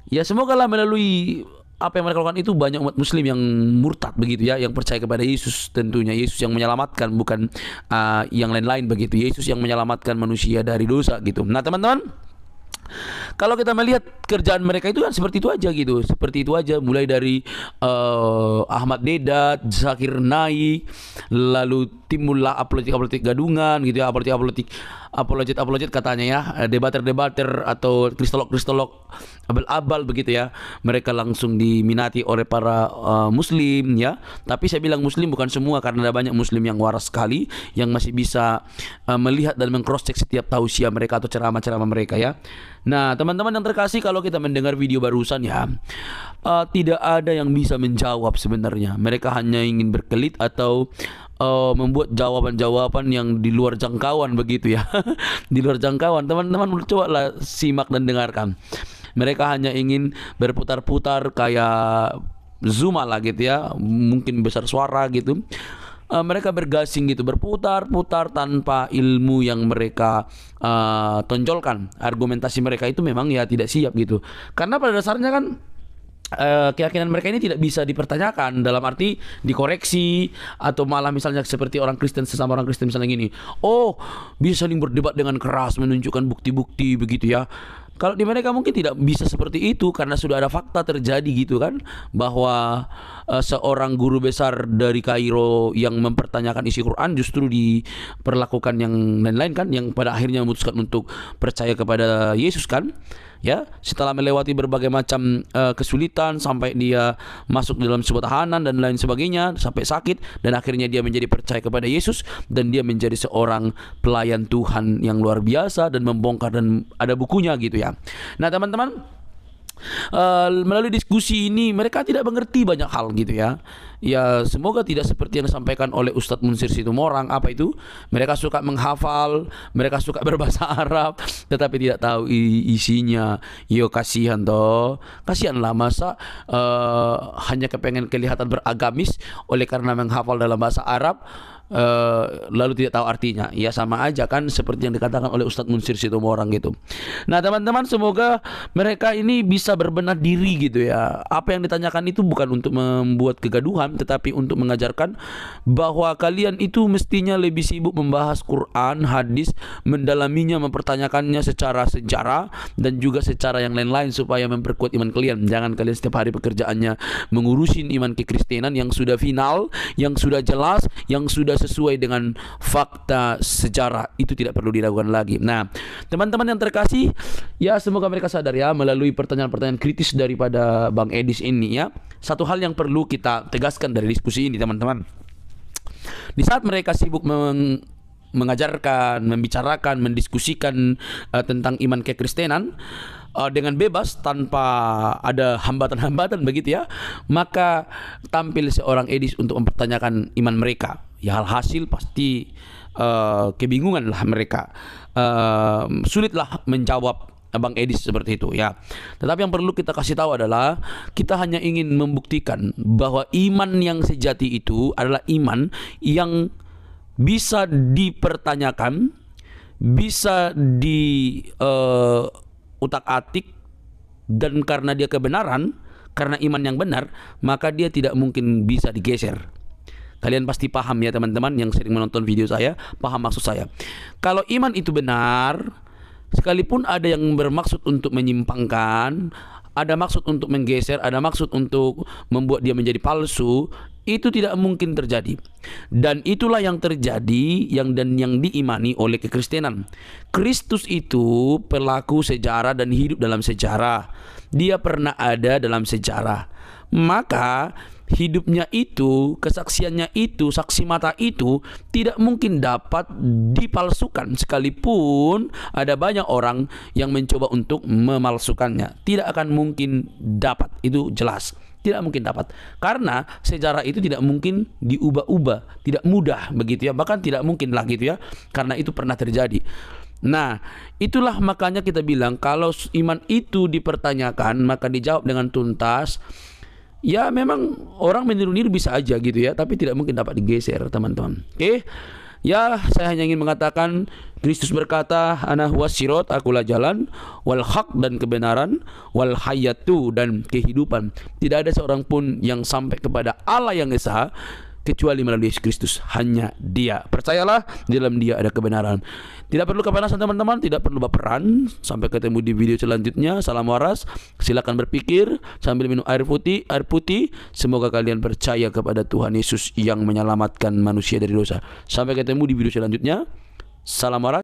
ya semoga lah melalui apa yang mereka lakukan itu banyak umat muslim yang murtad begitu ya, yang percaya kepada Yesus. Tentunya Yesus yang menyelamatkan, bukan yang lain-lain begitu. Yesus yang menyelamatkan manusia dari dosa gitu. Nah teman-teman, kalau kita melihat kerjaan mereka itu kan seperti itu aja gitu, seperti itu aja. Mulai dari Ahmad Dedat, Zakir Naik, lalu timbullah apologetik gadungan gitu ya, apologet katanya ya, debater atau kristolog abal-abal begitu ya. Mereka langsung diminati oleh para muslim ya. Tapi saya bilang muslim bukan semua, karena ada banyak muslim yang waras sekali, yang masih bisa melihat dan meng-cross check setiap tausiah mereka atau ceramah-ceramah mereka ya. Nah teman-teman yang terkasih, kalau kita mendengar video barusan ya, tidak ada yang bisa menjawab sebenarnya. Mereka hanya ingin berkelit atau membuat jawaban-jawaban yang di luar jangkauan begitu ya. Di luar jangkauan. Teman-teman coba lah simak dan dengarkan. Mereka hanya ingin berputar-putar kayak Zuma lah gitu ya, mungkin besar suara gitu. Mereka bergasing gitu, berputar-putar tanpa ilmu yang mereka tonjolkan. Argumentasi mereka itu memang ya tidak siap gitu. Karena pada dasarnya kan keyakinan mereka ini tidak bisa dipertanyakan, dalam arti dikoreksi, atau malah misalnya seperti orang Kristen, sesama orang Kristen misalnya gini, oh bisa saling berdebat dengan keras, menunjukkan bukti-bukti begitu ya. Kalau di mereka mungkin tidak bisa seperti itu, karena sudah ada fakta terjadi gitu kan, bahwa seorang guru besar dari Kairo yang mempertanyakan isi Quran justru diperlakukan yang lain-lain kan, yang pada akhirnya memutuskan untuk percaya kepada Yesus kan. Ya, setelah melewati berbagai macam kesulitan, sampai dia masuk dalam sebuah tahanan dan lain sebagainya, sampai sakit, dan akhirnya dia menjadi percaya kepada Yesus, dan dia menjadi seorang pelayan Tuhan yang luar biasa dan membongkar, dan ada bukunya gitu ya. Nah teman-teman, melalui diskusi ini mereka tidak mengerti banyak hal gitu ya. Ya semoga tidak seperti yang disampaikan oleh Ustadz Munsir Situmorang. Apa itu? Mereka suka menghafal, mereka suka berbahasa Arab, tetapi tidak tahu isinya. Yo kasihan toh, kasihanlah masa hanya kepengen kelihatan beragamis oleh karena menghafal dalam bahasa Arab, lalu tidak tahu artinya. Ya sama aja kan seperti yang dikatakan oleh Ustadz Munsir Situmorang gitu. Nah teman-teman, semoga mereka ini bisa berbenah diri gitu ya. Apa yang ditanyakan itu bukan untuk membuat kegaduhan, tetapi untuk mengajarkan bahwa kalian itu mestinya lebih sibuk membahas Quran, hadis, mendalaminya, mempertanyakannya secara sejarah dan juga secara yang lain-lain supaya memperkuat iman kalian. Jangan kalian setiap hari pekerjaannya mengurusin iman kekristenan yang sudah final, yang sudah jelas, yang sudah sesuai dengan fakta sejarah. Itu tidak perlu diragukan lagi. Nah teman-teman yang terkasih, ya semoga mereka sadar ya, melalui pertanyaan-pertanyaan kritis daripada Bang Edis ini ya. Satu hal yang perlu kita tegaskan dari diskusi ini teman-teman, di saat mereka sibuk mengajarkan, membicarakan, mendiskusikan tentang iman kekristenan dengan bebas tanpa ada hambatan-hambatan begitu ya, maka tampil seorang Edis untuk mempertanyakan iman mereka. Ya alhasil pasti kebingungan lah mereka, sulitlah menjawab Bang Edis seperti itu ya. Tetapi yang perlu kita kasih tahu adalah kita hanya ingin membuktikan bahwa iman yang sejati itu adalah iman yang bisa dipertanyakan, bisa diutak-atik, dan karena dia kebenaran, karena iman yang benar, maka dia tidak mungkin bisa digeser. Kalian pasti paham ya teman-teman yang sering menonton video saya, paham maksud saya. Kalau iman itu benar, sekalipun ada yang bermaksud untuk menyimpangkan, ada maksud untuk menggeser, ada maksud untuk membuat dia menjadi palsu, itu tidak mungkin terjadi. Dan itulah yang terjadi yang diimani oleh kekristenan. Kristus itu pelaku sejarah dan hidup dalam sejarah. Dia pernah ada dalam sejarah. Maka hidupnya itu, kesaksiannya itu, saksi mata itu tidak mungkin dapat dipalsukan, sekalipun ada banyak orang yang mencoba untuk memalsukannya. Tidak akan mungkin dapat, itu jelas. Tidak mungkin dapat, karena sejarah itu tidak mungkin diubah-ubah, tidak mudah begitu ya, bahkan tidak mungkin lah gitu ya, karena itu pernah terjadi. Nah, itulah makanya kita bilang kalau iman itu dipertanyakan maka dijawab dengan tuntas. Ya memang orang meniru-niru bisa aja gitu ya, tapi tidak mungkin dapat digeser teman-teman. Oke. Ya, saya hanya ingin mengatakan Kristus berkata, ana huwas sirot, akulah jalan, wal haq dan kebenaran, wal hayatu dan kehidupan. Tidak ada seorang pun yang sampai kepada Allah yang esa kecuali melalui Yesus Kristus, hanya Dia. Percayalah, di dalam Dia ada kebenaran. Tidak perlu kepanasan teman-teman, tidak perlu baperan. Sampai ketemu di video selanjutnya. Salam waras. Silakan berpikir sambil minum air putih. Semoga kalian percaya kepada Tuhan Yesus yang menyelamatkan manusia dari dosa. Sampai ketemu di video selanjutnya. Salam waras.